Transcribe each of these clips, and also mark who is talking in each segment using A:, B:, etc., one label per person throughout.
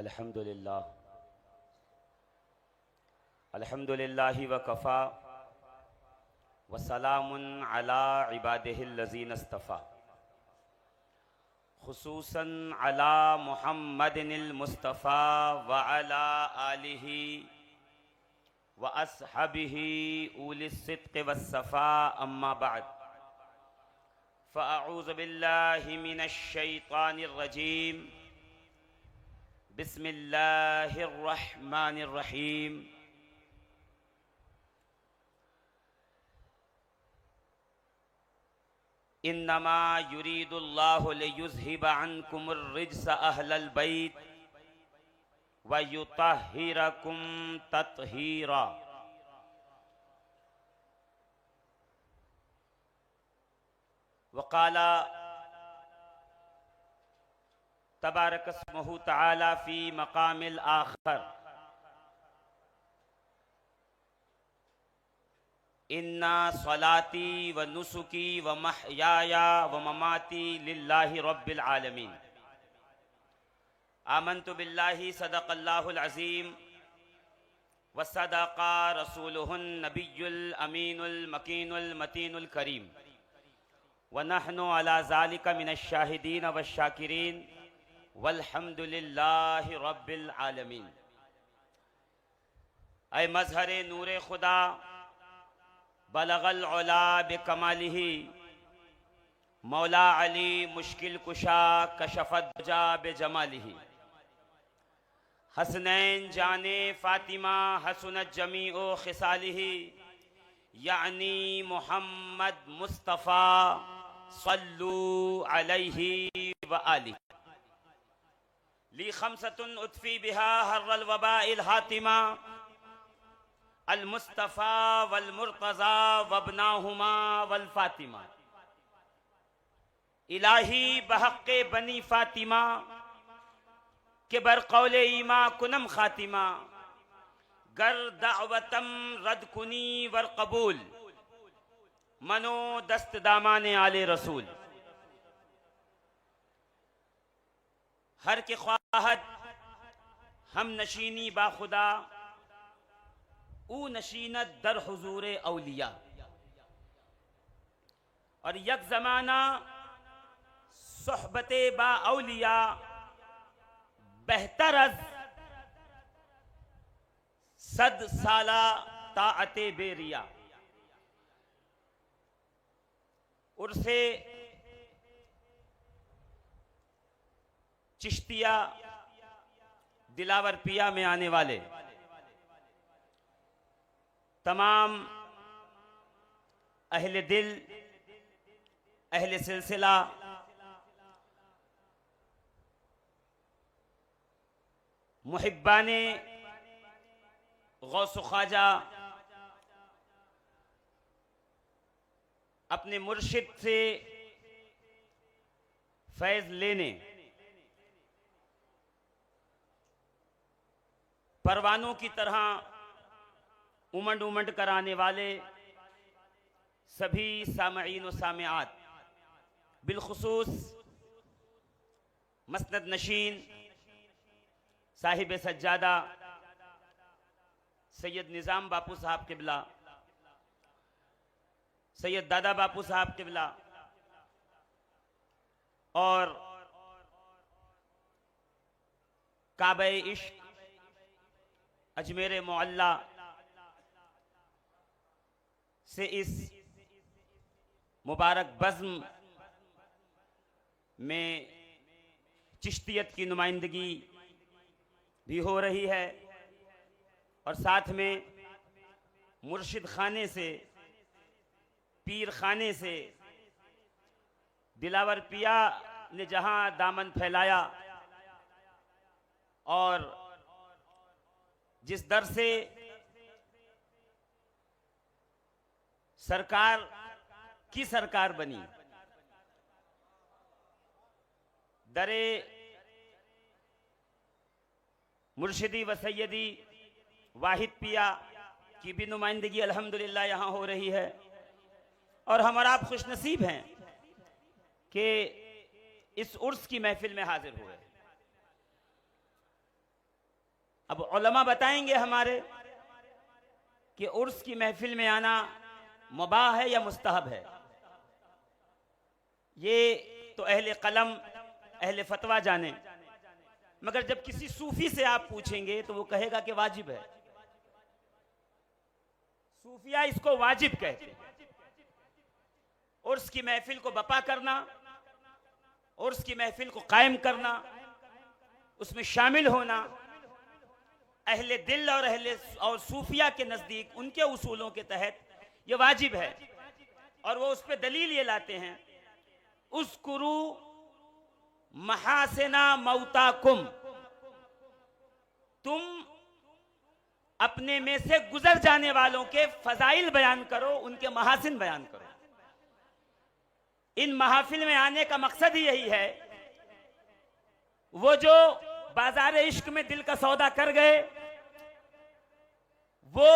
A: अल्हम्दुलिल्लाह अल्हम्दुलिल्लाहि व कफ़ा व सलामुन अला इबादिहिल्लज़ीना इस्तफ़ा खुसूसन अला मुहम्मदिनिल मुस्तफ़ा व अला आलिहि व अस्हबिहि उलिस्सिद्क़ि वस्सफ़ा अम्मा बअद फ़अऊज़ु बिल्लाहि मिनश शैतानिर रजीम बिस्मिल्लाहिर रहमानिर रहीम इन्नमा युरीदुल्लाहु लियुज़हिबा अन्कुमुर रिज्स अहलल बैत व युतहिरकुम तत्हीरा। वक़ाला तबारक अस्मुहु तआला फ़ी मक़ामिल आख़र इन्ना सलाती व नुसुकी व महयाया व ममाती लिल्लाहि रब्बिल आलमीन। आमन्तु बिल्लाहि सदक़ल्लाहुल अज़ीम व सदक़ा रसूलुहुन नबियुल अमीनुल मकीनुल मतीनुल करीम व नहनु अला ज़ालिका मिनश शाहिदीन व शाकिरीन वल्हम्दुलिल्लाहि रब्बिल आलमीन। ऐ मज़हरे नूरे खुदा बलगल उला बिकमालिही मौला अली मुश्किल कुशा कशफत जा बेजमालिही। हसनैन जाने फातिमा हसनत जमीओ खिसालिही यानी मुहम्मद मुस्तफ़ा सल्लू अलैहि व आलिही। ली खमसतुन उतफी बिहा हर्रल वबाइल हातिमा अल मुस्तफ़ा वल मुर्तज़ा वबनाहुमा वल फातिमा। इलाही बहक़्क़े बनी फातिमा के बर कौले ईमा कुनम खातिमा गर दावतम रद कुनी वर कबूल मनो दस्त दामाने आले रसूल। हर के ख्वाहत हम नशीनी बाखुदा ऊ नशीनत दर हुजूर औलिया। और यक जमाना सोहबते बा औलिया बेहतर अज सद साला ताअते बेरिया। उर्से चिश्तिया दिलावर पिया में आने वाले तमाम अहले दिल अहले सिलसिला मुहिब्बाने गौस ख्वाजा अपने मुर्शिद से फैज लेने परवानों की तरह उमंड उमंड कराने वाले सभी सामईन व सामिआत बिलखुसूस मसनद नशीन साहिब सज्जादा सैयद निज़ाम बापू साहब किबला सैयद दादा बापू साहब किबला और काबे इश्क अजमेर मोहल्ला से इस मुबारक बज़्म में चिश्तियत की नुमाइंदगी भी हो रही है और साथ में मुर्शिद खाने से पीर खाने से दिलावर पिया ने जहां दामन फैलाया और जिस दर से सरकार की सरकार बनी दरे मुर्शिदी व सैयदी वाहिद पिया की भी नुमाइंदगी अल्हम्दुलिल्लाह यहाँ हो रही है। और हमारा आप खुश नसीब हैं कि इस उर्स की महफिल में हाजिर हुए। अब उलमा बताएंगे हमारे कि उर्स की महफिल में आना मुबाह है या मुस्तहब है। ये तो अहले कलम अहले फतवा जाने, मगर जब किसी सूफी से आप पूछेंगे तो वो कहेगा कि वाजिब है। सूफिया इसको वाजिब कहते हैं। उर्स की महफिल को बपा करना, उर्स की महफिल को कायम करना, उसमें शामिल होना अहले दिल और सूफिया के नजदीक उनके उसूलों के तहत ये वाजिब है। और वो उस पर दलील ये लाते हैं, उस्कुरू महासिना मौताकुम, तुम अपने में से गुजर जाने वालों के फजाइल बयान करो, उनके महासिन बयान करो। इन महफिल में आने का मकसद ही यही है, वो जो बाजार इश्क में दिल का सौदा कर गए, वो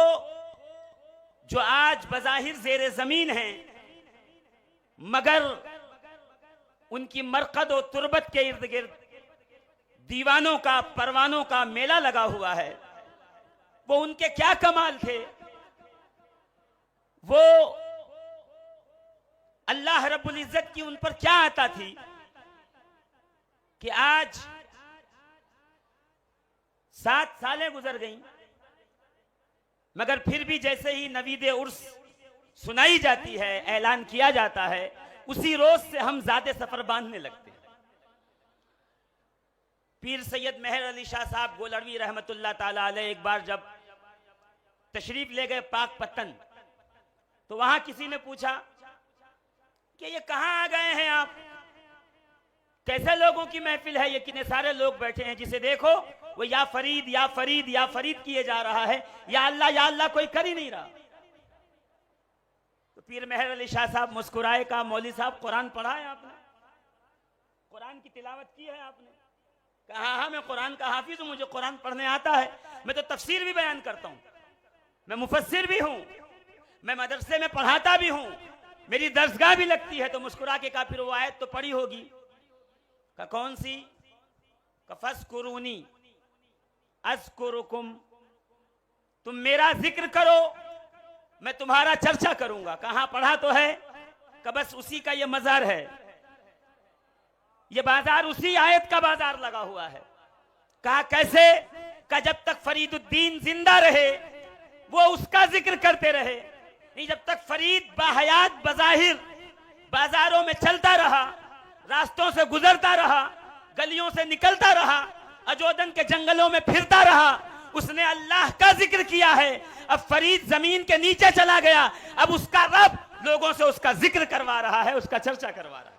A: जो आज बज़ाहिर ज़ेरे ज़मीन हैं, मगर उनकी मरकद और तुरबत के इर्द गिर्द दीवानों का, परवानों का मेला लगा हुआ है। वो उनके क्या कमाल थे, वो अल्लाह रब्बुल इज्जत की उन पर क्या आता थी कि आज 7 सालें गुजर गईं, मगर फिर भी जैसे ही नवीदे उर्स सुनाई जाती है, ऐलान किया जाता है, उसी रोज से हम ज़ादे सफर बांधने लगते हैं। पीर सैयद मेहर अली शाह साहब गोलड़वी रहमतुल्लाह ताला अलैह एक बार जब तशरीफ ले गए पाकपत्तन, तो वहां किसी ने पूछा कि ये कहां आ गए हैं आप, कैसे लोगों की महफिल है, ये कितने सारे लोग बैठे हैं, जिसे देखो वो या फरीद या फरीद या फरीद किए जा रहा है, या अल्लाह कोई कर ही नहीं रहा। तो पीर मेहर अली शाह साहब मुस्कुराए, कहा मौली साहब कुरान पढ़ा है आपने, कुरान की तिलावत की है आपने? कहा हाँ, मैं कुरान का हाफिज हूं, मुझे कुरान पढ़ने आता है, मैं तो तफसीर भी बयान करता हूं, मैं मुफस्सिर भी हूं, मैं मदरसे में पढ़ाता भी हूं, मेरी दर्सगाह भी लगती है। तो मुस्कुरा के कहा फिर वो आयत तो पढ़ी होगी। का कौन सी? फस्कुरूनी अज़कुरुकुम, तुम मेरा जिक्र करो मैं तुम्हारा चर्चा करूंगा। कहां पढ़ा तो है? का बस उसी का ये मजार है, ये बाजार उसी आयत का बाजार लगा हुआ है। कहा कैसे? का जब तक फरीदुद्दीन जिंदा रहे वो उसका जिक्र करते रहे, नहीं जब तक फरीद बाहयात बज़ाहिर बाजारों में चलता रहा, रास्तों से गुजरता रहा, गलियों से निकलता रहा, अजोदन के जंगलों में फिरता रहा, उसने अल्लाह का जिक्र किया है। अब फरीद जमीन के नीचे चला गया, अब उसका रब लोगों से उसका जिक्र करवा रहा है, उसका चर्चा करवा रहा है।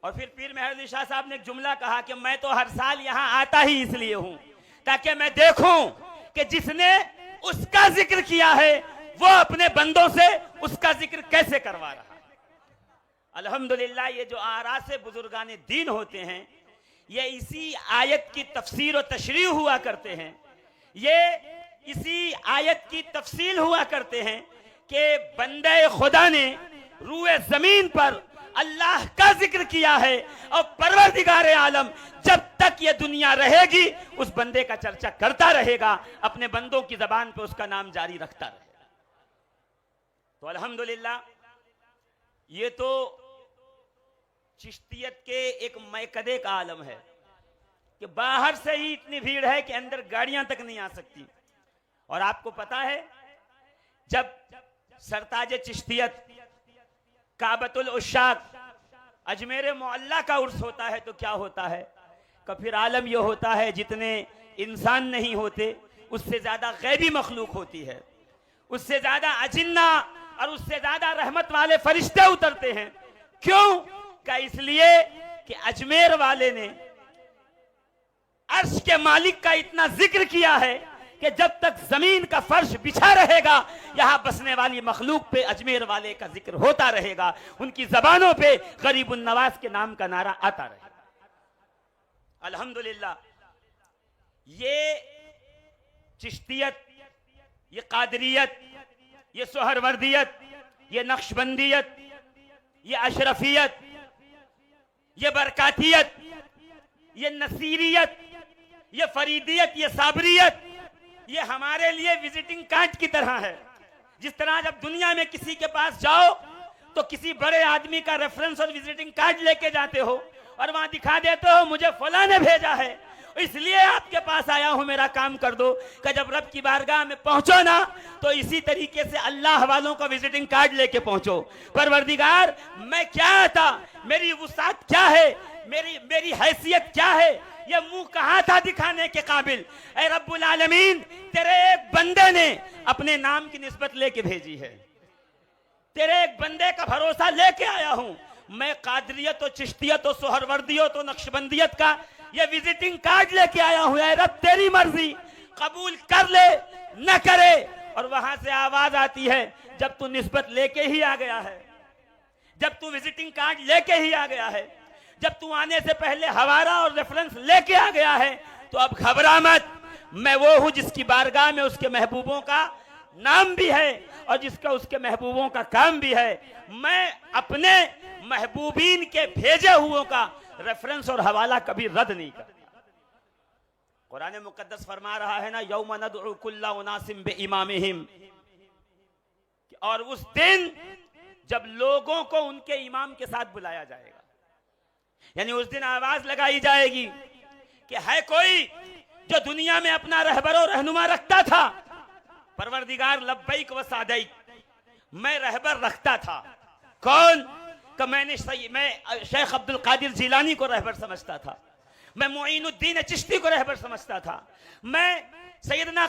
A: और फिर पीर मेहर अली शाह साहब ने एक जुमला कहा कि मैं तो हर साल यहां आता ही इसलिए हूं ताकि मैं देखूं कि जिसने उसका जिक्र किया है वो अपने बंदों से उसका जिक्र कैसे करवा रहा है। अल्हम्दुलिल्लाह, ये जो आरा से बुजुर्गान दीन होते हैं, ये इसी आयत की तफसीर और तशरीह हुआ करते हैं, ये इसी आयत की तफसील हुआ करते हैं कि बंदे खुदा ने रूए जमीन पर अल्लाह का जिक्र किया है और परवरदिगार आलम जब तक ये दुनिया रहेगी उस बंदे का चर्चा करता रहेगा, अपने बंदों की जबान पे उसका नाम जारी रखता रहेगा। तो अल्हम्दुलिल्लाह, ये तो चिश्तियत के एक मैकदे का आलम है कि बाहर से ही इतनी भीड़ है कि अंदर गाड़ियां तक नहीं आ सकती। और आपको पता है, जब सरताज चिश्तियत काबतुल उशाक अजमेर मोअल्ला का उर्स होता है तो क्या होता है? का फिर आलम यह होता है जितने इंसान नहीं होते उससे ज्यादा गैबी मखलूक होती है, उससे ज्यादा अजिन्ना और उससे ज्यादा रहमत वाले फरिश्ते उतरते हैं। क्यों? का इसलिए कि अजमेर वाले ने अर्श के मालिक का इतना जिक्र किया है कि जब तक जमीन का फर्श बिछा रहेगा यहां बसने वाली मखलूक पे अजमेर वाले का जिक्र होता रहेगा, उनकी जबानों पे गरीबुन नवाज के नाम का नारा आता रहेगा। अल्हम्दुलिल्लाह, ये चिश्तियत, ये कादरियत, ये सोहरवर्दियत, ये नक्शबंदियत, ये अशरफियत, ये बरकातियत, ये नसीरियत, ये फरीदियत, ये साबरियत, ये हमारे लिए विजिटिंग कार्ड की तरह है। जिस तरह जब दुनिया में किसी के पास जाओ तो किसी बड़े आदमी का रेफरेंस और विजिटिंग कार्ड लेके जाते हो और वहां दिखा देते हो मुझे फला ने भेजा है, इसलिए आपके पास आया हूं, मेरा काम कर दो। कि जब रब की बारगाह में पहुंचो ना तो इसी तरीके से अल्लाह वालों का विजिटिंग कार्ड लेके पहुंचो। परवरदिगार मैं क्या था, मेरी वुसात क्या है, मेरी हैसियत क्या है, ये मुंह कहां था दिखाने के काबिल। ऐ रब्बुल आलमीन, तेरे एक बंदे ने अपने नाम की निस्बत लेके भेजी है, तेरे एक बंदे का भरोसा लेके आया हूं मैं। कादरियत और चिश्तियत और सोहरवर्दियत और नक्शबंदियत का ये विजिटिंग कार्ड लेके आया हूं। ऐ रब तेरी मर्जी, कबूल कर ले न करे। और वहां से आवाज आती है जब तू निस्बत लेके ही आ गया है, जब तू विजिटिंग कार्ड लेके ही आ गया है, जब तू आने से पहले हवाला और रेफरेंस लेके आ गया है, तो अब घबरा मत। मैं वो हूं जिसकी बारगाह में उसके महबूबों का नाम भी है और जिसका उसके महबूबों का काम भी है। मैं अपने महबूबीन के भेजे हुओं का रेफरेंस और हवाला कभी रद्द नहीं करता। कुरान मुकद्दस फरमा रहा है ना, यौम नदउ कुल्ला उनासिम बिइमामिहिम, और उस दिन जब लोगों को उनके इमाम के साथ बुलाया जाएगा, यानी उस दिन आवाज लगाई जाएगी कि है कोई जो दुनिया में अपना रहबर और रहनुमा रखता था। परवरदिगार लब्बैक व सादैक, मैं रहबर रखता था। कौन? कि मैं शेख अब्दुल कादिर जिलानी को रहबर समझता था, मैं मुईनुद्दीन चिश्ती को रहबर समझता था, मैं सैयदना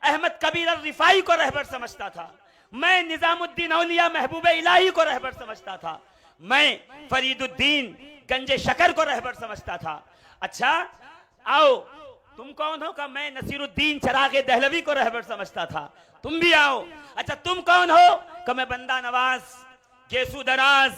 A: अहमद कबीर रिफाई को रहबर समझता था, मैं निजामुद्दीन औलिया महबूब इलाही को रहबर समझता था, मैं फरीदुद्दीन गंजे शकर को रहबर समझता था। अच्छा आओ, तुम कौन हो? का मैं नसीरुद्दीन चरागे दहलवी को रहबर समझता था, तुम भी आओ। अच्छा तुम कौन हो? का मैं बंदा नवाज गेसू दराज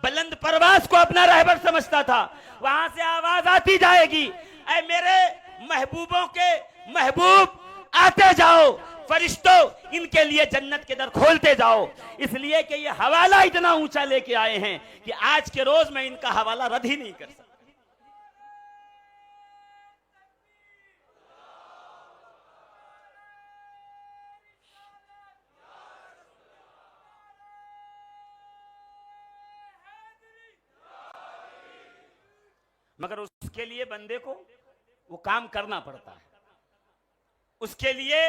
A: बुलंद परवाज को अपना रहबर समझता था। वहां से आवाज आती जाएगी, ऐ मेरे महबूबों के महबूब आते जाओ, फरिश्तों इनके लिए जन्नत के दर खोलते जाओ। इसलिए कि ये हवाला इतना ऊंचा लेके आए हैं कि आज के रोज मैं इनका हवाला रद्द ही नहीं कर सकता। मगर उसके लिए बंदे को वो काम करना पड़ता है। उसके लिए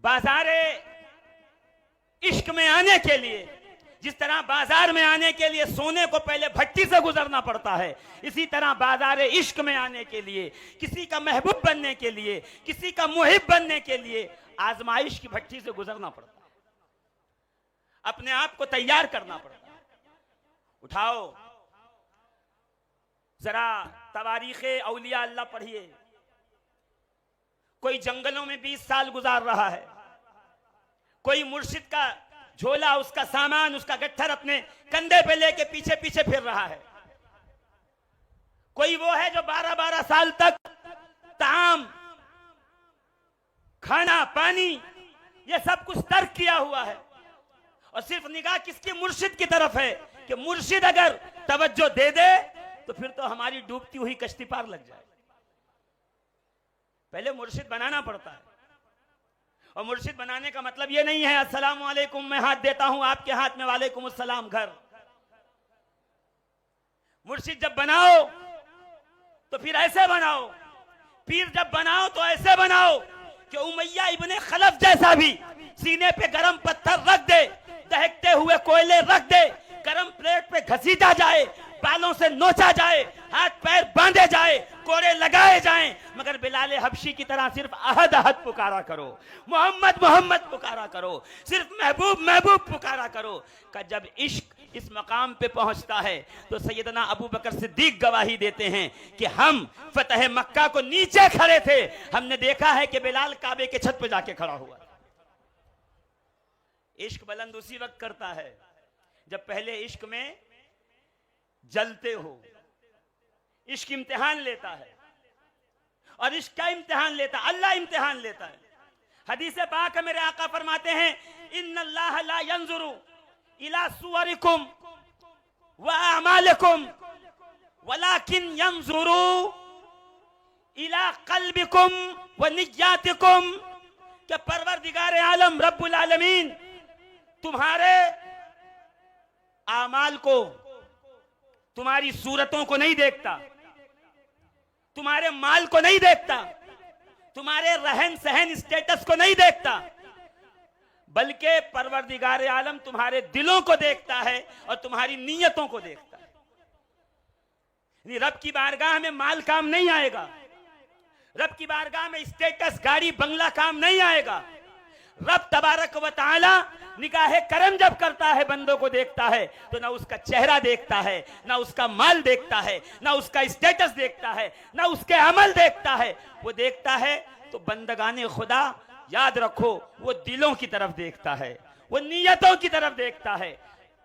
A: बाजारे इश्क में आने के लिए, जिस तरह बाजार में आने के लिए सोने को पहले भट्टी से गुजरना पड़ता है, इसी तरह बाजारे इश्क में आने के लिए, किसी का महबूब बनने के लिए, किसी का मुहिब बनने के लिए आजमाइश की भट्टी से गुजरना पड़ता है, अपने आप को तैयार करना पड़ता है। उठाओ जरा तवारीखे औलिया अल्लाह पढ़िए। कोई जंगलों में 20 साल गुजार रहा है, कोई मुर्शिद का झोला, उसका सामान, उसका गट्ठर अपने कंधे पे लेके पीछे पीछे फिर रहा है। कोई वो है जो 12-12 साल तक ताम, खाना, पानी, ये सब कुछ तर्क किया हुआ है और सिर्फ निगाह किसकी? मुर्शिद की तरफ है कि मुर्शिद अगर तवज्जो दे दे तो फिर तो हमारी डूबती हुई कश्ती पार लग जाए। पहले मुर्शिद बनाना पड़ता है, और मुर्शिद बनाने का मतलब यह नहीं है अस्सलाम वालेकुम मैं हाथ देता हूं आपके हाथ में वालेकुम अस्सलाम घर। मुर्शिद जब बनाओ तो फिर ऐसे बनाओ, पीर जब बनाओ तो ऐसे बनाओ कि उमैया इब्ने खलफ जैसा भी सीने पे गरम पत्थर रख दे, दहकते हुए कोयले रख दे, गरम प्लेट पे घसीटा जाए, बालों से नोचा जाए, हाथ पैर बांधे जाए, कोड़े लगाए जाएं, मगर बिलाल हबशी की तरह सिर्फ अहद अहद पुकारा करो, मोहम्मद मोहम्मद पुकारा करो, सिर्फ महबूब महबूब पुकारा करो। का जब इश्क इस मकाम पे पहुंचता है तो सैयदना अबू बकर सिद्दीक गवाही देते हैं कि हम फतह मक्का को नीचे खड़े थे, हमने देखा है कि बिलाल काबे के छत पे जाके खड़ा हुआ। इश्क बुलंद उसी वक्त करता है जब पहले इश्क में जलते हो। इश्क इम्तिहान लेता है और इश्क का इम्तिहान लेता है, अल्लाह इम्तिहान लेता है। हदीस पाक है, मेरे आका फरमाते हैं इन्नल्लाह ला यंजुरु इला सुवरिकुम व अमालिकुम वलाकिन यंजुरु इला क़ल्बिकुम व निय्यातिकुम, कि परवरदिगार आलम रब्बुल आलमीन तुम्हारे आमाल को, तुम्हारी सूरतों को नहीं देखता, तुम्हारे माल को नहीं देखता, तुम्हारे रहन सहन स्टेटस को नहीं देखता, बल्कि परवरदिगार आलम तुम्हारे दिलों को देखता है और तुम्हारी नीयतों को देखता है। रब की बारगाह में माल काम नहीं आएगा, रब की बारगाह में स्टेटस गाड़ी बंगला काम नहीं आएगा। रब तबारक व तआला निगाहे करम जब करता है, बंदों को देखता है, तो ना उसका चेहरा देखता है, ना उसका माल देखता है, ना उसका स्टेटस देखता है, ना उसके अमल देखता है। वो देखता है तो बंदगाने खुदा, याद रखो, वो दिलों की तरफ देखता है, वो नीयतों की तरफ देखता है।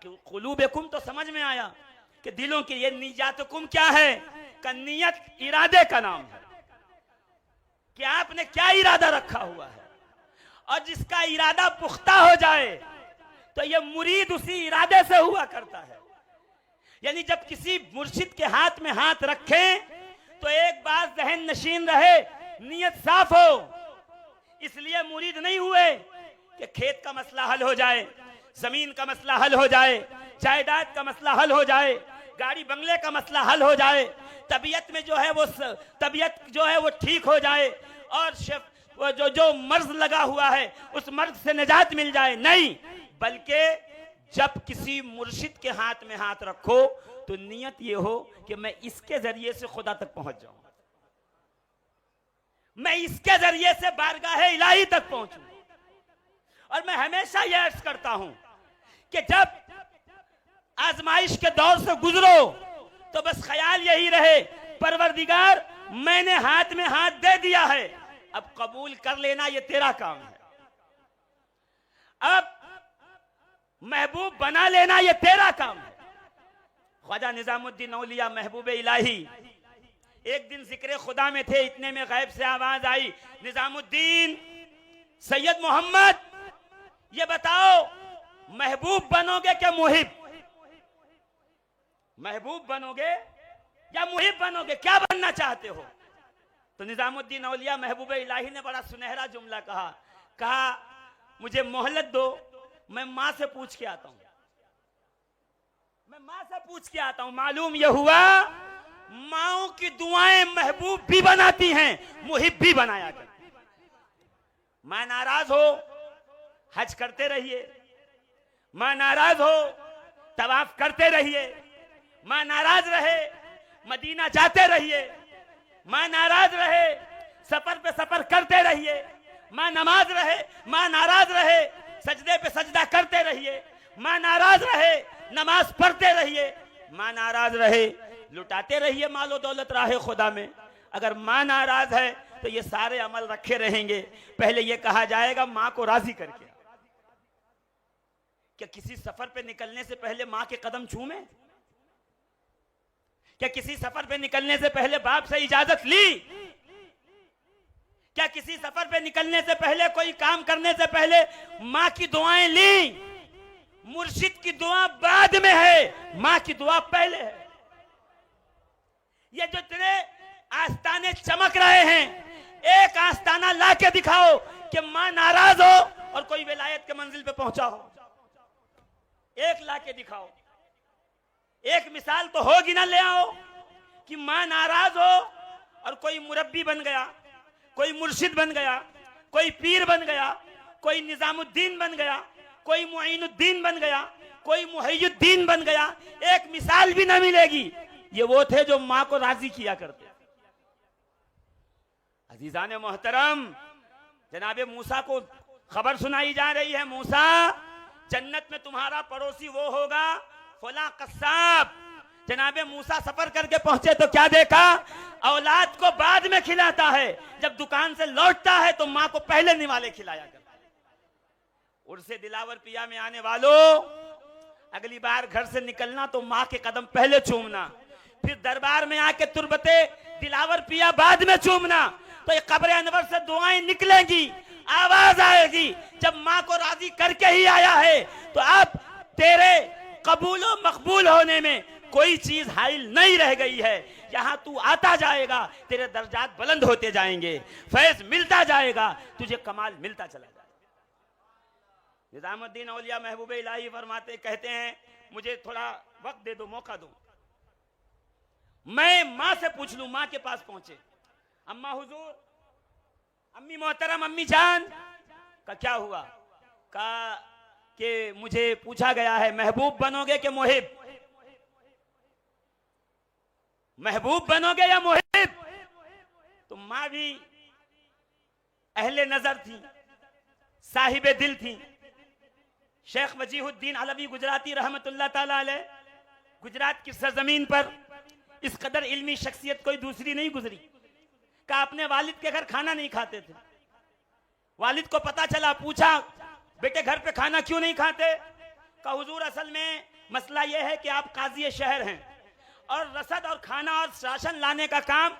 A: कुलूबकुम तो समझ में आया कि दिलों की, ये निय्यातकुम क्या है? का नियत इरादे का नाम है कि आपने क्या इरादा रखा हुआ है, और जिसका इरादा पुख्ता हो जाए तो ये मुरीद उसी इरादे से हुआ करता है। यानी जब किसी मुर्शिद के हाथ में हाथ रखें तो एक बात जहन नशीन रहे, नियत साफ हो। इसलिए मुरीद नहीं हुए कि खेत का मसला हल हो जाए, जमीन का मसला हल हो जाए, जायदाद का मसला हल हो जाए, गाड़ी बंगले का मसला हल हो जाए, तबीयत में जो है वो तबीयत जो है वो ठीक हो जाए, और वो जो मर्ज लगा हुआ है उस मर्ज से निजात मिल जाए। नहीं, बल्कि जब किसी मुर्शिद के हाथ में हाथ रखो तो नियत ये हो कि मैं इसके जरिए से खुदा तक पहुंच जाऊं, मैं इसके जरिए से बारगाह इलाही तक पहुंचूं। और मैं हमेशा यह अर्ज करता हूं कि जब आजमाइश के दौर से गुजरो तो बस ख्याल यही रहे, परवरदिगार मैंने हाथ में हाथ दे दिया है, अब कबूल कर लेना ये तेरा काम है, अब महबूब बना लेना ये तेरा काम है। ख्वाजा निजामुद्दीन औलिया महबूब इलाही एक दिन जिक्र खुदा में थे, इतने में गैब से आवाज आई, निजामुद्दीन सैयद मोहम्मद ये बताओ महबूब बनोगे क्या मुहिब? महबूब बनोगे या मुहिब बनोगे, क्या बनना चाहते हो? तो निजामुद्दीन औलिया महबूब इलाही ने बड़ा सुनहरा जुमला कहा मुझे मोहलत दो, मैं माँ से पूछ के आता हूं, मैं माँ से पूछ के आता हूं। मालूम यह हुआ माओं की दुआएं महबूब भी बनाती हैं, मुहिब भी बनाया करती। माँ नाराज हो हज करते रहिए, माँ नाराज हो तवाफ करते रहिए, माँ नाराज रहे मदीना जाते रहिए, माँ नाराज रहे सफर पे सफर करते रहिए, माँ नमाज रहे, माँ नाराज रहे सजदे पे सजदा करते रहिए, माँ नाराज रहे नमाज पढ़ते रहिए, माँ नाराज रहे लुटाते रहिए मालो दौलत राहे खुदा में। अगर माँ नाराज है तो ये सारे अमल रखे रहेंगे। पहले ये कहा जाएगा माँ को राजी करके। क्या किसी सफर पे निकलने से पहले माँ के कदम छूमे? क्या किसी सफर पे निकलने से पहले बाप से इजाजत ली? क्या किसी सफर पे निकलने से पहले, कोई काम करने से पहले माँ की दुआएं ली? मुर्शिद की दुआ बाद में है, माँ की दुआ पहले है। ये जो तेरे आस्ताने चमक रहे हैं, एक आस्ताना ला के दिखाओ कि माँ नाराज हो और कोई विलायत के मंजिल पे पहुंचा हो। एक ला के दिखाओ, एक मिसाल तो होगी ना, ले आओ कि माँ नाराज हो और कोई मुरब्बी बन गया, कोई मुर्शिद बन गया, कोई पीर बन गया, कोई निजामुद्दीन बन गया, कोई मुईनुद्दीन बन गया, कोई मुहय्यिद्दीन बन गया। एक मिसाल भी ना मिलेगी। ये वो थे जो माँ को राजी किया करते। अजीजाने मोहतरम, जनाबे मूसा को खबर सुनाई जा रही है, मूसा जन्नत में तुम्हारा पड़ोसी वो होगा फला कस्साब। जनाबे मूसा सफर करके पहुंचे तो क्या देखा? औलाद को बाद में खिलाता है, जब दुकान से लौटता है तो माँ को पहले निवाले खिलाया करता है। उर्से दिलावर पिया में आने वालों, अगली बार घर से निकलना तो माँ के कदम पहले चूमना, फिर दरबार में आके तुरबते दिलावर पिया बाद में चूमना। तो ये कब्र अनवर से दुआएं निकलेंगी, आवाज आएगी, जब माँ को राजी करके ही आया है तो अब तेरे कबूल और मकबूल होने में कोई चीज हाइल नहीं रह गई है। यहाँ तू आता जाएगा तेरे दर्जात बुलंद होते जाएंगे, फैज मिलता जाएगा, तुझे कमाल मिलता चला जाएगा। निजामुद्दीन औलिया महबूब इलाही फरमाते, कहते हैं मुझे थोड़ा वक्त दे दो, मौका दो, मैं माँ से पूछ लूं। माँ के पास पहुंचे, अम्मा हुजूर, अम्मी मोहतरम, अम्मी जान का क्या हुआ? कहा कि मुझे पूछा गया है महबूब बनोगे कि मुहिब, महबूब बनोगे या मुहिब? तो माँ भी अहले नजर थी, साहिबे दिल थी। शेख वजीहुद्दीन अलवी गुजराती रहमतुल्लाह ताला अलैह, गुजरात की सरजमीन पर इस कदर इल्मी शख्सियत कोई दूसरी नहीं गुजरी। का अपने वालिद के घर खाना नहीं खाते थे। वालिद को पता चला, पूछा बेटे घर पे खाना क्यों नहीं खाते? का हुजूर असल में मसला यह है कि आप काजी शहर हैं और रसद और खाना और राशन लाने का काम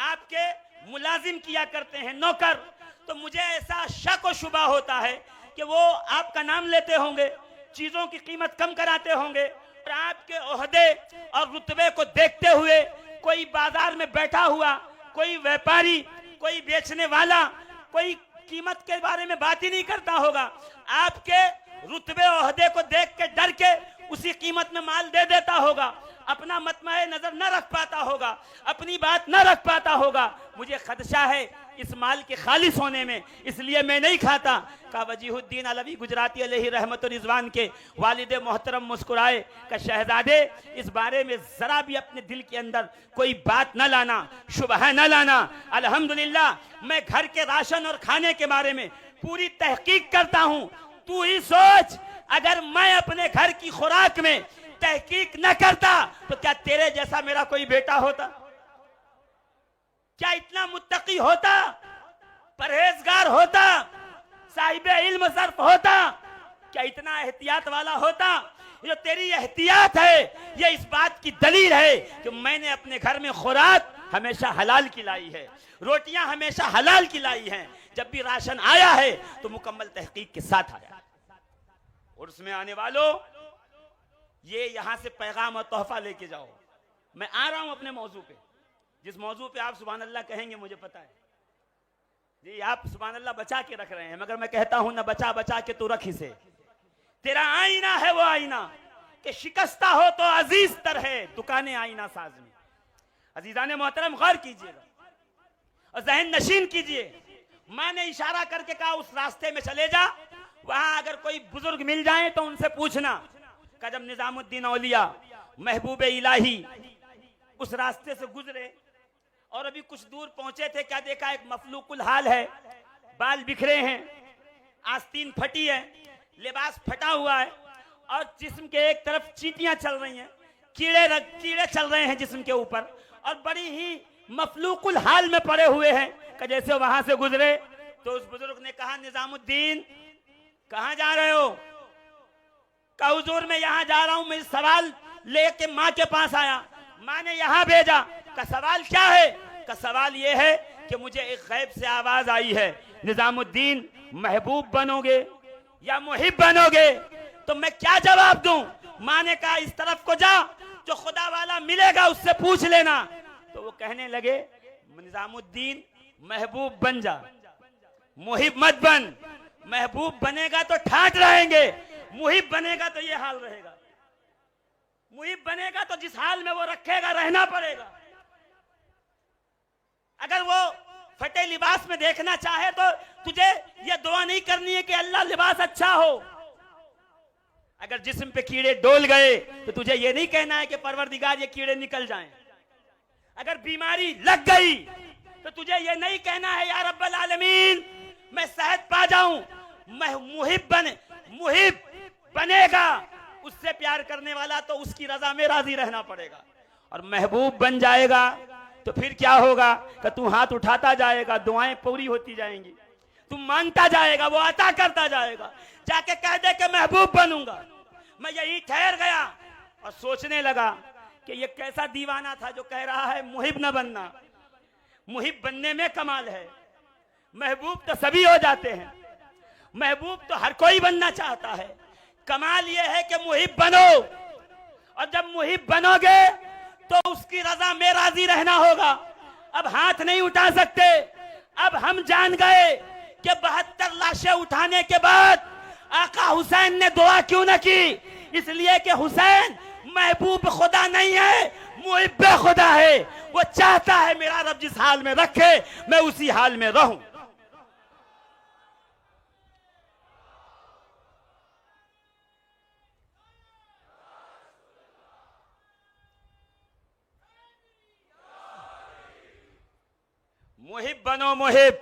A: आपके मुलाजिम किया करते हैं, नौकर। तो मुझे ऐसा शक और शुबा होता है कि वो आपका नाम लेते होंगे, चीजों की कीमत कम कराते होंगे, और आपके ओहदे और रुतबे को देखते हुए कोई बाजार में बैठा हुआ कोई व्यापारी, कोई बेचने वाला, कोई कीमत के बारे में बात ही नहीं करता होगा। आपके रुतबे ओहदे को देख के डर के उसी कीमत में माल दे देता होगा, अपना मतमए नजर न रख पाता होगा, अपनी बात न रख पाता होगा। मुझे खदशा है इस माल के खालिस होने में, इसलिए मैं नहीं खाता। का वजीहुद्दीन अलवी गुजराती अलैहि रहमतुर रिजवान के वालिदे मोहतरम मुस्कुराए का शहजादे, इस बारे में जरा भी अपने दिल के अंदर कोई बात न लाना, शुबह न लाना। अल्हम्दुलिल्लाह मैं घर के राशन और खाने के बारे में पूरी तहकीक करता हूँ। तू ही सोच, अगर मैं अपने घर की खुराक में तहकीक न करता तो क्या तेरे जैसा मेरा कोई बेटा होता? क्या इतना मुत्तकी होता, परहेजगार होता, साहिबे इल्म सर्फ होता? क्या इतना एहतियात वाला होता? जो तेरी एहतियात है ये इस बात की दलील है कि मैंने अपने घर में खुराक हमेशा हलाल खिलाई है, रोटियां हमेशा हलाल खिलाई हैं। जब भी राशन आया है तो मुकम्मल तहकीक के साथ आया। और उसमें आने वालों, ये यहां से पैगाम और तोहफा लेके जाओ। मैं आ रहा हूं अपने मौजू पे, जिस मौजू पे आप सुभान अल्लाह कहेंगे मुझे पता है जी, आप सुभान अल्लाह बचा के रख रहे हैं, मगर मैं कहता हूं ना बचा बचा के तू रख इसे। तेरा आईना है वो आईना कि शिकस्ता हो तो अजीज तर है दुकाने आईना साज में। अजीजाने मोहतरम गौर कीजिएगा और जहन नशीन कीजिए। माँ ने इशारा करके कहा उस रास्ते में चले जा, वहां अगर कोई बुजुर्ग मिल जाए तो उनसे पूछना। का जब निजामुद्दीन औलिया महबूब इलाही उस रास्ते से गुजरे और अभी कुछ दूर पहुंचे थे, क्या देखा एक मफलूकुल हाल है, बाल बिखरे हैं, आस्तीन फटी है, लिबास फटा हुआ है और जिस्म के एक तरफ चींटियां चल रही हैं, कीड़े चल रहे हैं जिस्म के ऊपर और बड़ी ही मफलूकुल हाल में पड़े हुए हैं। कि जैसे वहां से गुजरे तो उस बुजुर्ग ने कहा निजामुद्दीन कहां जा रहे हो? का हुजूर मैं यहां जा रहा हूं, मैं सवाल लेके माँ के पास आया, माँ ने यहां भेजा। का सवाल क्या है? का सवाल ये है कि मुझे एक गैब से आवाज आई है, निजामुद्दीन महबूब बनोगे या मुहिब बनोगे? तो मैं क्या जवाब दूं? माँ ने कहा इस तरफ को जा, जो खुदा वाला मिलेगा उससे पूछ लेना। तो वो कहने लगे निजामुद्दीन महबूब बन जा, मुहिब मत बन। महबूब बनेगा तो ठाट रहेंगे, मुहिब बनेगा तो ये हाल रहेगा। मुहिब बनेगा तो जिस हाल में वो रखेगा रहना पड़ेगा। अगर वो फटे लिबास में देखना चाहे तो तुझे ये दुआ नहीं करनी है कि अल्लाह लिबास अच्छा हो। अगर जिस्म पे कीड़े डोल गए तो तुझे ये नहीं कहना है कि परवरदिगार ये कीड़े निकल जाएं। अगर बीमारी लग गई तो तुझे ये नहीं कहना है या रब्बल आलमीन मैं सेहत पा जाऊं। मुहिब बनेगा, उससे प्यार करने वाला तो उसकी रजा में राजी रहना पड़ेगा। और महबूब बन जाएगा तो फिर क्या होगा कि तू हाथ उठाता जाएगा, दुआएं पूरी होती जाएंगी, तू मांगता जाएगा, वो अता करता जाएगा। जाके कह दे कि महबूब बनूंगा। मैं यही ठहर गया और सोचने लगा कि ये कैसा दीवाना था जो कह रहा है मुहिब न बनना। मुहिब बनने में कमाल है, महबूब तो सभी हो जाते हैं, महबूब तो हर कोई बनना चाहता है। कमाल ये है कि मुहिब बनो, और जब मुहिब बनोगे तो उसकी रजा में राजी रहना होगा। अब हाथ नहीं उठा सकते। अब हम जान गए कि 72 लाशें उठाने के बाद आका हुसैन ने दुआ क्यों न की। इसलिए कि हुसैन महबूब खुदा नहीं है, मुहिब्ब खुदा है। वो चाहता है मेरा रब जिस हाल में रखे मैं उसी हाल में रहूं। मुहिब बनो मुहिब,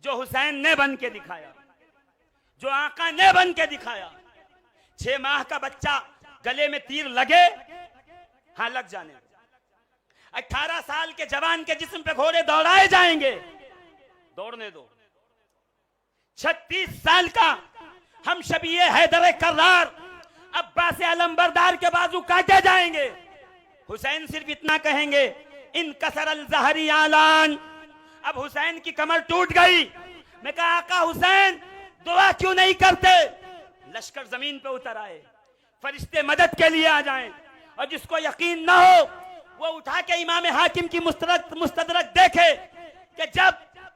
A: जो हुसैन ने बन के दिखाया, जो आका ने बन के दिखाया। 6 माह का बच्चा गले में तीर लगे, हाँ लग जाने। 18 साल के जवान के जिस्म पे घोड़े दौड़ाए जाएंगे, दौड़ने दो। 36 साल का हम शबीए हैदर कर्रार अब्बास अलंबरदार के बाजू काटे जाएंगे। हुसैन सिर्फ इतना कहेंगे, इन कसर अल ज़हरी आलान। अब हुसैन की कमर टूट गई। मैं कहा आका हुसैन दुआ क्यों नहीं करते। लश्कर जमीन पे उतर आए, फरिश्ते मदद के लिए आ जाएं। और जिसको यकीन ना हो वो उठा के इमाम हाकिम की मुस्तदरक देखे कि जब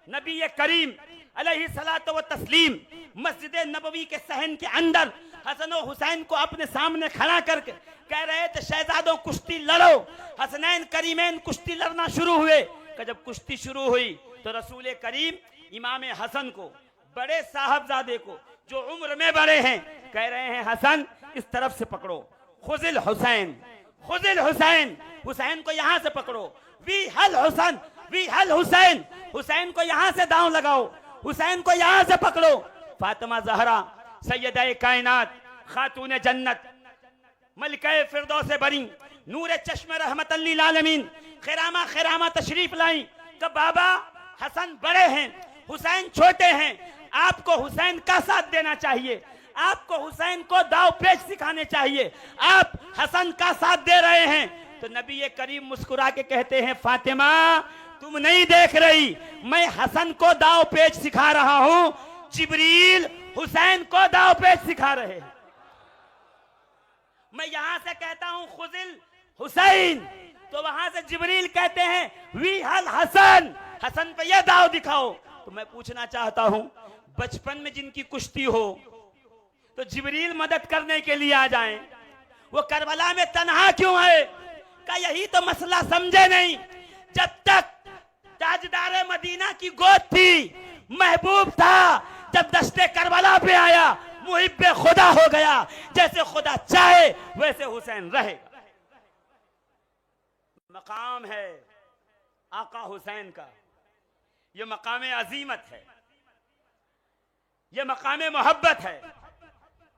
A: नबी करीम अलैहिस्सलातु व तस्लीम मस्जिद नबवी के सहन के अंदर हसन और हुसैन को अपने सामने खड़ा करके कह रहे थे शहजादों कुश्ती लड़ो। हसनैन करीमैन कुश्ती लड़ना शुरू हुए। कि जब कुश्ती शुरू हुई तो रसूल करीम इमाम हसन को, बड़े साहबजादे को जो उम्र में बड़े हैं, कह रहे हैं हसन इस तरफ से पकड़ो, खुजिल हुसैन, खुजिल हुसैन, हुसैन को यहां से पकड़ो, वी हल हुसैन, वी हल हुसैन, हुसैन को यहां से दांव लगाओ, हुसैन को यहां से पकड़ो। फातिमा ज़हरा सैयदा कायनात खातून जन्नत मलिका फिरदौस बरी नूर चश्म रहमतल लिल आलमीन खिरामा खिरामा तशरीफ लाई कि बाबा हसन बड़े हैं, हुसैन छोटे हैं, आपको हुसैन का साथ देना चाहिए, आपको हुसैन को दाव पेच सिखाने चाहिए, आप हसन का साथ दे रहे हैं। तो नबी करीम मुस्कुरा के कहते हैं फातिमा तुम नहीं देख रही, मैं हसन को दाव पेच सिखा रहा हूं, जिब्रील हुसैन को दाव पेच सिखा रहे हैं। मैं यहां से कहता हूं खुजिल हुसैन, तो वहां से जिब्रील कहते हैं वी हल हसन, हसन पे यह दाव दिखाओ। तो मैं पूछना चाहता हूं बचपन में जिनकी कुश्ती हो तो जिब्रील मदद करने के लिए आ जाएं, वो करबला में तन्हा क्यों है। का यही तो मसला समझे नहीं। जब तक ताजदार मदीना की गोद थी, महबूब था, जब दस्ते करबला पे आया मुहिब्बे खुदा हो गया। जैसे खुदा चाहे वैसे हुसैन रहेगा। मकाम है आका हुसैन का, ये मकाम अजीमत है, ये मकाम मोहब्बत है।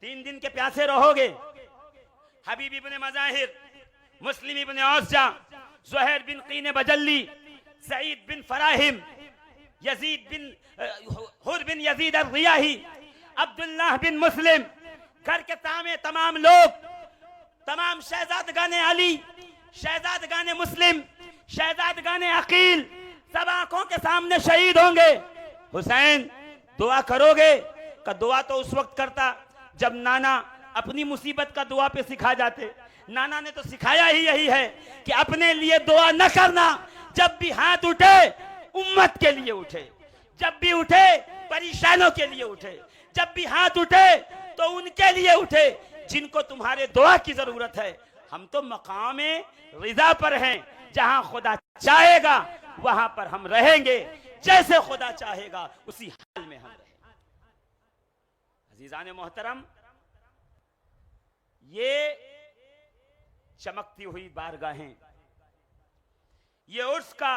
A: 3 दिन के प्यासे रहोगे। हबीब इब्ने मज़ाहिर, मुस्लिम इब्ने औसजा, ज़ुहैर बिन क़ीन बजल्ली, सईद बिन फराहिम, यजीद बिन हुर बिन यजीद अर-रियाही, अब्दुल्लाह बिन मुस्लिम, घर के तमाम लोग, तमाम शहजादगाने अली, शहजादगाने मुस्लिम, शहजादगाने अकील, सब आंखों के सामने शहीद होंगे। हुसैन दुआ करोगे का दुआ तो उस वक्त करता जब नाना अपनी मुसीबत का दुआ पे सिखा जाते। नाना ने तो सिखाया ही यही है कि अपने लिए दुआ न करना, जब भी हाथ उठे उम्मत के लिए उठे, जब भी उठे परेशानों के लिए उठे, जब भी हाथ उठे तो उनके लिए उठे जिनको तुम्हारे दुआ की जरूरत है। हम तो मकामे रिजा पर हैं, जहां खुदा चाहेगा वहां पर हम रहेंगे, जैसे खुदा चाहेगा उसी हाल में हम रहेंगे। अजीजान मोहतरम, ये चमकती हुई बारगाहें, ये उर्स का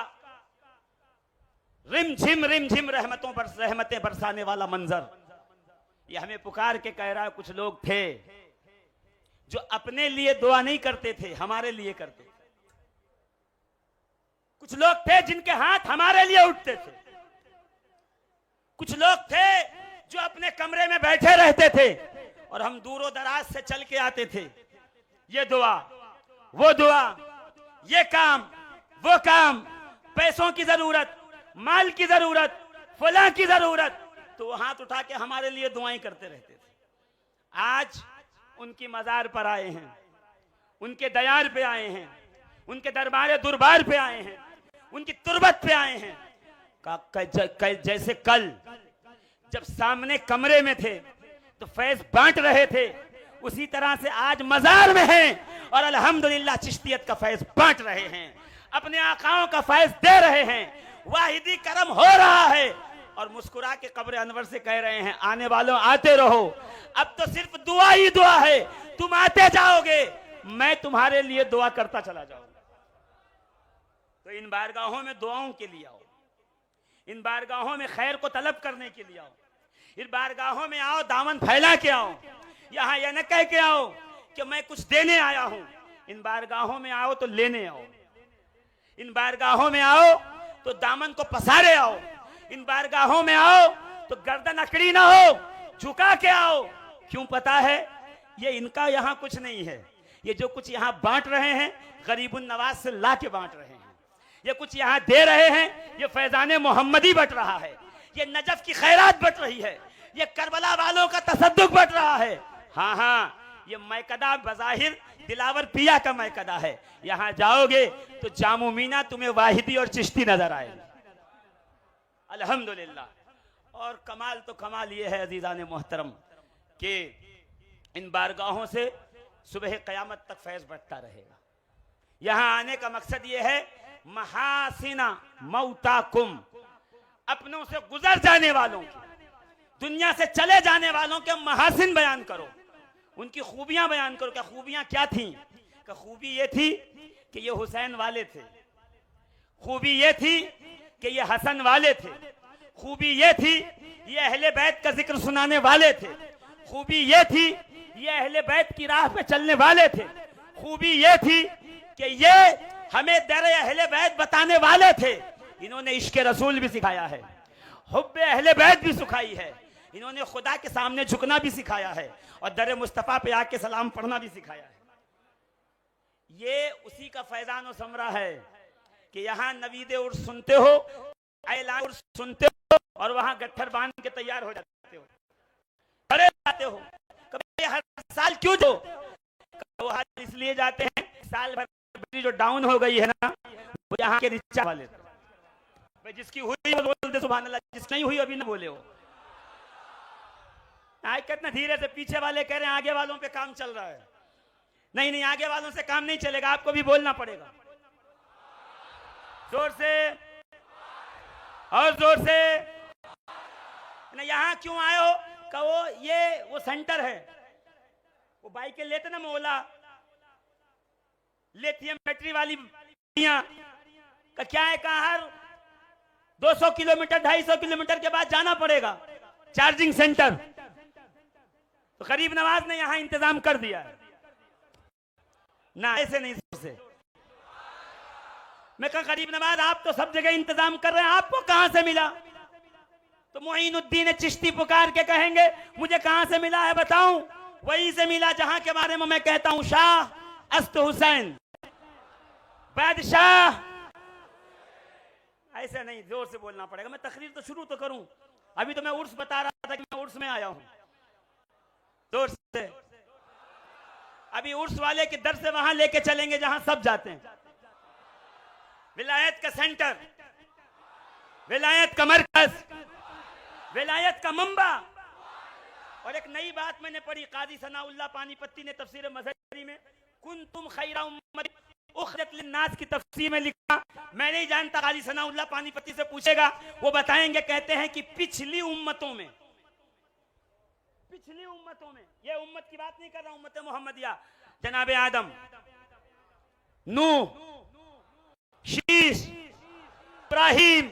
A: रिमझिम रहमतें बरसाने वाला मंजर, ये हमें पुकार के कह रहा है। कुछ लोग थे जो अपने लिए दुआ नहीं करते थे, हमारे लिए करते थे। कुछ लोग थे जिनके हाथ हमारे लिए उठते थे। कुछ लोग थे जो अपने कमरे में बैठे रहते थे और हम दूरों दराज से चल के आते थे। ये दुआ, वो दुआ, ये काम, वो काम, पैसों की जरूरत, माल की जरूरत, फलां की जरूरत, तो वो हाथ उठा के हमारे लिए दुआएं करते रहते थे। आज उनकी मजार पर आए हैं, उनके दयार पे आए हैं, उनके दरबार दुर्बार पे आए हैं, उनकी तुरबत पे आए हैं। जैसे कल जब सामने कमरे में थे तो फैज बांट रहे थे, उसी तरह से आज मजार में हैं और अल्हम्दुलिल्लाह चिश्तियत का फैज बांट रहे हैं, अपने आकाओं का फैज दे रहे हैं, वाहिदी करम हो रहा है। और मुस्कुरा के कब्र अनवर से कह रहे हैं, आने वालों आते रहो, अब तो सिर्फ दुआ ही दुआ है, तुम आते जाओगे, मैं तुम्हारे लिए दुआ करता चला जाऊंगा। तो इन बारगाहों में दुआओं के लिए आओ, इन बारगाहों में खैर को तलब करने के लिए आओ, इन बारगाहों में आओ दामन फैला के आओ, यहाँ यह न कह के आओ कि मैं कुछ देने आया हूं। इन बारगाहों में आओ तो लेने आओ, इन बारगाहों में आओ तो दामन को पसारे आओ, इन बारगाहों में आओ तो गर्दन अकड़ी ना हो, झुका के आओ। क्यों? पता है ये इनका यहाँ कुछ नहीं है, ये जो कुछ यहाँ बांट रहे हैं गरीबुन नवाज से ला के बांट रहे हैं, ये कुछ यहाँ दे रहे हैं, ये फैजाने मोहम्मदी बट रहा है, ये नजफ की खैरात बट रही है, ये करबला वालों का तसद्दुक बट रहा है। हाँ हाँ, ये मैकदा बज़ाहिर दिलावर पिया का मैकदा है, यहाँ जाओगे तो जामो मीना तुम्हें वाहिदी और चिश्ती नजर आएगी। अल्हम्दुलिल्लाह। और कमाल तो कमाल ये है अजीजान मोहतरम कि इन बारगाहों से सुबह क़यामत तक फैज बढ़ता रहेगा। यहाँ आने का मकसद ये है महासिना मौताकुम, अपनों से गुजर जाने वालों की, दुनिया से चले जाने वालों के महासिन बयान करो, उनकी खूबियां बयान करो। क्या खूबियां क्या थी? क्या खूबी ये थी कि ये हुसैन वाले थे, खूबी ये थी कि ये हसन वाले थे, खूबी ये थी ये अहले बैत का जिक्र सुनाने वाले थे, खूबी ये थी ये अहले बैत की राह पे चलने वाले थे, खूबी ये थी कि ये हमें दर अहले बैत बताने वाले थे। इन्होंने इश्क रसूल भी सिखाया है, हुब्बे अहले बैत भी सिखाई है, इन्होंने खुदा के सामने झुकना भी सिखाया है और दर मुस्तफ़ा पे आके सलाम पढ़ना भी सिखाया है। ये उसी का फैजान और समरा है कि यहाँ नवीदे उर्स सुनते हो, ऐलान उर्स सुनते हो और वहां गट्ठर बांध के तैयार हो जाते हो, खड़े जाते हो। कभी हर साल क्यों जो इसलिए जाते हैं, साल भर जो डाउन हो गई है ना, वो यहाँ के रिचार्ज वाले, भाई जिसकी हुई वो बोलते सुभान अल्लाह, जिसकी नहीं हुई अभी ना बोले हो। आज कितना धीरे से पीछे वाले कह रहे हैं आगे वालों पे काम चल रहा है। नहीं नहीं, आगे वालों से काम नहीं चलेगा, आपको भी बोलना पड़ेगा जोर से और जोर से। ना यहाँ क्यों आए हो? कहो ये वो सेंटर है, वो बाइकें लेते ना मोला, लिथियम बैटरी वाली का क्या है, कहा हर 200 किलोमीटर 250 किलोमीटर के बाद जाना पड़ेगा चार्जिंग सेंटर। तो गरीब नवाज ने यहां इंतजाम कर दिया है ना, ऐसे नहीं से। मैं कहा गरीब नवाज आप तो सब जगह इंतजाम कर रहे हैं, आपको कहां से मिला? तो मोइनुद्दीन चिश्ती पुकार के कहेंगे मुझे कहां से मिला है बताऊं? वहीं से मिला जहां के बारे में मैं कहता हूं शाह अस्त हुसैन बादशाह। ऐसे नहीं, जोर से बोलना पड़ेगा। मैं तकरीर तो शुरू तो करूं, अभी तो मैं उर्स बता रहा था कि मैं उर्स में आया हूं। जोर से, अभी उर्स वाले के दर से वहां लेके चलेंगे जहां सब जाते हैं, विलायत का सेंटर, विलायत का मरकज, विलायत का मंबा। और एक नई बात मैंने पढ़ी, काजी सनाउल्लाह पानीपत्ती ने तफसीर मज़हरी में कुंतुम खैरा उम्मत उखरजत लिन्नास की तफसीर में लिखा। मैं नहीं जानता, काजी सनाउल्लाह पानीपत्ती से पूछेगा, वो बताएंगे। कहते हैं कि पिछली उम्मतों में, ये उम्मत की बात नहीं कर रहा, उम्मत मोहम्मदिया, जनाबे आदम, नूह, शीश, इब्राहिम,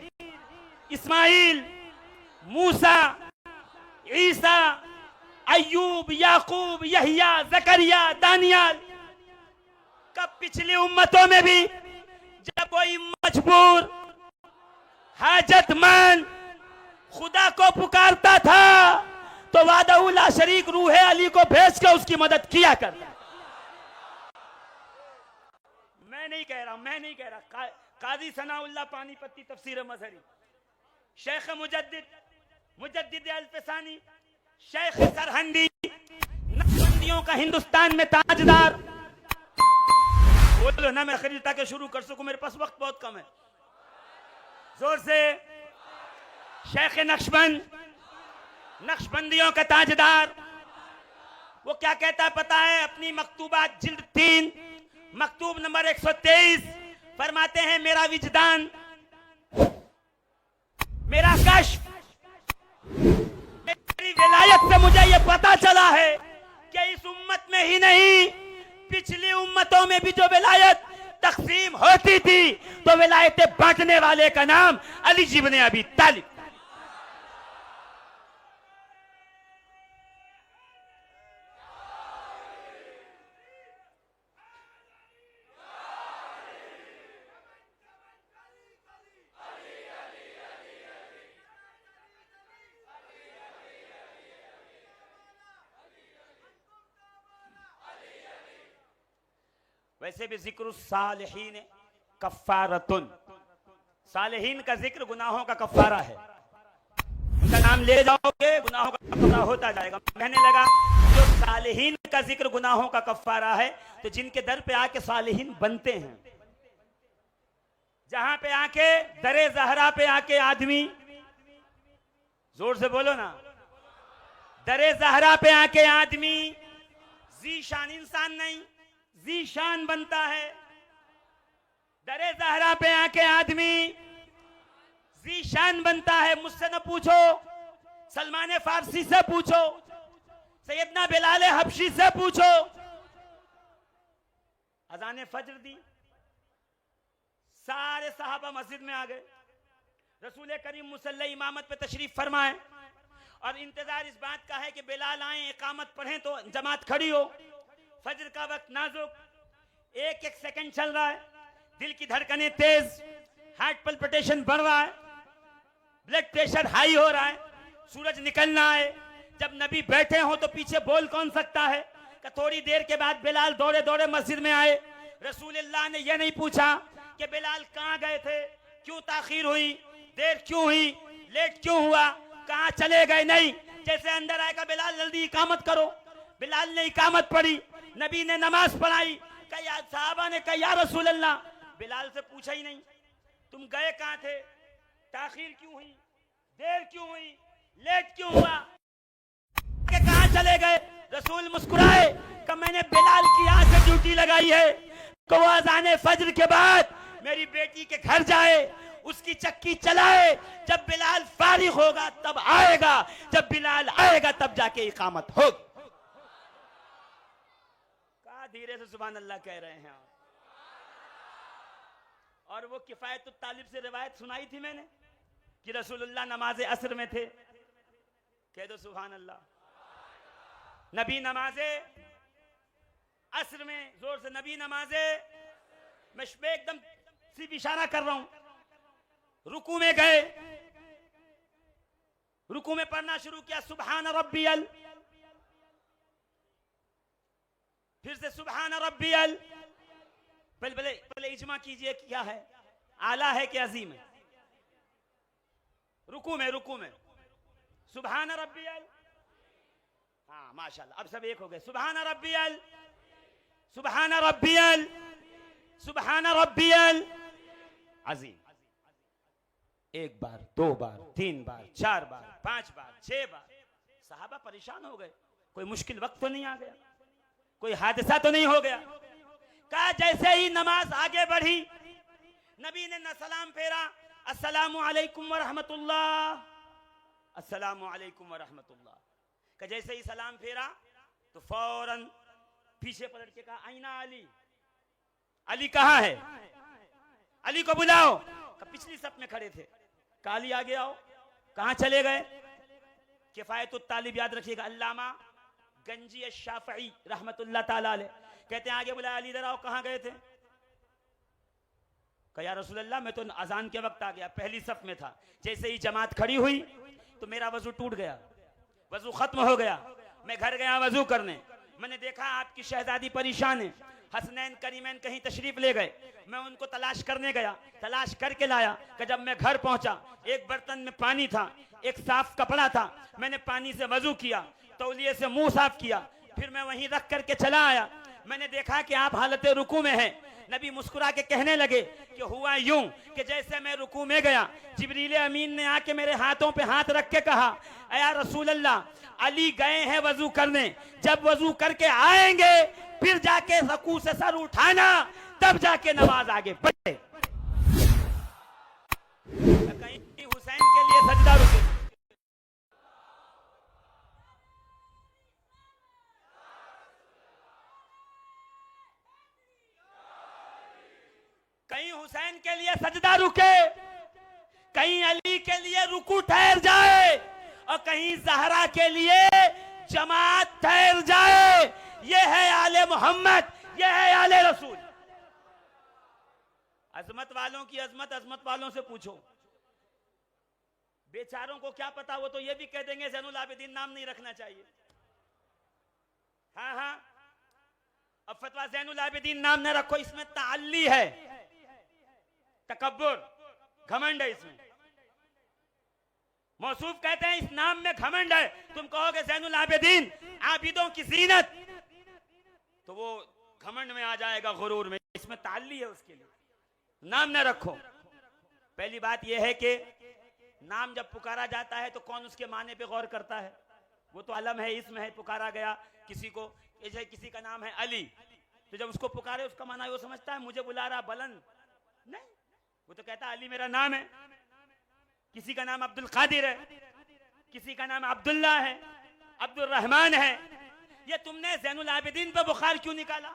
A: इस्माइल, मूसा, ईसा, अय्यूब, याकूब, यहिया, जकरिया, दानियाल। कब पिछली उम्मतों में भी जब कोई मजबूर हाजतमंद खुदा को पुकारता था तो वादउला शरीक रूहे अली को भेज कर उसकी मदद किया करता। मैं नहीं कह रहा, काजी सनाउल्लाह पानीपत्ती तफसीर मज़हरी, शेख मुजद्दिद अल्फसानी, शेख सरहंदी, नक्शबंदियों का हिंदुस्तान में ताजदार, बोलो ना, मैं खरीद ताकि शुरू कर सकूं, मेरे पास वक्त बहुत कम है। जोर से। शेख नक्शबंद, नक्शबंदियों का ताजदार, वो क्या कहता है पता है? अपनी मकतूबात जिल्द 3 मकतूब नंबर 123 फरमाते हैं, मेरा विजदान, मेरा कश्फ, मेरी विलायत से मुझे ये पता चला है कि इस उम्मत में ही नहीं, पिछली उम्मतों में भी जो विलायत तकसीम होती थी तो विलायतें बांटने वाले का नाम अली इब्न अबी तालिब। वैसे भी जिक्र सालिहीन कफ्फारतुन, सालिहीन का जिक्र गुनाहों का कफ्फारा है। उनका नाम ले जाओगे गुनाहों का कफ्फारा होता जाएगा। कहने लगा जो सालिहीन का जिक्र गुनाहों का कफ्फारा है, तो जिनके दर पे आके सालिहीन बनते हैं, जहां पे आके दरे जहरा पे आके आदमी, जोर से बोलो ना, दरे जहरा पे आके आदमी जीशान इंसान नहीं, जीशान बनता है। दरे जहरा पे आके आदमी जीशान बनता है। मुझसे न पूछो, सलमान फारसी से पूछो, सैयदना बिलाल हबशी से पूछो। अजान फज्र दी, सारे सहाबा मस्जिद में आ गए। रसूल करीम मुसल्ला इमामत पे तशरीफ फरमाए और इंतजार इस बात का है कि बिलाल आए, इकामत पढ़ें तो जमात खड़ी हो। फजर का वक्त नाजुक, एक एक सेकंड चल रहा है, दिल की धड़कनें तेज, हार्ट पल्पिटेशन बढ़ रहा है, ब्लड प्रेशर हाई हो रहा है, सूरज निकलना है। जब नबी बैठे हो तो पीछे बोल कौन सकता है? कि थोड़ी देर के बाद बिलाल दौड़े दौड़े मस्जिद में आए। रसूलुल्लाह ने यह नहीं पूछा कि बिलाल कहां गए थे, क्यों ताखीर हुई, देर क्यों हुई, लेट क्यों हुआ, कहां चले गए, नहीं। जैसे अंदर आएगा बिलाल जल्दी इकामत करो। बिलाल ने इकामत पढ़ी, नबी ने नमाज पढ़ाई। साहबा ने कहा या रसूल अल्लाह, बिलाल से पूछा ही नहीं तुम गए कहां थे, ताखीर क्यों हुई, देर क्यों हुई, लेट क्यों हुआ, कि कहां चले गए। रसूल मुस्कुराए, कि मैंने बिलाल की आज से ड्यूटी लगाई है कि वो अज़ान फज्र के बाद मेरी बेटी के घर जाए, उसकी चक्की चलाए। जब बिलाल फारिग होगा तब आएगा, जब बिलाल आएगा तब जाके इकामत होगी। धीरे से सुभान अल्लाह कह रहे हैं आप। और वो किफायत तालिब से रिवायत सुनाई थी मैंने कि रसूलुल्लाह नमाज असर में थे। कह दो सुभान अल्लाह। नबी नमाजे असर में, जोर से, नबी नमाजे, मैं एकदम सिर्फ इशारा कर रहा हूं, रुकू में गए, रुकू में पढ़ना शुरू किया सुभान रब्बियल, फिर से सुभान रब्बियल। पहले इजमा कीजिए क्या है, आला है कि अजीम है। रुकू में सुभान रब्बियल, हाँ माशाल्लाह, अब सब एक हो गए। सुभान रब्बियल, सुभान रब्बियल, सुभान रब्बियल अजीम। एक बार, दो बार, 3 बार, 4 बार, 5 बार, 6 बार। सहाबा परेशान हो गए, कोई मुश्किल वक्त तो नहीं आ गया, कोई हादसा तो नहीं हो गया। कहा जैसे ही नमाज आगे बढ़ी, नबी ने न सलाम फेरा, अस्सलामु अलैकुम व रहमतुल्लाह, अस्सलामु अलैकुम व रहमतुल्लाह। का जैसे ही सलाम फेरा तो फौरन पीछे पलट के कहा आईना अली, अली कहाँ है, अली को बुलाओ। पिछली सफ में खड़े थे, कहा अली आगे आओ, कहां चले गए। किफायतुत तालिब याद रखिएगा, अल्लामा गंजी अश-शाफ़ई रहमतुल्लाह ताला अलैह कहते हैं आगे बुलाया, अली इधर आओ, कहां गए थे। कहा या रसूलल्लाह मैं तो अजान के वक्त आ गया, पहली सफ में था, जैसे ही जमात खड़ी हुई तो मेरा वजू टूट गया, वजू खत्म हो गया, मैं घर गया वजू करने, मैंने देखा आपकी शहजादी परेशान है, हसनैन करीमैन कहीं तशरीफ ले गए, मैं उनको तलाश करने गया, तलाश करके लाया। कि जब मैं घर पहुंचा, एक बर्तन में पानी था, एक साफ कपड़ा था, मैंने पानी से वजू किया, तौलिए से मुंह साफ किया, फिर मैं वहीं रख करके चला आया। मैंने देखा कि आप हालत रुकू में हैं, नबी मुस्कुरा के कहने लगे कि हुआ यूं कि जैसे मैं रुकू में गया, जिब्रील अमीन ने आके मेरे हाथों पे हाथ रख के कहा, या रसूल अल्लाह, अली गए हैं वजू करने, जब वजू करके आएंगे फिर जाके रुकू से सर उठाना, तब जाके नमाज आगे बढ़े। कहीं हुसैन के लिए सजदा रुके, कहीं हुसैन के लिए सजदा रुके, कहीं अली के लिए रुकू ठहर जाए, और कहीं जहरा के लिए जमात ठहर जाए। ये है आले मोहम्मद, ये है आले रसूल। अजमत वालों की अजमत अजमत वालों से पूछो, बेचारों को क्या पता, वो तो ये भी कह देंगे ज़ैनुल आबिदीन नाम नहीं रखना चाहिए। हाँ हाँ, अब फतवा ज़ैनुल आबिदीन नाम न रखो, इसमें ताल्ली है, तकब्बुर, घमंड है इसमें। मौसूफ कहते हैं इस नाम में घमंड है, तुम कहोगे ज़ैनुल आबिदीन आबिदों की जीनत, तो वो घमंड में आ जाएगा, गुरूर में। इसमें ताल्ली है, उसके लिए नाम न रखो। पहली बात यह है कि नाम जब पुकारा जाता है तो कौन उसके माने पे गौर करता है? वो तो अलम है, इसम है, पुकारा गया किसी को, जैसे किसी का नाम है अली, तो जब उसको पुकारे उसका माना वो समझता है मुझे बुला रहा बुलंद नहीं, वो तो कहता है अली मेरा नाम है। किसी का नाम अब्दुल कादिर है, किसी का नाम अब्दुल्ला है, अब्दुल रहमान है। ये तुमने ज़ैनुल आबिदीन पे बुखार क्यों निकाला,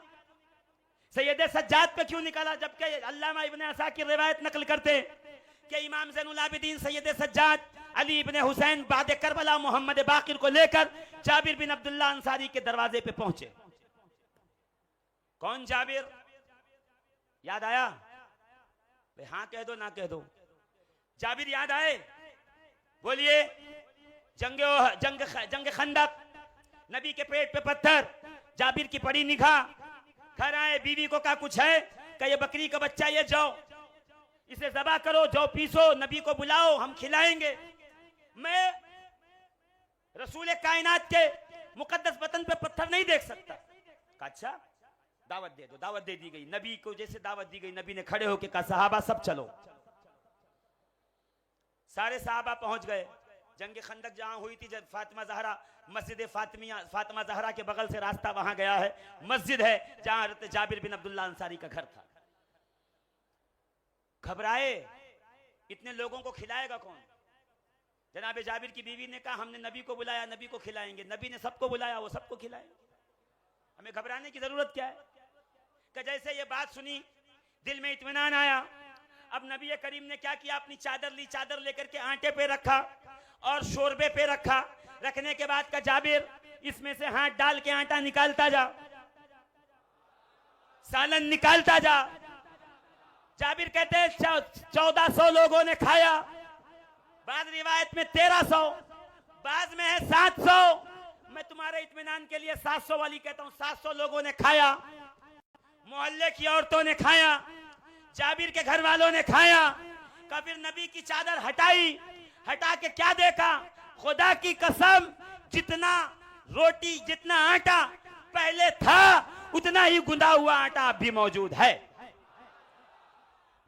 A: सैयद सज्जाद पे क्यों निकाला? जबकि अल्लामा इब्ने असाकिर रिवायत नकल करते कि इमाम ज़ैनुल आबिदीन सैयद सज्जाद अली इब्ने हुसैन बाद करबला मोहम्मद बाकिर को लेकर जाबिर बिन अब्दुल्ला अंसारी के दरवाजे पे पहुंचे। कौन जाबिर? याद आया? हाँ कह दो ना कह दो। जाबिर याद आए? बोलिए। जंग खंदक, नबी के पेट पे पत्थर, जाबिर की पड़ी निगाह, घर आए, बीवी को कहा कुछ है? कहा ये बकरी का बच्चा, ये जाओ इसे ज़बा करो, जाओ पीसो, नबी को बुलाओ, हम खिलाएंगे। मैं रसूल कायनात के मुकद्दस वतन पे पत्थर नहीं देख सकता। कहा अच्छा दावत दे दो। दावत दे दी गई, नबी को जैसे दावत दी गई, नबी ने खड़े होकर कहा सहाबा सब चलो। सारे सहाबा पहुंच गए। जंग खंदक जहां हुई थी, जब फातिमा जहरा, मस्जिद फातिमा जहरा के बगल से रास्ता वहां गया है, मस्जिद है जहां हज़रत जाबिर बिन अब्दुल्ला अंसारी का घर था। घबराए, इतने लोगों को खिलाएगा कौन? जनाब जाबिर की बीवी ने कहा हमने नबी को बुलाया, नबी को खिलाएंगे। नबी ने सबको बुलाया, वो सबको खिलाएंगे, हमें घबराने की जरूरत क्या है? कि जैसे ये बात सुनी दिल में इत्मीनान आया। अब नबी करीम ने क्या किया, अपनी चादर ली, चादर लेकर के आटे पे रखा और शोरबे पे रखा। रखने के बाद का जाबिर इसमें से हाथ डाल के आटा निकालता जा, सालन निकालता जा। जाबिर कहते हैं 1400 लोगों ने खाया, बाद रिवायत में 1300, बाद में है 700। मैं तुम्हारे इत्मीनान के लिए 700 वाली कहता हूं। 700 लोगों ने खाया, मोहल्ले की औरतों ने खाया, जाबिर के घर वालों ने खाया। कबीर नबी की चादर हटाई, हटा के क्या देखा? खुदा की कसम, जितना रोटी जितना आटा पहले था उतना ही गुंदा हुआ आटा अब भी मौजूद है।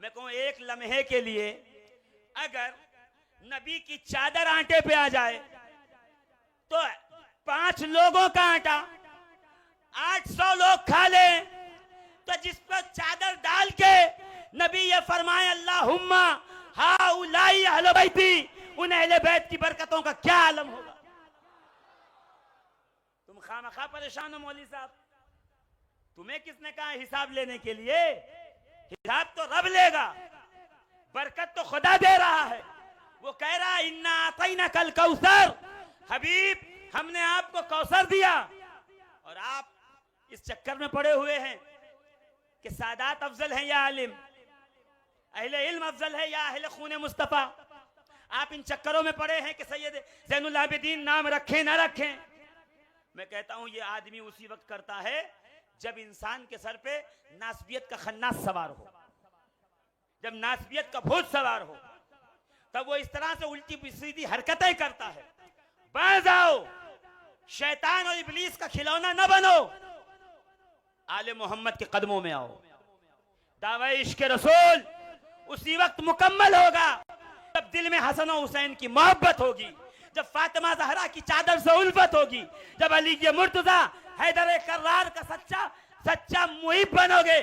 A: मैं कहूं एक लम्हे के लिए अगर नबी की चादर आटे पे आ जाए तो 5 लोगों का आटा 800 लोग खा ले, तो जिस पर चादर डाल के नबी ये फरमाए अल्लाहुम्मा हाउलाई अहले बैती, उन अहले बैत की बरकतों का क्या आलम होगा? तुम खामखा परेशान हो मौलवी साहब, तुम्हें किसने कहा हिसाब लेने के लिए? हिसाब तो रब लेगा, बरकत तो खुदा दे रहा है। वो कह रहा है इन्ना आतैना कल कौसर, हबीब हमने आपको कौसर दिया, और आप इस चक्कर में पड़े हुए हैं कि सादात अफजल है या आलिम, अहले इल्म अफजल है या अहले खून मुस्तफा। आप इन चक्करों में पड़े हैं कि सैयद ज़ैनुल आबिदीन नाम रखें ना रखें। मैं कहता हूं ये आदमी उसी वक्त करता है जब इंसान के सर पे नासबियत का खन्नास सवार हो, जब नासबियत का भूत सवार हो, तब वो इस तरह से उल्टी सीधी हरकतें करता है। बाज आओ, शैतान और इब्लीस का खिलौना न बनो, आले मोहम्मद के कदमों में आओ। दावा इश्क रसूल उसी वक्त मुकम्मल होगा जब दिल में हसन और हुसैन की मोहब्बत होगी, जब फातिमा जहरा की चादर से उल्फत होगी, जब अली के मुर्तजा हैदर कर्रार का सच्चा मुहिब बनोगे,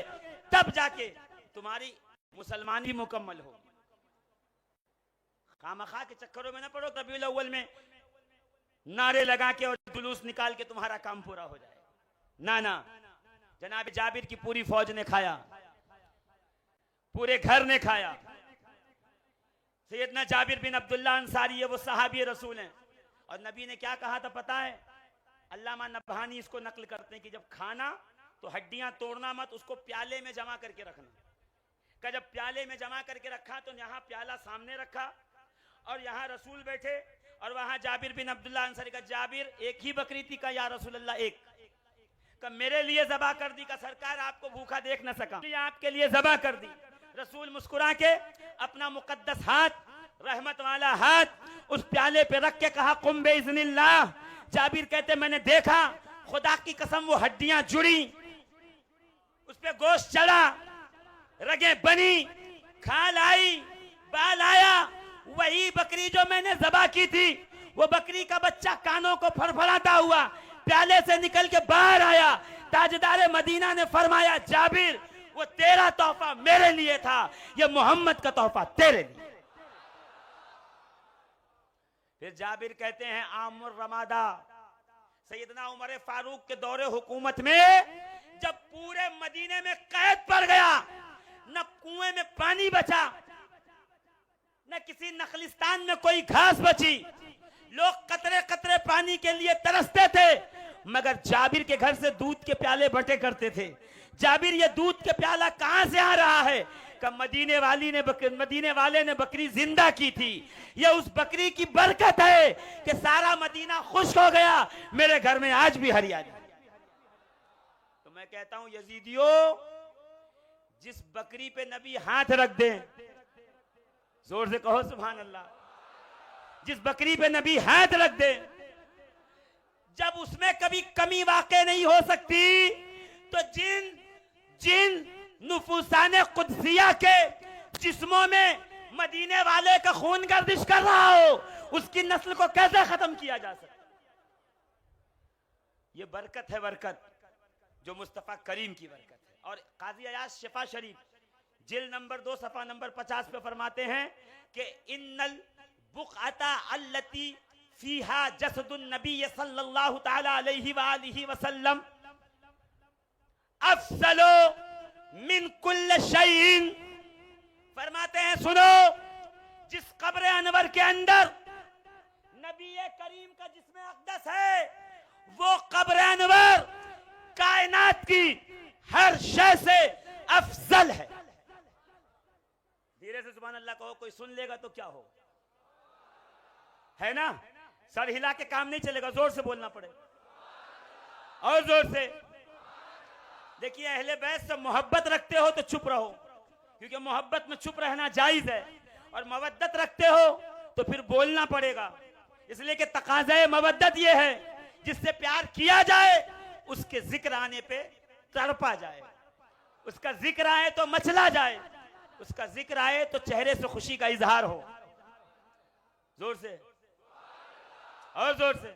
A: तब जाके तुम्हारी मुसलमान भी मुकम्मल होगी। खामखा के चक्करों में ना पड़ो रबीउल अव्वल में नारे लगा के और जुलूस निकाल के तुम्हारा काम पूरा हो जाए। ना ना, जनाब जाबिर की पूरी फौज ने खाया, पूरे घर ने खाया। सैयदना जाबिर बिन अब्दुल्ला अंसारी है, वो सहाबी रसूल हैं। और नबी ने क्या कहा था पता है? अल्लामा नबहानी इसको नकल करते हैं कि जब खाना तो हड्डियां तोड़ना मत, उसको प्याले में जमा करके रखना। का जब प्याले में जमा करके रखा तो यहाँ प्याला सामने रखा और यहाँ रसूल बैठे और वहां जाबिर बिन अब्दुल्ला अंसारी का, जाबिर एक ही बकरी थी का या रसूल अल्लाह? एक का मेरे लिए जबा कर दी का सरकार आपको भूखा देख न सका, आपके लिए जबा कर दी। रसूल मुस्कुरा के अपना मुकद्दस हाथ, रहमत वाला हाथ उस प्याले पे रख के कहा कुम बेइज़्निल्लाह। जाबिर कहते मैंने देखा खुदा की कसम वो हड्डियां जुड़ी, उस पे गोश्त चढ़ा, रगे बनी, खाल आई, बाल आया। वही बकरी जो मैंने ज़बा की थी, वो बकरी का बच्चा कानों को फड़फड़ाता हुआ प्याले से निकल के बाहर आया। ताजदार मदीना ने फरमाया जाबिर वो तेरा तोहफा मेरे लिए था, ये मोहम्मद का तोहफा तेरे लिए। फिर जाबिर कहते हैं आमुर रमादा, सैयदना उमर फारूक के दौरे हुकूमत में जब पूरे मदीने में कैद पड़ गया, न कुएं में पानी बचा, न किसी नखलिस्तान में कोई घास बची, लोग कतरे कतरे पानी के लिए तरसते थे, मगर जाबिर के घर से दूध के प्याले बटे करते थे। जाबिर ये दूध के प्याला कहां से आ रहा है? कि मदीने वाले ने बकरी जिंदा की थी। ये उस बकरी की बरकत है कि सारा मदीना खुश हो गया, मेरे घर में आज भी हरियाली। तो मैं कहता हूं यजीदियों, जिस बकरी पे नबी हाथ रख दे, जोर से कहो सुभान अल्लाह, जिस बकरी पे नबी हाथ रख दे, जब उसमें कभी कमी वाक़ई नहीं हो सकती, तो जिन नुफूसाने कुदसिया के जिस्मों में मदीने वाले का खून गर्दिश कर रहा हो, उसकी नस्ल को कैसे खत्म किया जा सकता? ये बरकत है, बरकत जो मुस्तफा करीम की बरकत है। और काजी अयाज शिफा शरीफ जिल्द नंबर 2 सफा नंबर 50 पे फरमाते हैं कि इन्नल बुक़अता अल्लती फीहा जसदुन नबी सल्लल्लाहु तआला अलैहि वालिहि वसल्लम अफज़लो मिन कुल्ल शैइन। फरमाते हैं सुनो, जिस कब्र अनवर के अंदर नबी करीम का जिस्म अक़दस है, वो कब्र अनवर कायनात की हर शय से अफजल है। धीरे से सुभान अल्लाह कहो, कोई सुन लेगा तो क्या हो, है ना? सर हिला के काम नहीं चलेगा, जोर से बोलना पड़ेगा और जोर से। देखिए अहले बैत से मोहब्बत रखते हो तो चुप रहो, क्योंकि मोहब्बत में चुप रहना जायज है, और मवद्दत रखते हो तो फिर बोलना पड़ेगा, इसलिए कि तकाज़े मवद्दत ये है जिससे प्यार किया जाए उसके जिक्र आने पे तड़पा जाए, उसका जिक्र आए तो मचला जाए, उसका जिक्र आए तो चेहरे से खुशी का इजहार हो। जोर से और जोर से।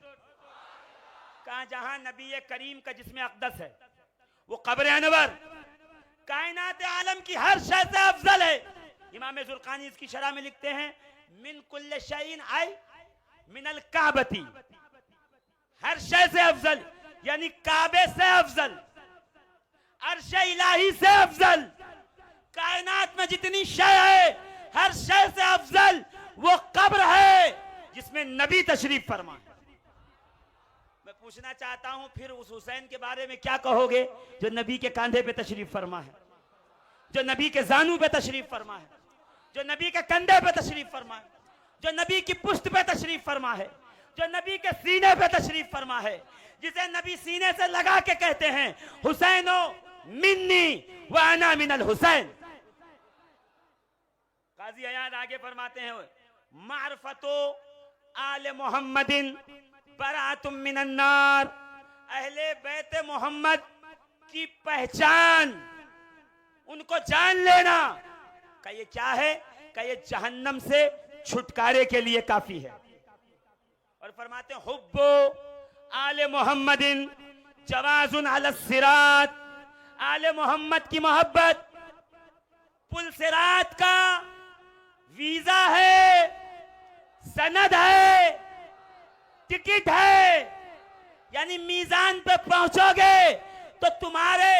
A: कहा जहां नबी करीम का जिस्म अक़दस है, वो कब्र अनवर कायनात आलम की हर शय से अफजल है। इमाम ज़ुरक़ानी इसकी शरह में लिखते हैं मिन कुल्ल शैइन आई मिनल काबती, हर शय से अफजल यानी काबे से अफजल, अर्श इलाही से अफजल, कायनात में जितनी शय है हर शय से अफजल वो कब्र है जिसमें नबी तशरीफ फरमा है। मैं पूछना चाहता हूं फिर उस हुसैन के बारे में क्या कहोगे जो नबी के कांधे पे तशरीफ फरमा है, जो नबी के जानू पे तशरीफ फरमा है, जो नबी के कंधे पे तशरीफ फरमा है, जो नबी की पुश्त पे तशरीफ फरमा है, जो नबी के सीने पे तशरीफ फरमा है, जिसे नबी सीने से लगा के कहते हैं हुसैनो मिन्नी व अना मिनल हुसैन। काजी अयाद आगे फरमाते हैं मारफतो आले मोहम्मदिन बरातुम मिनन नार, अहले बैत मोहम्मद की पहचान उनको जान लेना। का ये क्या है? का ये जहन्नम से छुटकारे के लिए काफी है। और फरमाते हैं हुब्बो आले मोहम्मदिन जवाजुन अला सिरात, आले मोहम्मद की मोहब्बत पुल सिरात का वीजा है, सनद है, टिकट है। यानी मीजान पे पहुंचोगे तो तुम्हारे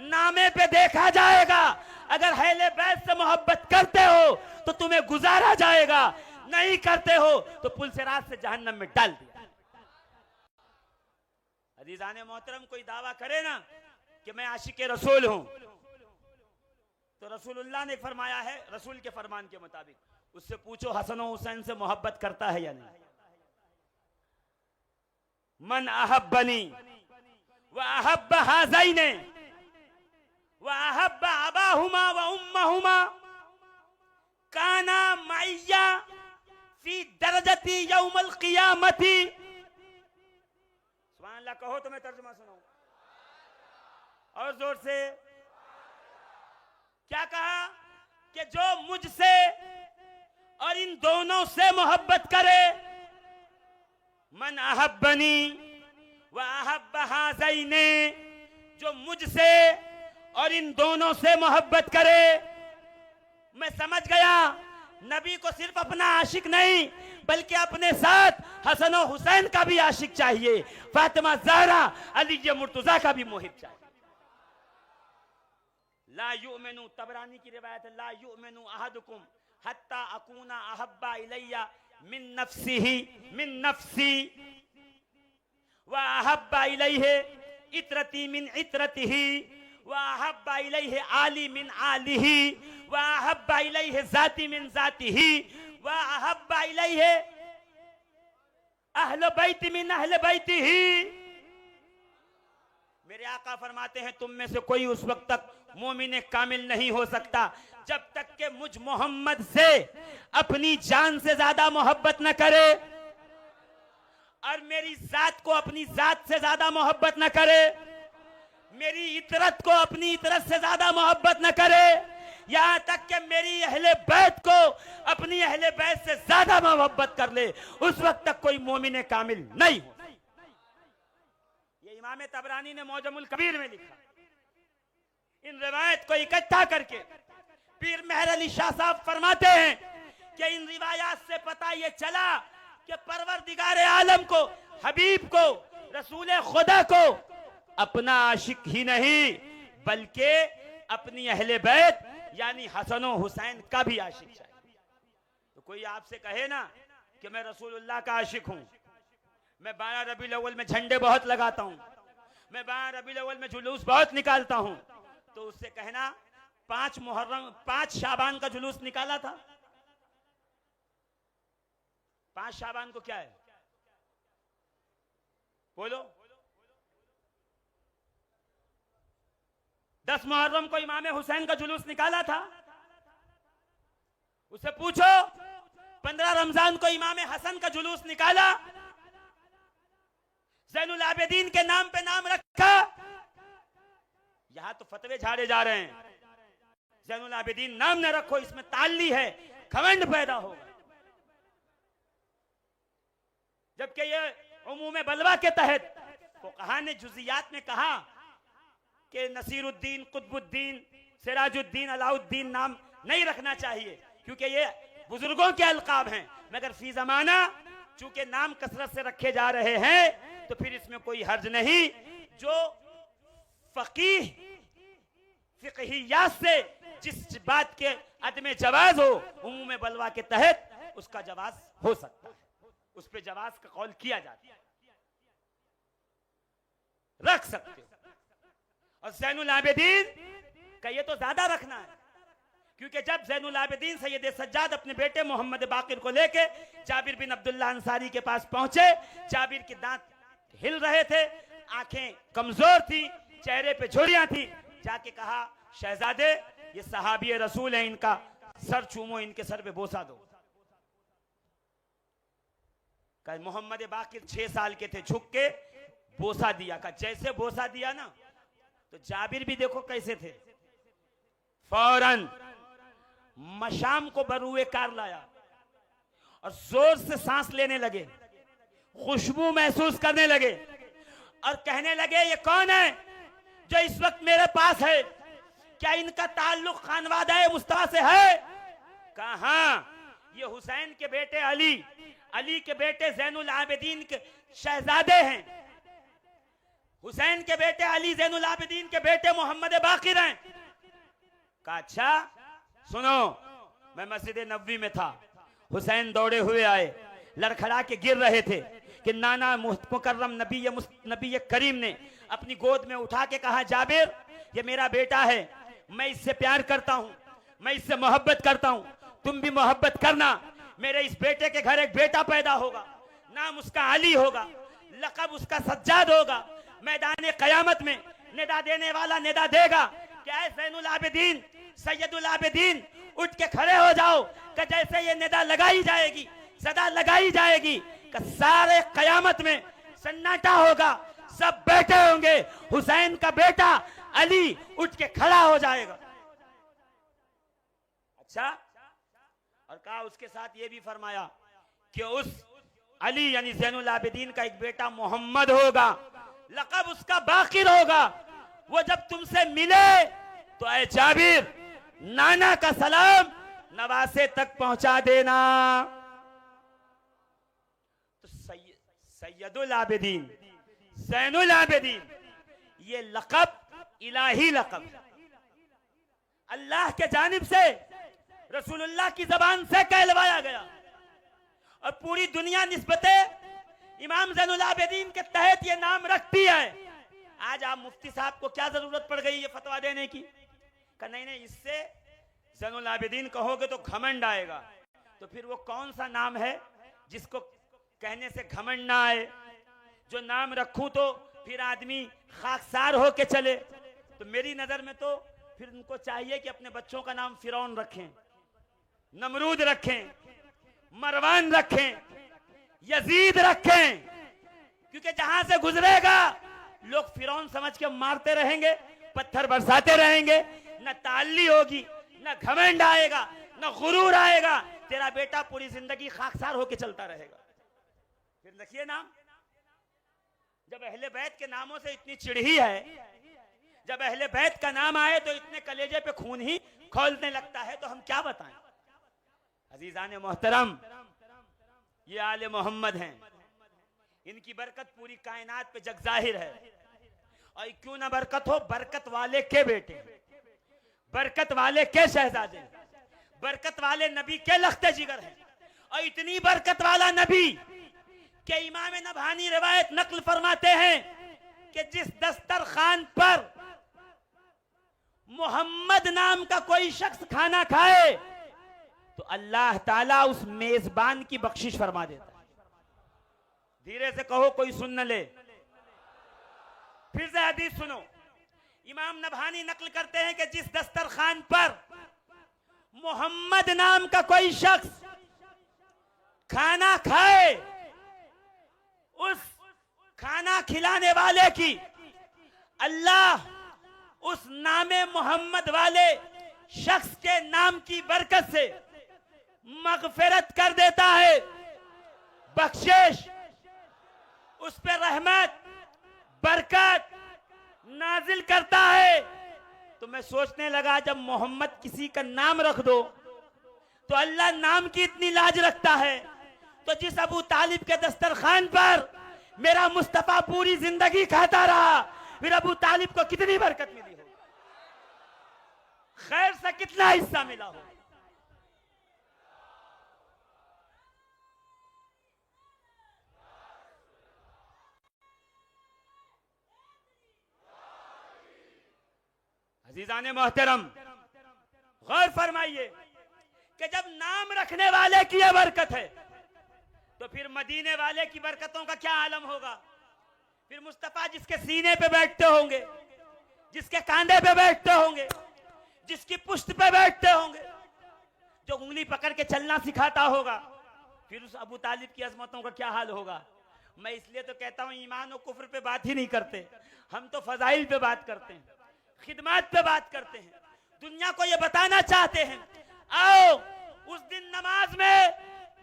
A: नामे पे देखा जाएगा। अगर अहले बैत से मोहब्बत करते हो तो तुम्हें गुजारा जाएगा, नहीं करते हो तो पुल सिरात से जहन्नम में डाल दिया। अजीजाने मोहतरम, कोई दावा करे ना कि मैं आशिक रसूल हूं, तो रसूलुल्लाह ने फरमाया है रसूल के फरमान के मुताबिक, उससे पूछो हसन और हुसैन से मोहब्बत करता है या नहीं। मन अहब्बनी व अहब्ब हाज़ैने व अहब्ब अबाहुमा व उम्महुमा काना मइया फी दरजती यौमल क़ियामती। सुभान अल्लाह कहो तो मैं तर्जुमा सुनाऊं और जोर से। क्या कहा? कि जो मुझसे और इन दोनों से मोहब्बत करे, मन अहब्बनी व अहब्ब हाज़ैने, जो मुझसे और इन दोनों से मोहब्बत करे। मैं समझ गया नबी को सिर्फ अपना आशिक नहीं बल्कि अपने साथ हसन और हुसैन का भी आशिक चाहिए, फातिमा ज़हरा अली मुर्तज़ा का भी मोहिब चाहिए। ला युमिनु, तबरानी की रिवायत है, ला युमिनु अहदुकुम हत्ता अकूना अहब्बा इलैया मिन नफ्सी व अहब्बा इलैहि इत्रती मिन इत्रतिही व अहब्बा इलैहि आली मिन आलिही व अहब्बा इलैहि ज़ाती मिन ज़ातिही व अहब्बा इलैहि अहल बैती मिन अहल बैतिही। मेरे आका फरमाते हैं तुम में से कोई उस वक्त तक मोमिन कामिल नहीं हो सकता जब तक कि मुझ मोहम्मद से अपनी जान से ज्यादा मोहब्बत न करे और मेरी जात को अपनी जात से ज्यादा मोहब्बत न करे, मेरी इतरत को अपनी इतरत से ज्यादा मोहब्बत न करे, यहां तक कि मेरी अहले बैत को अपनी अहले बैत से ज्यादा मोहब्बत कर ले। उस वक्त तक कोई मोमिन कामिल नहीं हो। ये इमाम तबरानी ने मौजमुल कबीर में लिखा। इन रिवायत को इकट्ठा करके पीर मेहर अली शाह साहब फरमाते हैं कि इन रिवायात से पता ये चला कि परवरदिगार आलम को, हबीब को, रसूल खुदा को अपना आशिक ही नहीं बल्कि अपनी अहले बैत यानी हसन और हुसैन का भी आशिक चाहिए। तो कोई आपसे कहे ना कि मैं रसूलुल्लाह का आशिक हूं, मैं 12 रबीउल अव्वल में झंडे बहुत लगाता हूं, मैं 12 रबीउल अव्वल में जुलूस बहुत निकालता हूं, तो उससे कहना 5 मुहर्रम 5 शाबान का जुलूस निकाला था। 5 शाबान को क्या है बोलो? 10 मुहर्रम को इमाम हुसैन का जुलूस निकाला था। उससे पूछो 15 रमजान को इमाम हसन का जुलूस निकाला, ज़ैनुल आबिदीन के नाम पे नाम रखा। यहां तो फतवे झाड़े जा रहे हैं, ज़ैनुल आबिदीन नाम न रखो, इसमें ताल्ली है, घमंड पैदा होगा। जबकि ये उमूम बलवा के तहत फुक़हा ने जुज़ियात में कहा कि नसीरुद्दीन, कुतुबुद्दीन, सिराजुद्दीन, अलाउद्दीन नाम नहीं रखना चाहिए क्योंकि ये बुजुर्गों के अलकाब हैं, मगर फी जमाना चूंकि नाम कसरत से रखे जा रहे हैं तो फिर इसमें कोई हर्ज नहीं। जो फकीह फिक़हियात से जिस बात के अदम जवाज हो उमूम बलवा के तहत उसका जवाज हो सकता है, उस पे जवाज का कौल किया जाता है, रख सकते हो। और ज़ैनुल आबिदीन का ये तो ज्यादा रखना है क्योंकि जब ज़ैनुल आबिदीन सैयद सज्जाद अपने बेटे मोहम्मद बाकिर को लेके जाबिर बिन अब्दुल्लाह अंसारी के पास पहुंचे, जाबिर के दांत हिल रहे थे, आंखें कमजोर थी, चेहरे पे झुर्रियां थी। जाके कहा शहजादे ये सहाबी रसूल है, इनका सर चूमो, इनके सर पे बोसा दो। कहा मोहम्मद बाकिर 6 साल के थे, झुक के बोसा दिया। का जैसे बोसा दिया ना तो जाबिर भी देखो कैसे थे, फौरन मशाम को बरूए कार लाया और जोर से सांस लेने लगे, खुशबू महसूस करने लगे और कहने लगे ये कौन है जो इस वक्त मेरे पास है? क्या इनका ताल्लुक खानवादा मुस्तफा से है? कहा ये हुसैन के बेटे अली, अली के बेटे जैनुल आबिदीन के शहजादे हैं। हुसैन के बेटे अली जैनुल आबिदीन के बेटे मोहम्मद बाकिर हैं। कहा अच्छा सुनो, मैं मस्जिद नबवी में था, हुसैन दौड़े हुए आए, लड़खड़ा के गिर रहे थे कि नाना मुकर्रम नबी करीम ने अपनी गोद में उठा के कहा जाबिर ये मेरा बेटा है, मैं इससे प्यार करता हूं, मैं इससे मोहब्बत करता हूं, तुम भी मोहब्बत करना। मेरे इस बेटे के घर एक बेटा पैदा होगा, नाम उसका अली होगा, लक़ब उसका सज्जाद होगा। मैदान क़यामत में निदा देने वाला निदा देगा कि ऐ ज़ैनुल आबिदीन, सैयदुल आबिदीन, उठ के खड़े हो जाओ कि जैसे ये निदा लगाई जाएगी, सदा लगाई जाएगी कि सारे क़यामत में सन्नाटा होगा, सब बैठे होंगे, हुसैन का बेटा अली उठ के खड़ा हो जाएगा। अच्छा, और कहा उसके साथ ये भी फरमाया कि उस अली यानी ज़ैनुल आबिदीन का एक बेटा मोहम्मद होगा, लक़ब उसका बाकिर होगा। वो जब तुमसे मिले तो ऐ जाबिर नाना का सलाम नवासे तक पहुंचा देना। तो सैयदुल आबिदीन, ज़ैनुल आबिदीन, ये लक़ब इलाही लक़ब अल्लाह के जानिब से रसूलुल्लाह की जबान से कहलवाया गया और पूरी दुनिया निस्बते इमाम ज़ैनुल आबिदीन के तहत ये नाम रखती है। आज आप मुफ्ती साहब को क्या जरूरत पड़ गई ये फतवा देने की? कि नहीं नहीं, इससे ज़ैनुल आबिदीन कहोगे तो घमंड आएगा। तो फिर वो कौन सा नाम है जिसको कहने से घमंड ना आए? जो नाम रखूं तो फिर आदमी खाकसार होके चले। तो मेरी नजर में तो फिर उनको चाहिए कि अपने बच्चों का नाम फिरौन रखें, नमरूद रखें, मरवान रखें, यजीद रखें, क्योंकि जहां से गुजरेगा लोग फिरौन समझ के मारते रहेंगे, पत्थर बरसाते रहेंगे, न ताल्ली होगी, न घमंड आएगा, न गुरूर आएगा, तेरा बेटा पूरी जिंदगी खाकसार होके चलता रहेगा। फिर लिखिए नाम। जब अहले बैत के नामों से इतनी चिढ़ी है, जब अहले बैत का नाम आए तो इतने कलेजे पे खून ही खौलने लगता है, तो हम क्या बताएं। अजीजान मोहतरम, ये आले मोहम्मद हैं, इनकी बरकत पूरी कायनात पे जग जाहिर है। और क्यों ना बरकत हो, बरकत वाले के बेटे, बरकत वाले के शहजादे, बरकत वाले नबी के लख्ते जिगर हैं। और इतनी बरकत वाला नबी के इमाम नबहानी रिवायत नकल फरमाते हैं कि जिस दस्तरखान पर मोहम्मद नाम का कोई शख्स खाना खाए तो अल्लाह ताला उस मेजबान की बख्शिश फरमा देता है। धीरे से कहो, कोई सुन न ले। फिर से हदीस सुनो। इमाम नबहानी नकल करते हैं कि जिस दस्तरखान पर मोहम्मद नाम का कोई शख्स खाना खाए, उस खाना खिलाने वाले की अल्लाह उस नामे मोहम्मद वाले शख्स के नाम की बरकत से मगफिरत कर देता है, बख्शिश, उस पे रहमत, बरकत नाजिल करता है। तो मैं सोचने लगा, जब मोहम्मद किसी का नाम रख दो तो अल्लाह नाम की इतनी लाज रखता है, तो जिस अबू तालिब के दस्तरखान पर मेरा मुस्तफा पूरी जिंदगी खाता रहा, फिर अबू तालिब को कितनी बरकत मिली हो, खैर से कितना हिस्सा मिला हो। अजीजाने मोहतरम, गौर फरमाइए कि जब नाम रखने वाले की यह बरकत है तो फिर मदीने वाले की बरकतों का क्या आलम होगा। फिर मुस्तफा जिसके सीने पे बैठते होंगे, जिसके कांधे पे बैठते होंगे, जिसकी पुश्त पे बैठते होंगे, जो उंगली पकड़ के चलना सिखाता होगा, फिर उस अबू तालिब की अजमतों का क्या हाल होगा। मैं इसलिए तो कहता हूं ईमान और कुफ्र पे बात ही नहीं करते, हम तो फजाइल पे बात करते हैं, खिदमत पे बात करते हैं, दुनिया को ये बताना चाहते हैं। आओ उस दिन नमाज में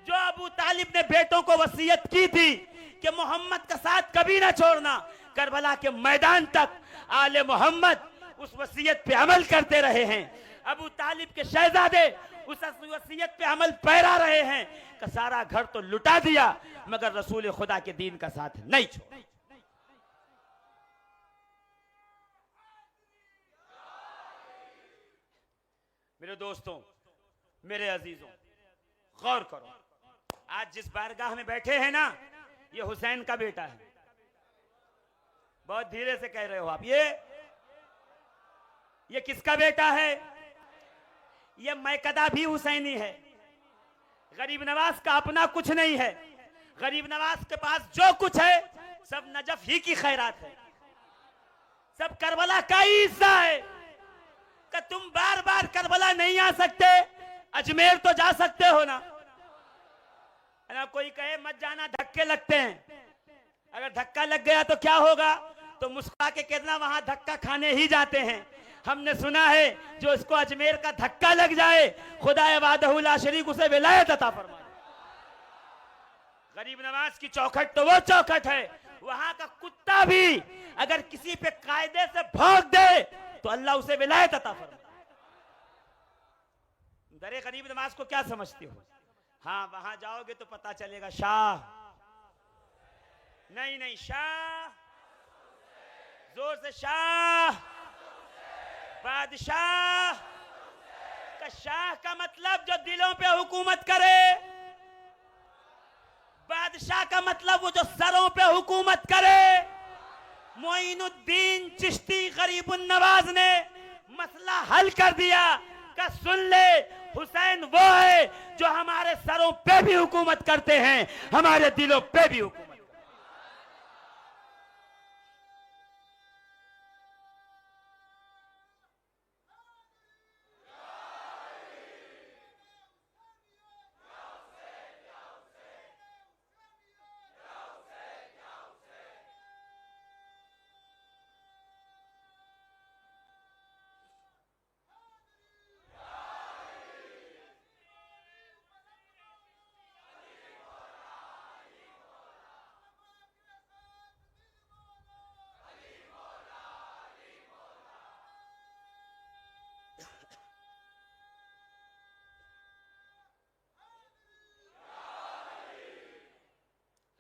A: जो अबू तालिब ने बेटों को वसीयत की थी कि मोहम्मद का साथ कभी ना छोड़ना, करबला के मैदान तक आले मोहम्मद उस वसीयत पे अमल करते रहे हैं। अबू तालिब के शहजादे उस वसीयत पे अमल पैरा रहे हैं कि सारा घर तो लुटा दिया मगर रसूल खुदा के दीन का साथ नहीं छोड़ा। मेरे दोस्तों, मेरे अजीजों, गौर करो, आज जिस बारगाह में बैठे हैं ना, ये हुसैन का बेटा है। बहुत धीरे से कह रहे हो आप। ये किसका बेटा है? ये मैकदा भी हुसैनी है। गरीब नवाज का अपना कुछ नहीं है। गरीब नवाज के पास जो कुछ है सब नजफ ही की खैरात है, सब करबला का ही हिस्सा है। कि तुम बार बार करबला नहीं आ सकते, अजमेर तो जा सकते हो ना। कोई कहे मत जाना, धक्के लगते हैं। अगर धक्का लग गया तो क्या होगा? तो मुस्कुरा के कहना वहां धक्का खाने ही जाते हैं। हमने सुना है जो इसको अजमेर का धक्का लग जाए खुदा वादहु ला शरीक उसे विलायत अता फरमाए। गरीब नवाज की चौखट तो वो चौखट है, वहां का कुत्ता भी अगर किसी पे कायदे से भौंक दे तो अल्लाह उसे विलायत अता फरमाए। दरे गरीब नवाज को क्या समझते हो? हाँ, वहां जाओगे तो पता चलेगा शाह नहीं शाह, जोर से शाह, बादशाह का। शाह का मतलब जो दिलों पे हुकूमत करे, बादशाह का मतलब वो जो सरों पे हुकूमत करे। मोइनुद्दीन चिश्ती गरीबुन नवाज ने मसला हल कर दिया का सुन ले, हुसैन वो है जो हमारे सरों पे भी हुकूमत करते हैं, हमारे दिलों पे भी हुकूमत।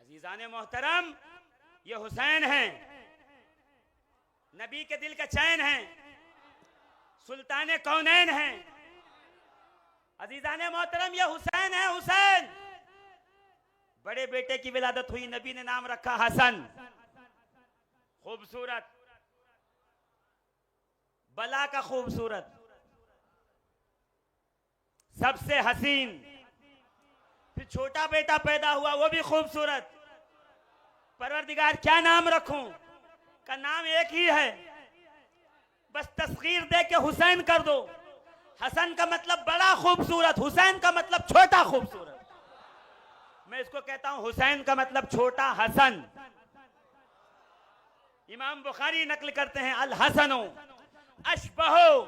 A: अजीजाने मोहतरम, ये हुसैन हैं, नबी के दिल का चैन हैं, सुल्तान कौनैन हैं। अजीजाने मोहतरम, ये हुसैन है। हुसैन बड़े बेटे की विलादत हुई, नबी ने नाम रखा हसन। खूबसूरत, बला का खूबसूरत, सबसे हसीन। फिर छोटा बेटा पैदा हुआ, वो भी खूबसूरत। परवरदिगार क्या नाम रखूं? का नाम एक ही है, बस तस्गीर दे के हुसैन कर दो। हसन का मतलब बड़ा खूबसूरत, हुसैन का मतलब छोटा खूबसूरत। मैं इसको कहता हूं हुसैन का मतलब छोटा हसन। इमाम बुखारी नकल करते हैं, अल हसनो अशबहो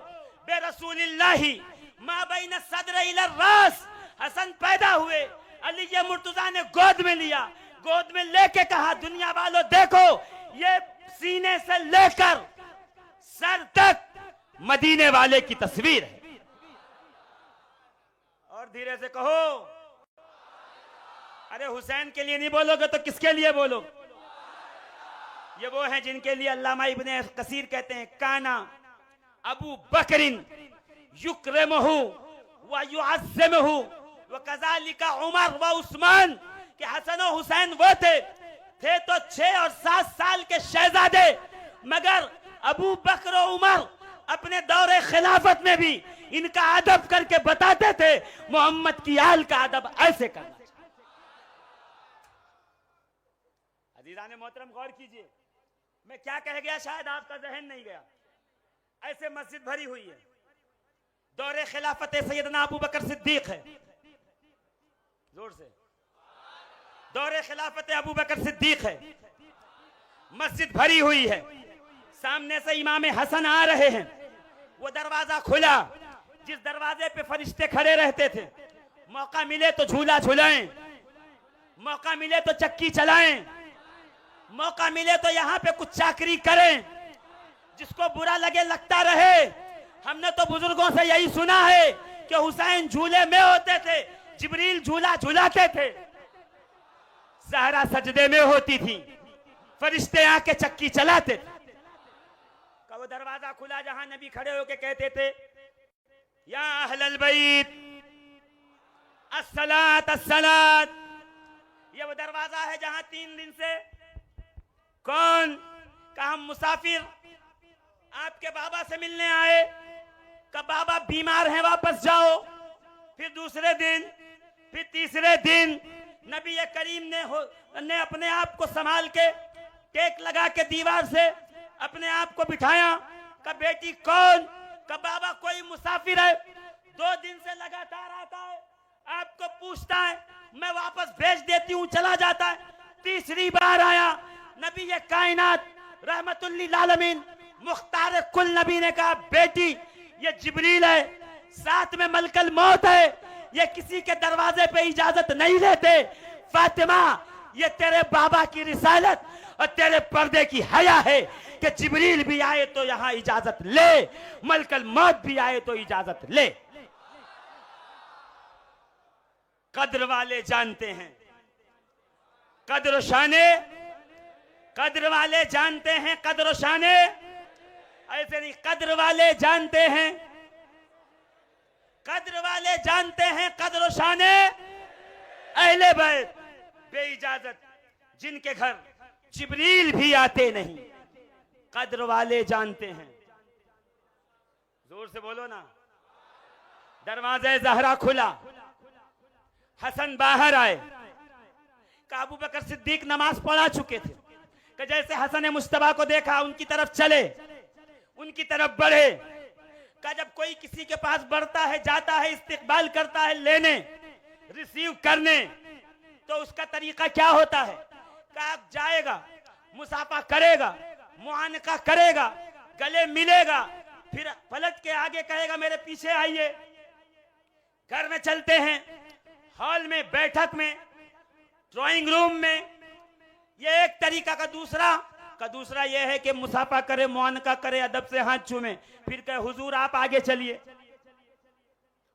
A: बे रसूलिल्लाही मा बैन सद्र इला रास। हसन पैदा हुए, अली ये मुर्तजा ने गोद में लिया, गोद में लेके कहा दुनिया वालों देखो, ये सीने से लेकर सर तक मदीने वाले की तस्वीर है। और धीरे से कहो, अरे हुसैन के लिए नहीं बोलोगे तो किसके लिए बोलो? ये वो हैं जिनके लिए अल्लामा इब्ने कसीर कहते हैं, काना अबू बकरिन युक्रिमुहु व युअज़्ज़िमुहु व कज़ालिका उमर व उस्मान। कि हसन और हुसैन वो थे तो 6 और 7 साल के शहजादे, मगर अबू बकर और उमर अपने दौरे खिलाफत में भी इनका अदब करके बताते थे मोहम्मद की आल का अदब ऐसे करना। अजीज़ाने मोहतरम गौर कीजिए, मैं क्या कह गया शायद आपका जहन नहीं गया। ऐसे मस्जिद भरी हुई है, दौरे खिलाफत सैयदना अबू बकर सिद्दीक है, जोर से, दौरे खिलाफत अबू बकर सिद्दीक है, मस्जिद भरी हुई है। सामने से इमाम हसन आ रहे हैं, वो दरवाजा खुला जिस दरवाजे पे फरिश्ते खड़े रहते थे। मौका मिले तो झूला झुलाएं, मौका मिले तो चक्की चलाएं, मौका मिले तो यहाँ पे कुछ चाकरी करें, जिसको बुरा लगे लगता रहे। हमने तो बुजुर्गों से यही सुना है कि हुसैन झूले में होते थे, जिब्रील झूला झुलाते थे, सहरा सजदे में होती थी, फरिश्ते आके चक्की चलाते थे। का वो दरवाजा खुला जहां नबी खड़े होके कहते थे, या अहलल बैत अस्सलात अस्सलात। ये वो दरवाजा है जहां 3 दिन से कौन का हम मुसाफिर आपके बाबा से मिलने आए, का बाबा बीमार हैं वापस जाओ। फिर दूसरे दिन, फिर तीसरे दिन नबी करीम ने अपने आप को संभाल के टेक लगा के दीवार से अपने आप को बिठाया। का बेटी कौन, का बाबा कोई मुसाफिर है, 2 दिन से लगातार आता है, आपको पूछता है, मैं वापस भेज देती हूँ, चला जाता है। तीसरी बार आया, नबी ये कायनात रहमतुल लिल आलमीन मुख्तार कुल नबी ने कहा, बेटी ये जिब्रील है, साथ में मलकल मौत है, ये किसी के दरवाजे पे इजाजत नहीं लेते। फातिमा ये तेरे बाबा की रिसालत और तेरे पर्दे की हया है कि जिब्रील भी आए तो यहां इजाजत ले, मलकल मौत भी आए तो इजाजत ले। कद्र वाले जानते हैं, कद्र शाने, कद्र वाले जानते हैं, कद्र शाने ऐसे नहीं, कद्र वाले जानते हैं, कद्र वाले जानते हैं, कद्र शाने अहले बैत बेइजाजत जिनके घर जिब्रील भी आते नहीं, कद्र वाले जानते हैं। जोर से बोलो ना। दरवाजा ज़हरा खुला, हसन बाहर आए। अबू बकर सिद्दीक नमाज पढ़ा चुके थे कि जैसे हसन मुस्तफा को देखा उनकी तरफ चले, उनकी तरफ बढ़े। का जब कोई किसी के पास बढ़ता है, जाता है, इस्तिकबाल करता है, लेने रिसीव करने, तो उसका तरीका क्या होता है? का जाएगा, मुसाफा करेगा, मुआनका करेगा, गले मिलेगा, फिर पलट के आगे कहेगा मेरे पीछे आइए। घर में चलते हैं, हॉल में, बैठक में, ड्राइंग रूम में, ये एक तरीका। का दूसरा यह है कि मुसाफा करे, मुआनका करे, अदब से हाथ चूमे, फिर कहे हुजूर आप आगे चलिए,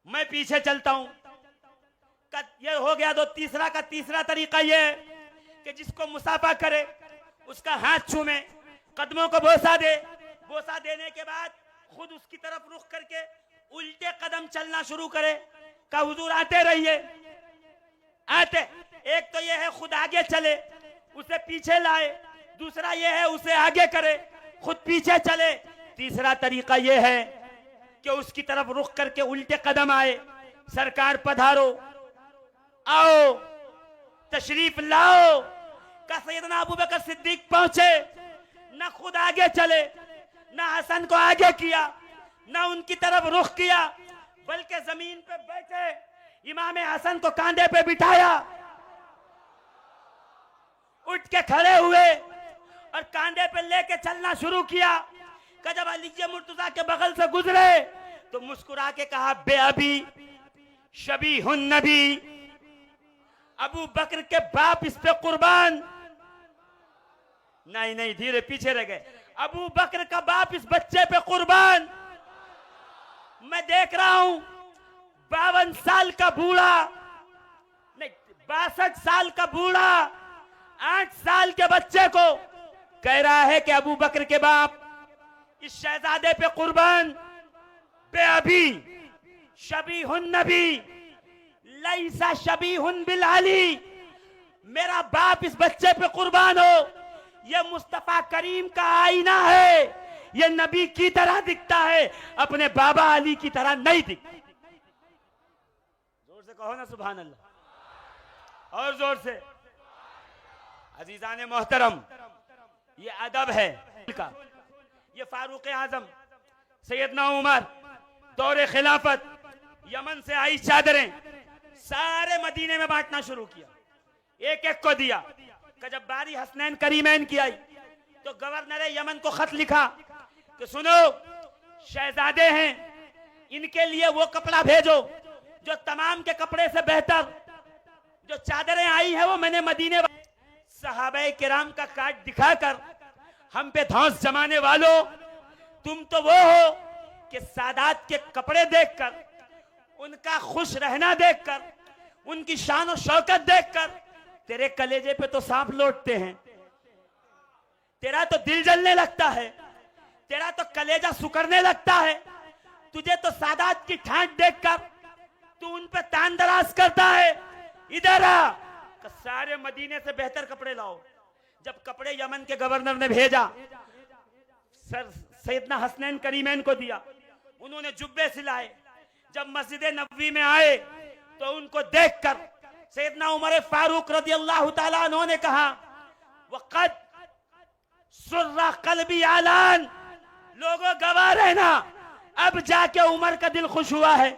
A: मैं पीछे चलता हूं। ये हो गया। तो तीसरा तरीका यह है कि जिसको मुसाफा करे उसका हाथ चूमे, कदमों को बोसा दे, बोसा देने के बाद खुद उसकी तरफ रुख करके उल्टे कदम चलना शुरू करे। का हुजूर आते रहिए, आते। एक तो यह है खुद आगे चले, उसे पीछे लाए। दूसरा यह है उसे आगे करे, खुद पीछे चले। तीसरा तरीका यह है कि उसकी तरफ रुख करके उल्टे कदम आए, सरकार पधारो, आओ, तशरीफ लाओ। का सैयदना अबू बकर सिद्दीक पहुंचे, न खुद आगे चले, न हसन को आगे किया, न उनकी तरफ रुख किया, बल्कि जमीन पे बैठे इमाम हसन को कांधे पे बिठाया, उठ के खड़े हुए और कांधे पे लेके चलना शुरू किया। कि जब अली मुर्तजा के बगल से गुजरे तो मुस्कुरा के कहा, बे अभी शबीहुन नबी, अबू बकर के बाप इस पे कुर्बान। नहीं, धीरे पीछे रह गए। अबू बकर का बाप इस बच्चे पे कुर्बान। मैं देख रहा हूं 52 साल का बूढ़ा, नहीं 62 साल का बूढ़ा 8 साल के बच्चे को कह रहा है कि अबू बकर के बाप इस शहजादे पे कुर्बान। बे अभी शबीहुन नबी लैसा शबीहुन बिल अली, मेरा बाप इस बच्चे पे कुर्बान हो। ये मुस्तफा करीम का आईना है, ये नबी की तरह दिखता है, अपने बाबा अली की तरह नहीं दिखता। जोर से कहो ना सुभान अल्लाह, और जोर से। अजीजान मोहतरम, ये अदब है का। ये फारूक आजम सैयदना उमर दौरे खिलाफत, यमन से आई चादरें सारे मदीने में बांटना शुरू किया, एक एक को दिया। जब बारी हसनैन करीमैन की आई तो गवर्नर यमन को खत लिखा कि सुनो,
B: शहजादे हैं, इनके लिए वो कपड़ा भेजो जो तमाम के कपड़े से बेहतर। जो चादरें आई हैं वो मैंने मदीने सहाबाए किराम का कार्ड दिखाकर हम पे धौंस जमाने वालों, तुम तो वो हो कि सादात के कपड़े देखकर, उनका खुश रहना देखकर, उनकी शान और शौकत देखकर तेरे कलेजे पे तो सांप लौटते हैं, तेरा तो दिल जलने लगता है, तेरा तो कलेजा सुकड़ने लगता है। तुझे तो सादात की ठाट देखकर तू उन पे तान दराज करता है। इधर आ, सारे मदीने से बेहतर कपड़े लाओ। जब कपड़े यमन के गवर्नर ने भेजा, सर सैयदना हसनैन करीमैन को दिया, उन्होंने जुब्बे सिलाए। जब मस्जिद नबवी में आए तो उनको देखकर सैयदना उमर फारूक रदियल्लाहु ताला अन्हु ने कहा, वक़द सुर्रा क़ल्बी आलान, लोगों गवाह रहना, अब जाके उमर का दिल खुश हुआ है।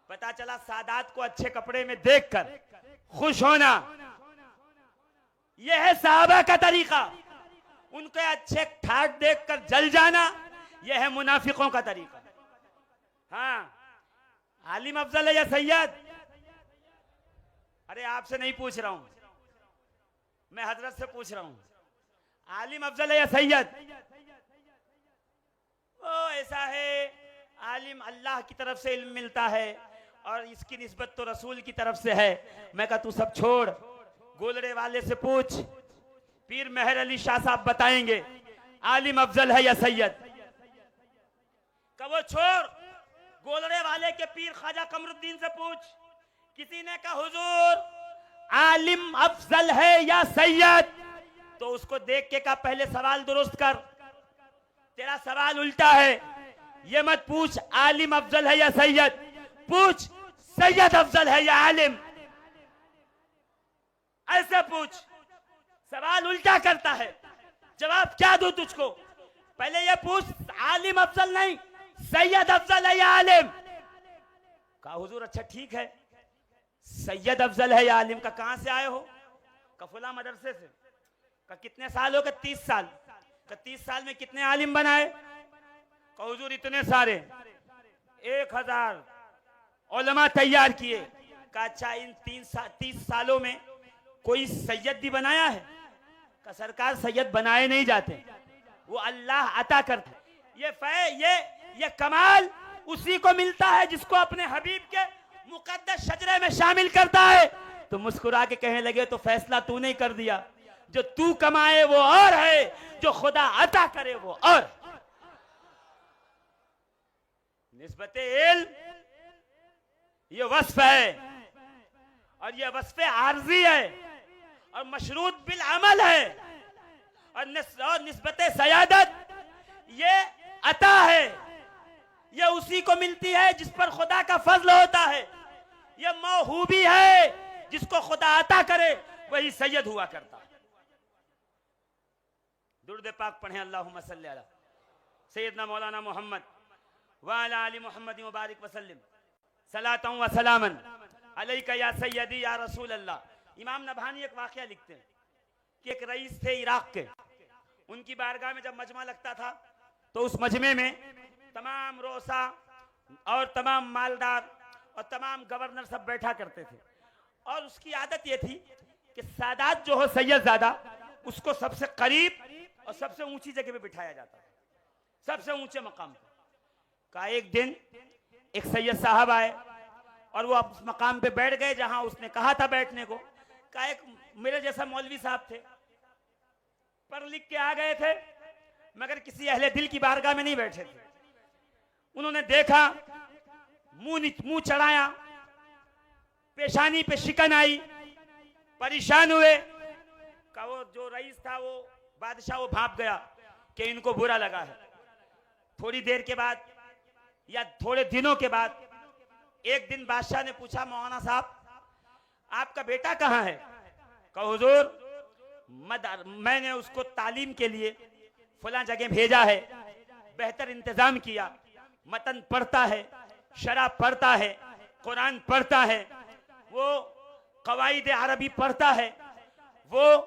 B: पता चला सादात को अच्छे कपड़े में देखकर खुश होना यह है साहबा का तरीका। उनके अच्छे ठाट देखकर जल जाना यह है मुनाफिकों का तरीका। हाँ, आलिम अफजल है या सैयद? अरे आपसे नहीं पूछ रहा हूं, मैं हजरत से पूछ रहा हूं। आलिम अफजल है या सैयद? ओ ऐसा है, आलिम अल्लाह की तरफ से इल्म मिलता है और इसकी निस्बत तो रसूल की तरफ से है। मैं कहा तू सब छोड़, गोलड़े वाले से पूछ, पीर मेहर अली शाह साहब बताएंगे आलिम अफजल है या सैयद। कब वो छोड़, गोलड़े वाले के पीर ख्वाजा कमरुद्दीन से पूछ। किसी ने कहा हुजूर आलिम अफजल है या सैयद, तो उसको देख के कहा पहले सवाल दुरुस्त कर, तेरा सवाल उल्टा है। ये मत पूछ आलिम अफजल है या सैयद, पूछ सैयद अफजल है या आलिम, ऐसे पूछ। सवाल उल्टा करता है, जवाब क्या दूं तुझको? पहले ये पूछ आलिम अफजल नहीं सैयद अफजल है या आलिम। कहा हुजूर अच्छा ठीक है, सैयद अफजल है या आलिम। का कहां से आए हो? का फुला मदरसे से। का कितने साल हो? का 30 साल। का 30 साल में कितने आलिम बनाए? का हुजूर इतने सारे, 1000 उलमा तैयार किए। का अच्छा इन 30 सालों में कोई सैयद भी बनाया है? का सरकार सैयद बनाए नहीं जाते, वो अल्लाह अता करता है। ये कमाल उसी को मिलता है जिसको अपने हबीब के मुकद्दस शजरे में शामिल करता है। तो मुस्कुरा के कहने लगे तो फैसला तू नहीं कर दिया, जो तू कमाए वो और है, जो खुदा अता करे वो और। निस्बते इल्म ये वस्फ है और ये वस्फ आर्जी है और मशरूत बिल अमल है। और निस्बते सयादत ये अता है, ये उसी को मिलती है जिस पर खुदा का फजल होता है। ये मौहूबी है, जिसको खुदा अता करे वही सैयद हुआ करता है। दुरूद पाक पढ़ें, अल्लाहुम्मा सल्ली अला सैयदना मौलाना मोहम्मद व अला आलि मोहम्मद मुबारक वसल्लम सलातन व सलामन अलैका या सैयदी या रसूल अल्लाह। इमाम नभानी एक वाकया लिखते हैं कि एक रईस थे इराक के, उनकी बारगाह में जब मजमा लगता था तो उस मजमे में तमाम रोसा और तमाम मालदार और तमाम गवर्नर सब बैठा करते थे। और उसकी आदत ये थी कि सादात जो हो सैयदजादा, उसको सबसे करीब और सबसे ऊंची जगह पे बिठाया जाता है, सबसे ऊंचे मकाम पे। का एक दिन एक सैयद साहब आए और वो उस मकाम पे बैठ गए जहां उसने कहा था बैठने को। का एक मेरे जैसा मौलवी साहब थे, पढ़ लिख के आ गए थे मगर किसी अहले दिल की बारगाह में नहीं बैठे थे। उन्होंने देखा, मुंह चढ़ाया, पेशानी पे शिकन आई, परेशान हुए। का वो जो रईस था वो बादशाह वो भाप गया कि इनको बुरा लगा है। थोड़ी देर के बाद या थोड़े दिनों के बाद एक दिन बादशाह ने पूछा, मौलाना साहब आपका बेटा कहाँ है? कहा हुजूर मैंने उसको तालीम के लिए फला जगह भेजा है, बेहतर इंतजाम किया, मतन पढ़ता है, शराब पढ़ता है, कुरान पढ़ता है, वो कवाइद अरबी पढ़ता है, वो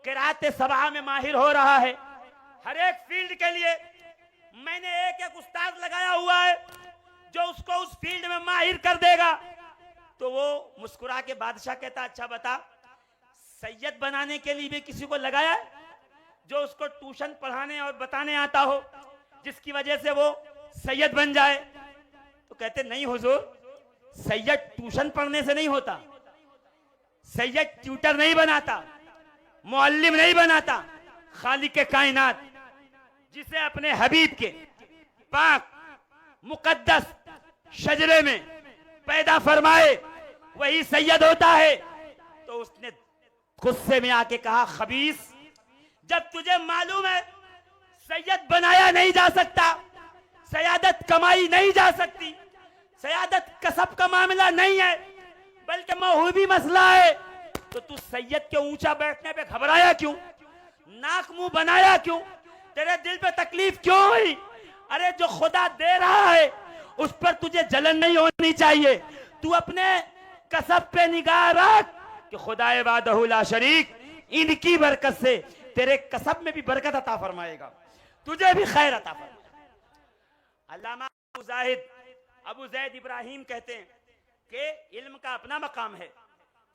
B: किरात सबा में माहिर हो रहा है। हर एक फील्ड के लिए मैंने एक एक उस्ताद लगाया हुआ है जो उसको उस फील्ड में माहिर कर देगा। तो वो मुस्कुरा के बादशाह कहता, अच्छा बता, सैयद बनाने के लिए भी किसी को लगाया है जो उसको ट्यूशन पढ़ाने और बताने आता हो, जिसकी वजह से वो सैयद बन जाए? तो कहते नहीं हुजूर, सैयद ट्यूशन पढ़ने से नहीं होता, सैयद ट्यूटर नहीं बनाता, मुअल्लिम नहीं बनाता। खालिक के कायनात जिसे अपने हबीब के पाक मुकद्दस शजरे में पैदा फरमाए वही सैयद होता है। तो उसने गुस्से में आके कहा, खबीस, जब तुझे मालूम है सैयद बनाया नहीं जा सकता, सयादत कमाई नहीं जा सकती, सयादत कसब का मामला नहीं है बल्कि मौहूबी मसला है, तो तू सैयद के ऊंचा बैठने पे घबराया क्यों? नाक मुंह बनाया क्यों? तेरे दिल पे तकलीफ क्यों हुई? अरे जो खुदा दे रहा है उस पर तुझे जलन नहीं होनी चाहिए। तू अपने कसब पे निगाह रख कि खुदा वादहु ला शरीक इनकी बरकत से तेरे कसब में भी बरकत अता फरमाएगा, तुझे भी खैर अता फरमाएगा। अल्लामा अबू ज़ैद इब्राहिम कहते हैं कि इल्म का अपना मकाम है,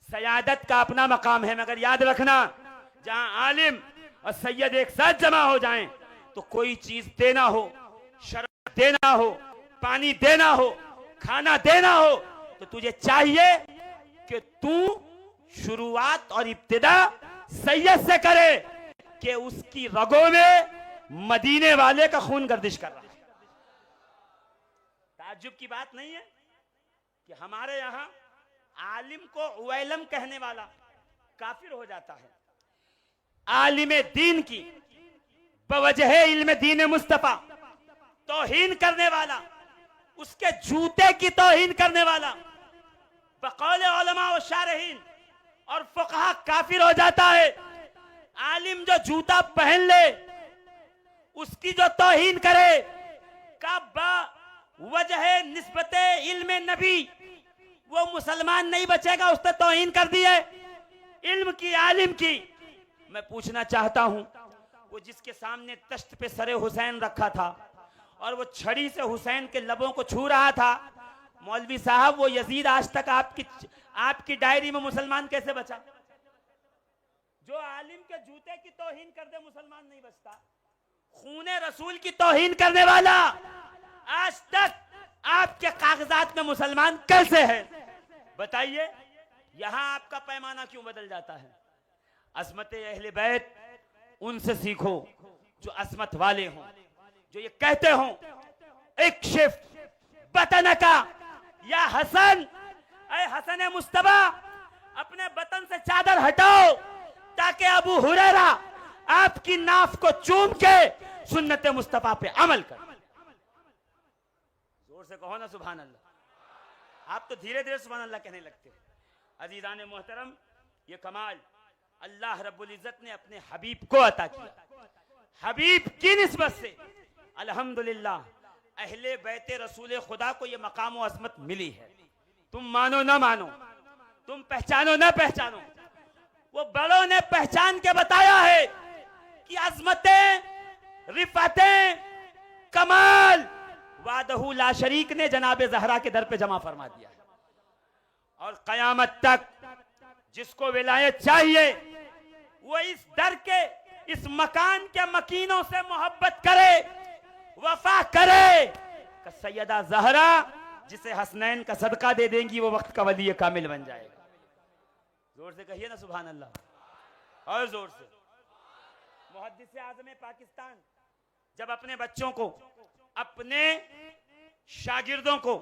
B: सयादत का अपना मकाम है, मगर याद रखना जहां आलिम और सैयद एक साथ जमा हो जाएं तो कोई चीज देना हो, शराब देना हो, पानी देना हो, खाना देना हो, तो तुझे चाहिए कि तू शुरुआत और इब्तिदा सैयद से करे कि उसकी रगों में मदीने वाले का खून गर्दिश कर रहा है। ताज्जुब की बात नहीं है कि हमारे यहां आलिम को उवैलम कहने वाला काफिर हो जाता है। आलिम दीन की बवजह इल्म दीन मुस्तफा तौहीन करने वाला, उसके जूते की तौहीन करने वाला बकौल उलमा व शारहीन और फुकहा काफिर हो जाता है। आलिम जो जूता पहन ले उसकी जो तौहीन करे का वजह निस्बत इल्म नबी, वो मुसलमान नहीं बचेगा, उसने तौहीन कर दी है इल्म की, आलिम की। मैं पूछना चाहता हूं, वो जिसके सामने तश्त पे सरे हुसैन रखा था और वो छड़ी से हुसैन के लबों को छू रहा था, मौलवी साहब वो यजीद आज तक आपकी डायरी में मुसलमान कैसे बचा? जो आलिम के जूते की तौहीन कर दे मुसलमान नहीं बचता। खूने रसूल की तौहीन करने वाला आज तक आपके कागजात में मुसलमान कैसे है? बताइए, यहां आपका पैमाना क्यों बदल जाता है? अज़मत अहले बैत उनसे सीखो जो अज़मत वाले हों, जो ये कहते हों, एक शिफ्ट बतन का या हसन, ऐ हसन मुस्तफा अपने बतन से चादर हटाओ ताकि अबू हुरैरा आपकी नाफ को चूम के सुन्नत मुस्तफा पे अमल कर। जोर से कहो ना सुभान अल्लाह। आप तो धीरे धीरे सुभान अल्लाह कहने लगते हो। अजीजान मोहतरम, ये कमाल अल्लाह रब्बुल इज्जत ने अपने हबीब को अता किया। हबीब की निस्बत से अल्हम्दुलिल्लाह अहले बैते रसूल खुदा को ये मकाम व अज़मत मिली है। तुम मानो ना मानो, तुम पहचानो ना पहचानो, वो बड़ों ने पहचान के बताया है कि अज़मतें, रिफातें, कमाल वादहू ला शरीक ने जनाब ज़हरा के दर पे जमा फरमा दिया है। और कयामत तक जिसको विलायत चाहिए वो इस दर के, इस मकान के मकीनों से मोहब्बत करे, वफा करे। सैयदा ज़हरा जिसे हसनैन का सदका दे देंगी वो वक्त का वली कामिल बन जाएगा। जोर से कहिए ना सुभान अल्लाह, और जोर से। मुहद्दिस आज़म पाकिस्तान जब अपने बच्चों को, अपने शागिर्दों को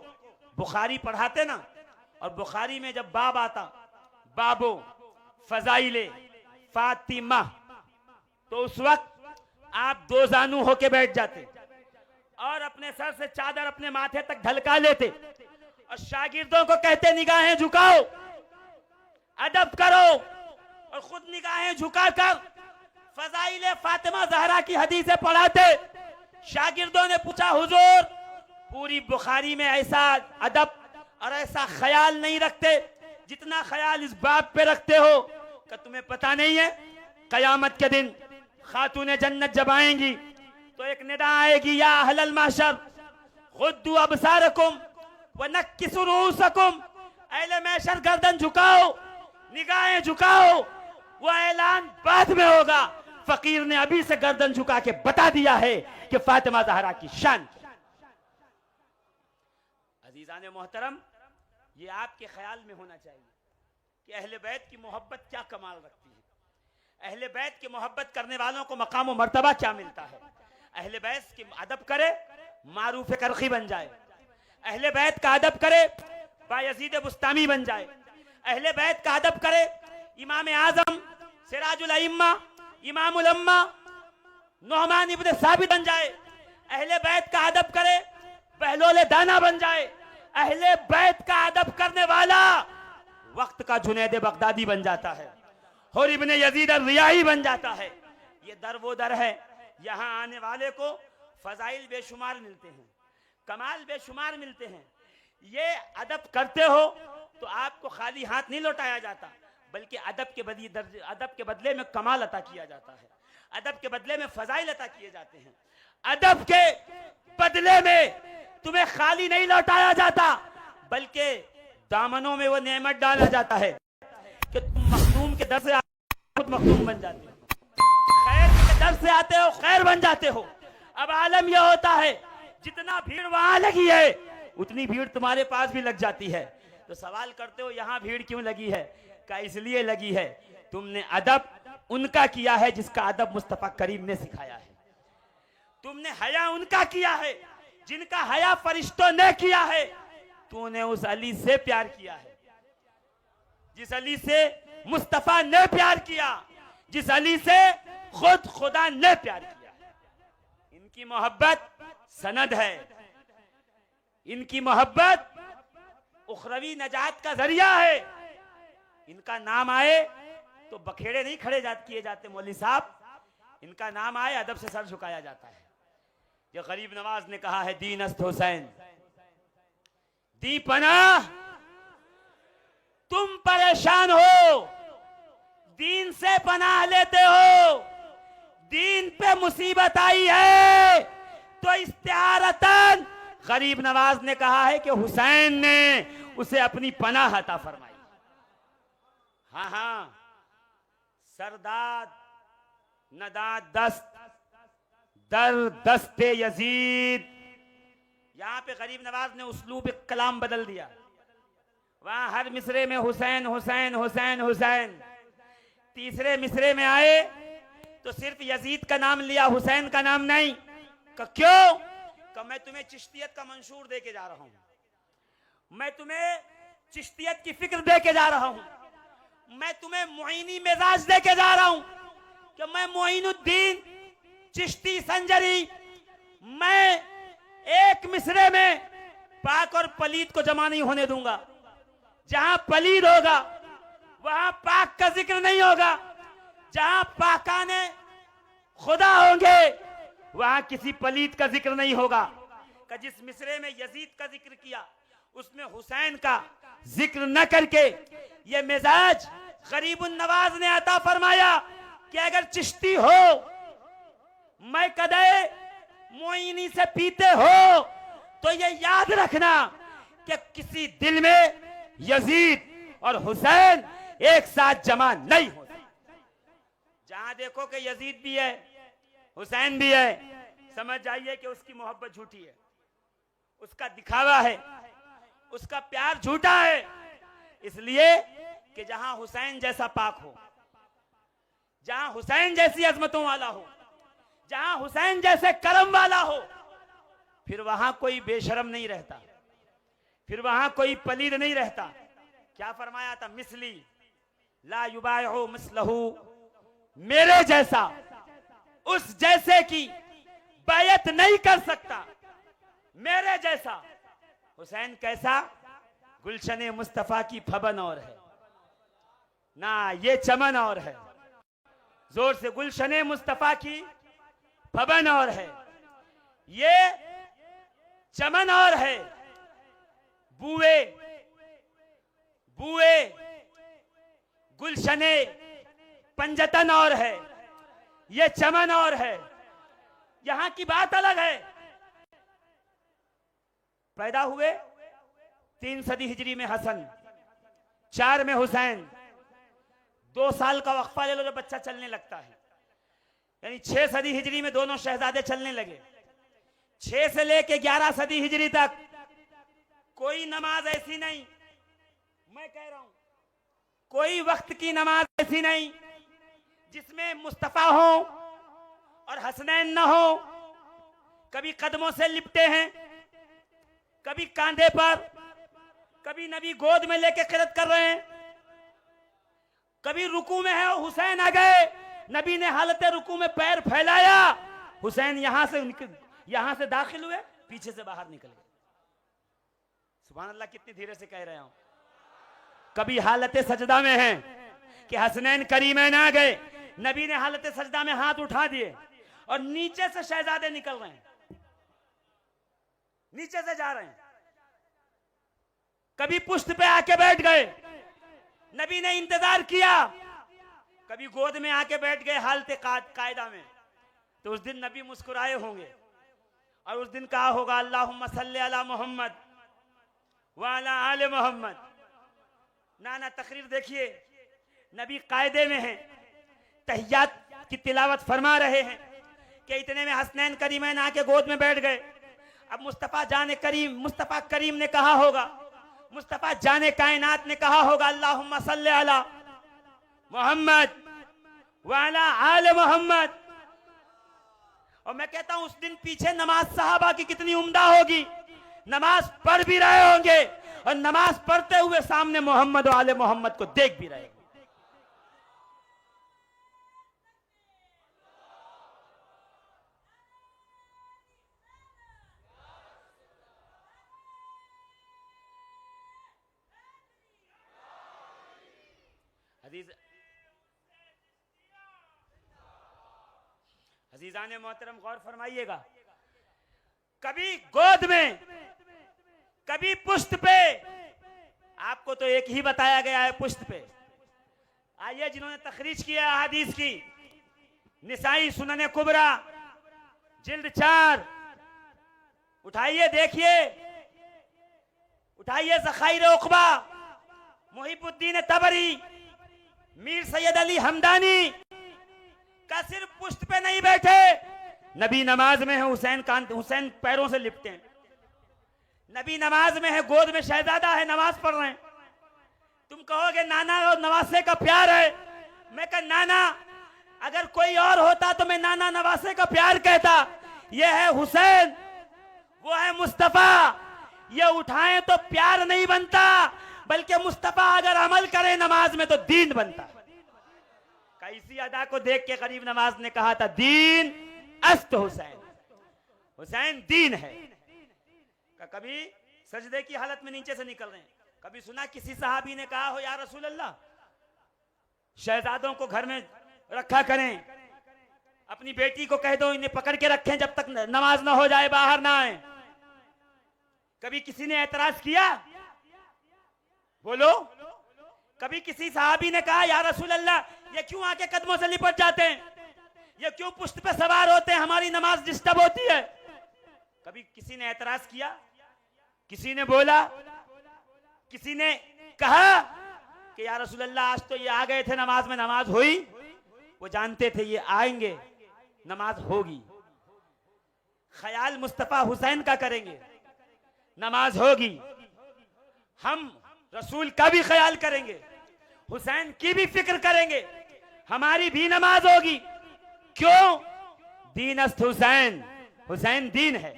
B: बुखारी पढ़ाते ना, और बुखारी में जब बाब आता, बाबो फजाइले फातिमा, तो उस वक्त आप दो जानू होके बैठ जाते और अपने सर से चादर अपने माथे तक ढलका लेते और शागिर्दों को कहते निगाहें झुकाओ, अदब करो, और खुद निगाहें झुकाकर फजाइले फातिमा ज़हरा की हदीसें पढ़ाते। शागिर्दों ने पूछा, हुजूर पूरी बुखारी में ऐसा अदब और ऐसा ख्याल नहीं रखते जितना ख्याल इस बाब पे रखते हो, कि तुम्हें पता नहीं है कयामत के दिन खातूने जन्नत जब आएंगी तो एक निदा आएगी, या अहलल महशर गुद्दू अबसारकुम व नक्किसू रूसकुम, अहले महशर गर्दन झुकाओ, निगाहें झुकाओ। वो ऐलान बाद में होगा। फकीर ने अभी से गर्दन झुका के बता दिया है कि फातिमा ज़हरा की शान। अजीजान मोहतरम, ये आपके ख्याल में होना चाहिए कि अहले बैत की मोहब्बत क्या कमाल रखती है। अहले बैत की मोहब्बत करने वालों को मकाम और मर्तबा क्या मिलता है। अहले बैत की अदब करे, मारूफ करखी बन जाए। अहले बैत का अदब करे, बायजीद बुस्तामी बन जाए। अहले बैत का अदब करे, इमाम आजम सिराजुल अइम्मा इमामुल अम्मा नुअमान इब्न साबित बन जाए। अहले बैत का अदब करे, बहलोल दाना बन जाए। अहले बैत का अदब करने वाला वक्त का जुनैद बगदादी बन जाता है और इब्ने यजीद रियाही बन जाता है। ये दर वो दर है, यहाँ आने वाले को फजाइल बेशुमार मिलते हैं, कमाल बेशुमार मिलते हैं। ये अदब करते हो तो आपको खाली हाथ नहीं लौटाया जाता, बल्कि अदब के बदले में कमाल अता किया जाता है। अदब के बदले में फजाइल अता किए जाते हैं। अदब के बदले में तुम्हें खाली नहीं लौटाया जाता, बल्कि दामनों में वो नेमत डाला जाता है कि तुम मखदूम के दर से खुद मखदूम बन जाते हो, खैर के दर से आते हो खैर बन जाते हो। अब आलम यह होता है, जितना भीड़ वहां लगी है उतनी भीड़ तुम्हारे पास भी लग जाती है। तो सवाल करते हो यहां भीड़ क्यों लगी है? क्या इसलिए लगी है तुमने अदब उनका किया है जिसका अदब मुस्तफा करीम ने सिखाया है। तुमने हया उनका किया है जिनका हया फरिश्तों ने किया है। तूने उस अली से प्यार किया है जिस अली से मुस्तफा ने प्यार किया, जिस अली से खुद खुदा ने प्यार किया। इनकी मोहब्बत सनद है, इनकी मोहब्बत उखरवी नजात का जरिया है। इनका नाम आए तो बखेड़े नहीं खड़े किए जाते मौलवी साहब, इनका नाम आए अदब से सर झुकाया जाता है। जो गरीब नवाज ने कहा है, दीन अस्त हुसैन दी पनाह, तुम परेशान हो दीन से पनाह लेते हो। दीन पे मुसीबत आई है तो इस्तिआरतन गरीब नवाज ने कहा है कि हुसैन ने उसे अपनी पनाह अता फरमाई। हाँ हाँ, सरदाद नदाद दस्त दर दस्ते यजीद, यहां पे गरीब नवाज ने उस्लूब कलाम बदल दिया। वहां हर मिसरे में हुसैन हुसैन हुसैन हुसैन, तीसरे मिसरे में आए तो सिर्फ यजीद का नाम लिया, हुसैन का नाम नहीं। क्यों? कि मैं तुम्हें चिश्तियत का मंशूर दे के जा रहा हूं, मैं तुम्हें चिश्तियत की फिक्र दे के जा रहा हूं, मैं तुम्हें मुईनी मिजाज दे के जा रहा हूं कि मैं मोइनुद्दीन चिश्ती संजरी, मैं एक मिसरे में पाक और पलीद को जमा नहीं होने दूंगा। जहां पलीद होगा वहां पाक का जिक्र नहीं होगा, जहां पाकाने खुदा होंगे वहां किसी पलीद का जिक्र नहीं होगा। कि जिस मिसरे में यजीद का जिक्र किया उसमें हुसैन का जिक्र न करके ये मिजाज गरीबुन नवाज ने अता फरमाया कि अगर चिश्ती हो, मैं कदे मोइनी से पीते हो, तो ये याद रखना कि किसी दिल में यजीद और हुसैन एक साथ जमा नहीं होते। जहां देखो कि यजीद भी है हुसैन भी है, समझ जाइए कि उसकी मोहब्बत झूठी है, उसका दिखावा है, उसका प्यार झूठा है। इसलिए कि जहां हुसैन जैसा पाक हो, जहां हुसैन जैसी अजमतों वाला हो, जहां हुसैन जैसे करम वाला हो, फिर वहां कोई बेशरम नहीं रहता, फिर वहां कोई पलीद नहीं रहता। क्या फरमाया था? मिसली ला युबायहु मिसलहु, मेरे जैसा उस जैसे की बैयत नहीं कर सकता, मेरे जैसा। हुसैन कैसा? गुलशने मुस्तफा की फबन और है ना, ये चमन और है। जोर से, गुलशने मुस्तफा की फबन और है, ये चमन और है। बुए बुए गुलशने पंजतन और है, ये चमन और है। यहां की बात अलग है। पैदा हुए 3 सदी हिजरी में हसन, 4 में हुसैन, 2 साल का वक्फा ले लो जब बच्चा चलने लगता है, यानी 6 सदी हिजरी में दोनों शहजादे चलने लगे। 6 से लेके 11 सदी हिजरी तक कोई नमाज ऐसी नहीं, मैं कह रहा हूं कोई वक्त की नमाज ऐसी नहीं जिसमें मुस्तफा हो और हसनैन न हो। कभी कदमों से लिपटे हैं, कभी कांधे पर, कभी नबी गोद में लेके क़िरात कर रहे हैं, कभी रुकू में है हुसैन आ गए, नबी ने हालत रुकू में पैर फैलाया, हुसैन यहां से दाखिल हुए, पीछे से बाहर निकल गए। सुभान अल्लाह, कितनी धीरे से कह रहे हो। कभी हालत सजदा में है कि हसनैन करीमैन आ गए, नबी ने हालत सजदा में हाथ उठा दिए और नीचे से शहजादे निकल रहे हैं, नीचे से जा रहे हैं। कभी पुश्त पे आके बैठ गए, नबी ने इंतजार किया, कभी गोद में आके बैठ गए हालत कायदा में, तो उस दिन नबी मुस्कुराए होंगे और उस दिन कहा होगा अल्लाहुम्मा सल्ली अला मोहम्मद व अला आले मोहम्मद। ना तकरीर देखिए, नबी कायदे में हैं, तहियात की तिलावत फरमा रहे हैं कि इतने में हसनैन करीमैन आके गोद में बैठ गए। अब मुस्तफा जाने करीम, मुस्तफा करीम ने कहा होगा, मुस्तफा जाने कायनात ने कहा होगा अल्लाहुम्मा सल्ली अला मोहम्मद व अला आले मोहम्मद। और मैं कहता हूं उस दिन पीछे नमाज सहाबा की कितनी उम्दा होगी, नमाज पढ़ भी रहे होंगे और नमाज पढ़ते हुए सामने मोहम्मद और आले मोहम्मद को देख भी रहे होंगे। अजीजान मोहतरम, गौर फरमाइएगा, कभी गोद में, कभी पुश्त पे, आपको तो एक ही बताया गया है पुश्त पे। आइए जिन्होंने तखरीज किया हदीस की, निसाई सुनन कुबरा जिल्द 4, उठाइए देखिए, उठाइए ज़खाइर उक़बा, मुहिबुद्दीन तबरी, मीर सैयद अली हमदानी का सिर्फ पुश्त पे नहीं बैठे, नबी नमाज में है, हुसैन पैरों से लिपटे हैं, नबी नमाज में है, गोद में शहजादा है, नमाज पढ़ रहे हैं। तुम कहोगे नाना और नवासे का प्यार है, मैं कह नाना, अगर कोई और होता तो मैं नाना नवासे का प्यार कहता। यह है हुसैन, वो है मुस्तफा, ये उठाएं तो प्यार नहीं बनता, बल्कि मुस्तफा अगर अमल करे नमाज में तो दीन बनता। कैसी अदा को देख के गरीब नवाज ने कहा था दीन अस्त हुसैन, हुसैन दीन है। कभी सजदे की हालत में नीचे से निकल रहे हैं। कभी सुना किसी सहाबी ने कहा हो या रसूल अल्लाह, शहजादों को घर में रखा करें, अपनी बेटी को कह दो इन्हें पकड़ के रखें जब तक नमाज ना हो जाए, बाहर ना आए। कभी किसी ने एतराज किया? बोलो। कभी किसी सहाबी ने कहा या रसूल अल्लाह, ये क्यों आके कदमों से लिपट जाते हैं, ये क्यों पुश्त पे सवार होते हैं, हमारी नमाज डिस्टर्ब होती है? कभी किसी ने एतराज किया? किसी ने बोला? किसी ने कहा कि या रसूल अल्लाह आज तो ये आ गए थे नमाज में, नमाज हुई? वो जानते थे ये आएंगे, नमाज होगी। ख्याल मुस्तफा हुसैन का करेंगे, नमाज होगी। हम रसूल का भी ख्याल करेंगे, हुसैन की भी फिक्र करेंगे, हमारी भी नमाज होगी। क्यों? दीन अस्त हुसैन, हुसैन दीन है,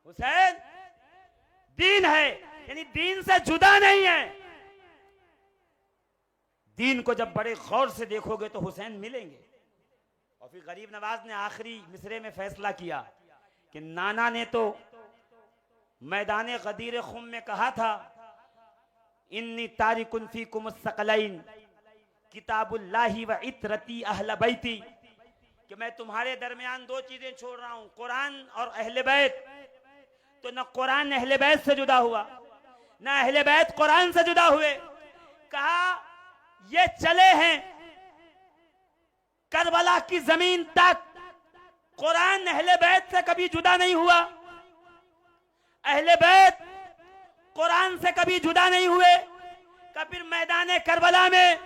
B: हुसैन दीन है, यानी दीन से जुदा नहीं है। दीन को जब बड़े गौर से देखोगे तो हुसैन मिलेंगे। और फिर गरीब नवाज ने आखिरी मिसरे में फैसला किया कि नाना ने तो मैदान गदीर खुम में कहा था इन्नी तारिकुन फीकुम सकलैन किताबुल्लाहि व इतरती अहल बैती, कि मैं तुम्हारे दरमियान 2 चीजें छोड़ रहा हूं, कुरान और अहले बैत। तो न कुरान अहले बैत से जुदा हुआ, न अहले बैत कुरान से जुदा हुए। कहा ये चले हैं करबला की जमीन तक, कुरान अहले बैत से कभी जुदा नहीं हुआ। अहले बैत कुरान से कभी जुदा नहीं हुए। कभी मैदान करबला में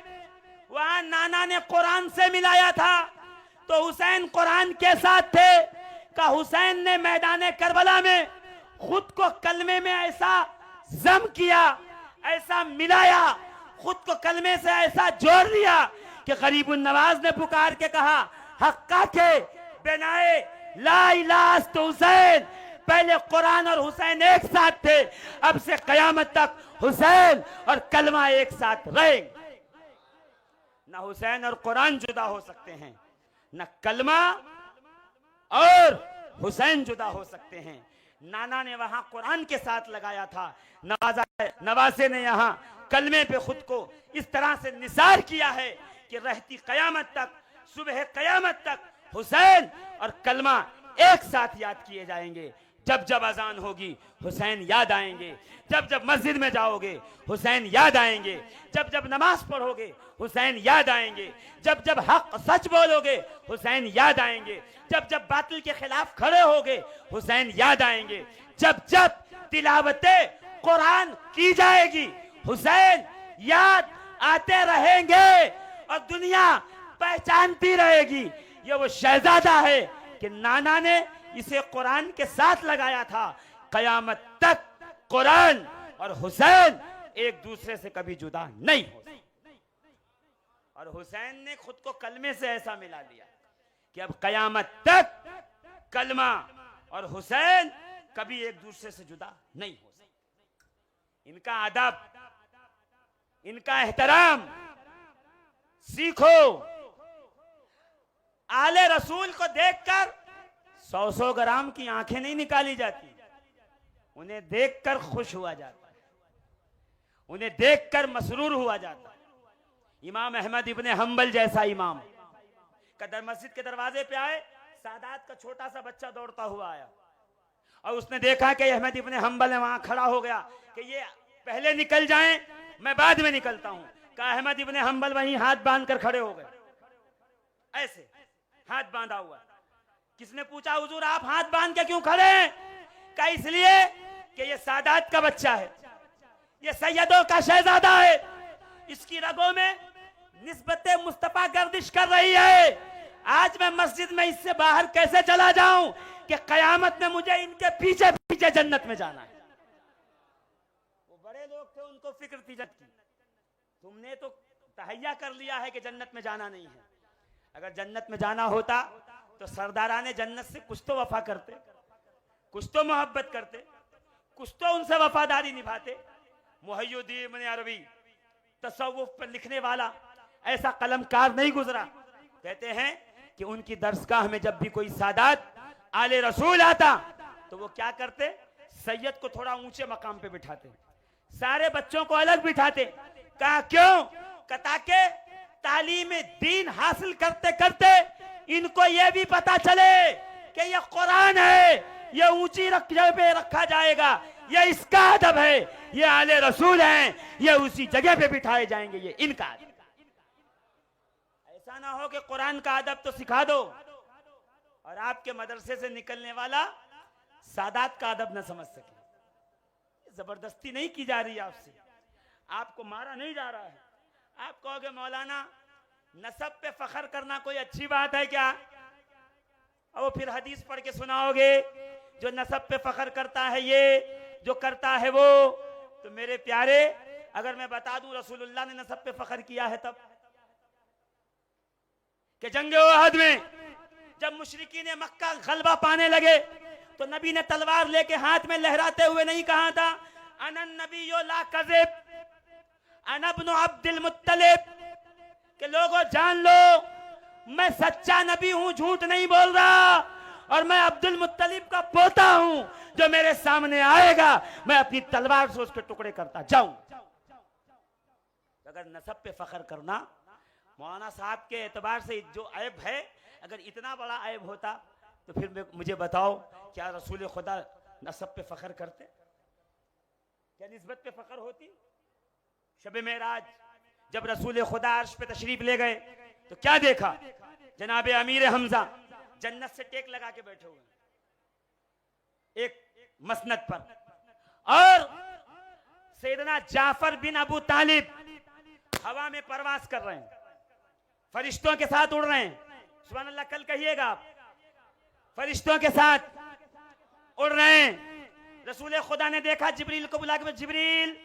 B: वहां नाना ने कुरान से मिलाया था तो हुसैन कुरान के साथ थे। का हुसैन ने मैदान करबला में खुद को कलमे में ऐसा जम किया, ऐसा मिलाया, खुद को कलमे से ऐसा जोड़ लिया कि गरीबुन नवाज ने पुकार के कहा, हक्का के बेनाए ला इलाहा तो हुसैन। पहले कुरान और हुसैन एक साथ थे, अब से कयामत तक हुसैन और कलमा एक साथ रहेंगे। ना हुसैन और कुरान जुदा हो सकते हैं, न कलमा और हुसैन जुदा हो सकते हैं। नाना ने वहां कुरान के साथ लगाया था, नवासे ने यहाँ कलमे पे खुद को इस तरह से निसार किया है कि रहती कयामत तक, सुबह कयामत तक हुसैन और कलमा एक साथ याद किए जाएंगे। जब जब अजान होगी हुसैन याद आएंगे, जब जब मस्जिद में जाओगे हुसैन याद आएंगे, जब जब नमाज पढ़ोगे हुसैन याद आएंगे, जब जब हक सच बोलोगे हुसैन याद आएंगे, जब जब बातिल के खिलाफ खड़े होगे हुसैन याद आएंगे, जब जब तिलावते कुरान की जाएगी हुसैन याद आते रहेंगे और दुनिया पहचानती रहेगी। ये वो शहजादा है कि नाना ने इसे कुरान के साथ लगाया था। कयामत तक कुरान और हुसैन एक दूसरे से कभी जुदा नहीं हो सकते। और हुसैन ने खुद को कलमे से ऐसा मिला लिया कि अब कयामत तक कलमा और हुसैन कभी एक दूसरे से जुदा नहीं हो सकते। इनका अदब, इनका एहतराम सीखो। आले रसूल को देखकर 100-100 ग्राम की आंखें नहीं निकाली जाती, उन्हें देखकर खुश हुआ जाता है, उन्हें देखकर मसरूर हुआ जाता है। इमाम अहमद इब्ने हंबल जैसा इमाम कदर मस्जिद के दरवाजे पे आए, सादात का छोटा सा बच्चा दौड़ता हुआ आया और उसने देखा कि अहमद इब्ने हंबल है, वहां खड़ा हो गया कि ये पहले निकल जाएं, मैं बाद में निकलता हूं। कहा अहमद इब्ने हंबल वहीं हाथ बांध कर खड़े हो गए, ऐसे हाथ बांधा हुआ। किसने पूछा हुजूर आप हाथ बांध के क्यों खड़े हैं? कहा इसलिए कि ये सादात का बच्चा है, ये सैयदों का शहजादा है, इसकी रगों में निस्बते मुस्तफा गर्दिश कर रही है। आज मैं मस्जिद में इससे बाहर कैसे चला जाऊं कि कयामत में मुझे इनके पीछे पीछे जन्नत में जाना है। वो बड़े लोग थे, उनको फिक्र थी जन्नत की। तुमने तो तहैया कर लिया है कि जन्नत में जाना नहीं है। अगर जन्नत में जाना होता तो सरदाराने जन्नत से कुछ तो वफा करते, कुछ तो मोहब्बत करते, कुछ तो उनसे वफादारी निभाते। मुहय्यिद्दीन इब्न अरबी तसव्वुफ पर लिखने वाला ऐसा कलमकार नहीं गुजरा। कहते हैं कि उनकी दरसगाह में जब भी कोई सादात आले रसूल आता तो वो क्या करते, सैयद को थोड़ा ऊंचे मकाम पे बिठाते, सारे बच्चों को अलग बिठाते। कहा क्यों? ताकि तालीम दीन हासिल करते करते इनको ये भी पता चले कि ये कुरान है, ये ऊंची जगह पे रखा जाएगा, ये इसका अदब है, ये आले रसूल हैं, ये उसी जगह पे बिठाए जाएंगे, ये इनका अदब। ऐसा ना हो कि कुरान का अदब तो सिखा दो और आपके मदरसे से निकलने वाला सादात का अदब न समझ सके। जबरदस्ती नहीं की जा रही आपसे, आपको मारा नहीं जा रहा है। आप कहोगे मौलाना नसब पे फखर करना कोई अच्छी बात है क्या? और फिर हदीस पढ़ के सुनाओगे जो नसब पे फखर करता है ये जो करता है वो। तो मेरे प्यारे, अगर मैं बता दूं रसूलुल्लाह ने नसब पे फखर किया है तब कि जंग ओहद में जब मुशरिकीन ने मक्का गलबा पाने लगे तो नबी ने तलवार लेके हाथ में लहराते हुए नहीं कहा था अनन नबियो ला कज़िब अना इब्नु अब्दुल मुत्तलिब, कि लोगों जान लो मैं सच्चा नबी हूं, झूठ नहीं बोल रहा, और मैं अब्दुल मुत्तलिब का पोता हूं, जो मेरे सामने आएगा मैं अपनी तलवार से उसके टुकड़े करता जाऊं। अगर नसब पे फखर करना मौलाना साहब के एतबार से जो ऐब है, अगर इतना बड़ा ऐब होता तो फिर मुझे बताओ क्या रसूल खुदा नसब पे फखर करते? क्या निस्बत पे फखर होती? शब मेराज जब रसूल खुदा अर्श पे तशरीफ ले गए तो क्या देखा? जनाब अमीर हमजा जन्नत से टेक लगा के बैठे हुए हैं एक मसनद पर, और सैयदना जाफर बिन अबू तालिब हवा में परवास कर रहे हैं, फरिश्तों के साथ उड़ रहे हैं। सुभान अल्लाह, कल कहिएगा आप, फरिश्तों के साथ उड़ रहे हैं। रसूल खुदा ने देखा जिब्रील को बुला के, जिब्रील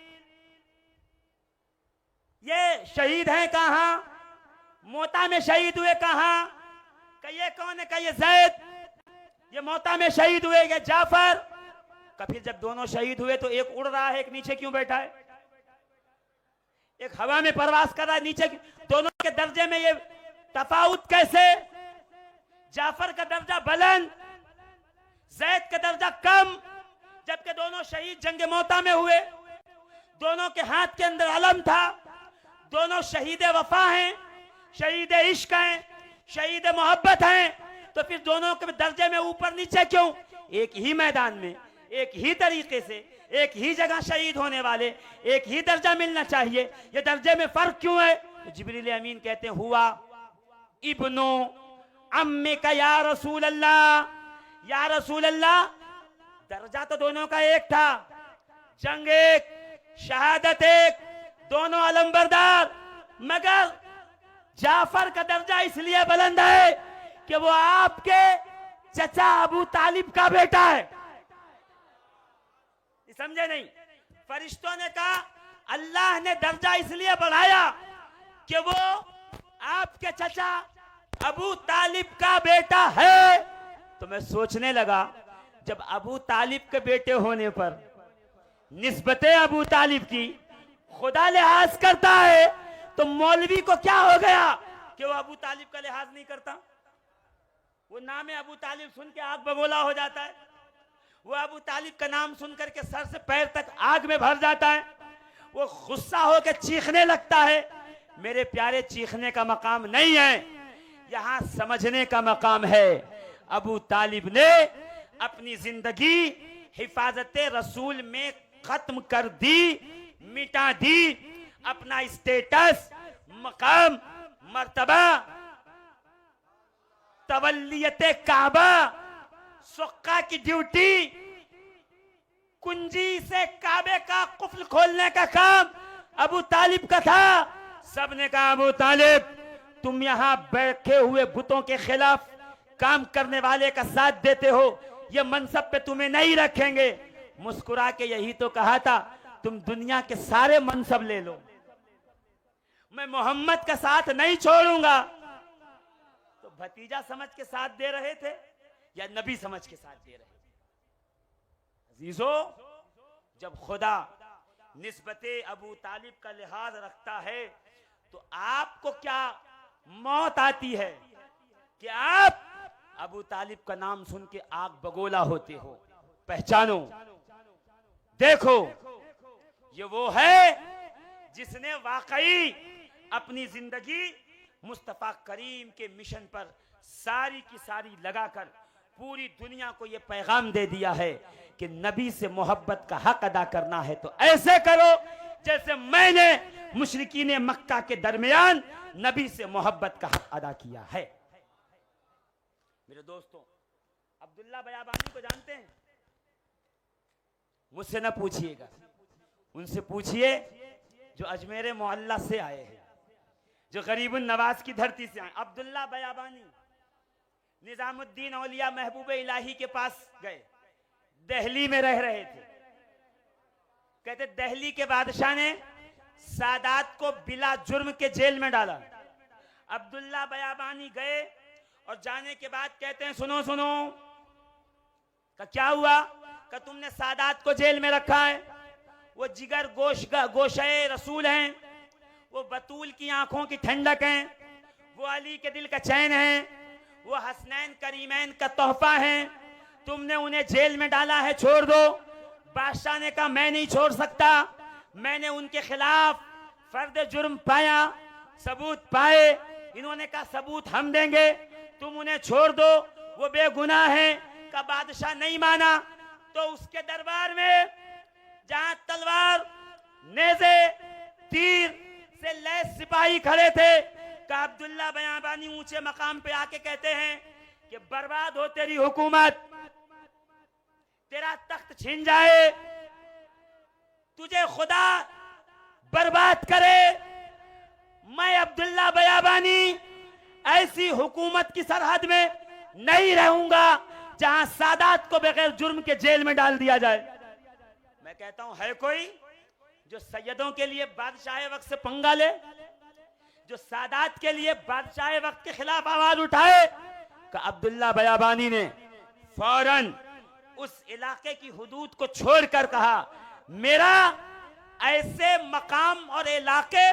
B: ये शहीद हैं कहां, मोता में शहीद हुए कहां, का ये कौन है, का ये जैद, ये मोता में शहीद हुए, ये जाफर का। फिर जब दोनों शहीद हुए तो एक उड़ रहा है, एक नीचे क्यों बैठा है, एक हवा में परवास कर रहा है, नीचे, दोनों के दर्जे में ये तफाउत कैसे, जाफर का दर्जा बुलंद, जैद का दर्जा कम, जबकि दोनों शहीद जंग मोता में हुए, दोनों के हाथ के अंदर अलम था, दोनों शहीद वफा हैं, शहीद इश्क हैं, शहीद मोहब्बत हैं, तो फिर दोनों के दर्जे में ऊपर नीचे क्यों, एक ही मैदान में, एक ही तरीके से, एक ही जगह शहीद होने वाले, एक ही दर्जा मिलना चाहिए, ये दर्जे में फर्क क्यों है। तो जिब्रील अमीन कहते हैं, हुआ इब्नो अम्मे का या रसूल अल्लाह, या रसूल अल्लाह, दर्जा तो दोनों का एक था, जंग एक, शहादत एक, दोनों अलमबरदार, मगर जाफर का दर्जा इसलिए बुलंद है कि वो आपके चचा अबू तालिब का बेटा है। समझे नहीं, फरिश्तों ने कहा अल्लाह ने दर्जा इसलिए बढ़ाया कि वो आपके चचा अबू तालिब का बेटा है। तो मैं सोचने लगा, जब अबू तालिब के बेटे होने पर निस्बते अबू तालिब की खुदा लिहाज करता है, तो मौलवी को क्या हो गया कि वो अबू तालिब का लिहाज नहीं करता, वो नाम अबू तालिब सुन के आग बबूला हो जाता है, वो अबू तालिब का नाम सुनकर के सर से पैर तक आग में भर जाता है, वो गुस्सा होकर चीखने लगता है। मेरे प्यारे, चीखने का मकाम नहीं है, यहां समझने का मकाम है। अबू तालिब ने अपनी जिंदगी हिफाजत रसूल में खत्म कर दी, मिटा दी, अपना स्टेटस, मकाम, मर्तबा, तवल्लियत काबा, सुक्का की ड्यूटी, कुंजी से काबे का कुफल खोलने का काम अबू तालिब का था। सबने कहा, अबू तालिब तुम यहां बैठे हुए बुतों के खिलाफ काम करने वाले का साथ देते हो, ये मनसब पे तुम्हें नहीं रखेंगे। मुस्कुरा के यही तो कहा था, तुम दुनिया के सारे मनसब ले लो, मैं मोहम्मद का साथ नहीं छोड़ूंगा। तो भतीजा समझ के साथ दे रहे थे या नबी समझ के साथ दे रहे थे। अजीजो, जब खुदा निस्बते अबू तालिब का लिहाज रखता है तो आपको क्या मौत आती है कि आप अबू तालिब का नाम सुन के आग बगोला होते हो। पहचानो, देखो, ये वो है जिसने वाकई अपनी जिंदगी मुस्तफा करीम के मिशन पर सारी की सारी लगाकर पूरी दुनिया को ये पैगाम दे दिया है कि नबी से मोहब्बत का हक अदा करना है तो ऐसे करो जैसे मैंने मुशरिकीन मक्का के दरमियान नबी से मोहब्बत का हक अदा किया है। मेरे दोस्तों, अब्दुल्ला बयाबानी को जानते हैं? मुझसे न पूछिएगा, उनसे पूछिए जो अजमेर मोहल्ला से आए हैं, जो गरीबुन नवाज की धरती से आए। अब्दुल्ला बयाबानी निजामुद्दीन औलिया महबूब इलाही के पास गए, दिल्ली में रह रहे थे। कहते दिल्ली के बादशाह ने सादात को बिला जुर्म के जेल में डाला। अब्दुल्ला बयाबानी गए और जाने के बाद कहते हैं, सुनो सुनो, का क्या हुआ? का तुमने सादात को जेल में रखा है, वो जिगर गोशे रसूल हैं, वो बतूल की आंखों की ठंडक हैं, वो अली के दिल का चैन है, वो हसनैन करीमैन का तोहफा है, तुमने उन्हें जेल में डाला है, छोड़ दो। बादशाह ने कहा, मैं नहीं छोड़ सकता, मैंने उनके खिलाफ फर्द जुर्म पाया, सबूत पाए, इन्होंने कहा सबूत हम देंगे, तुम उन्हें छोड़ दो, वो बेगुनाह है। का बादशाह नहीं माना तो उसके दरबार में जहां तलवार, नेज़े, तीर से लैस सिपाही खड़े थे, का अब्दुल्ला बयाबानी ऊंचे मकाम पे आके कहते हैं कि बर्बाद हो तेरी हुकूमत, तेरा तख्त छीन जाए, तुझे खुदा बर्बाद करे। मैं अब्दुल्ला बयाबानी ऐसी हुकूमत की सरहद में नहीं रहूंगा जहां सादात को बगैर जुर्म के जेल में डाल दिया जाए। मैं कहता हूं, है कोई जो सैयदों के लिए बादशाह वक्त से पंगा ले, जो सादात के लिए बादशाह वक्त के खिलाफ आवाज उठाए? कि अब्दुल्ला बयाबानी ने फौरन उस इलाके की हुदूद को छोड़कर कहा, मेरा ऐसे मकाम और इलाके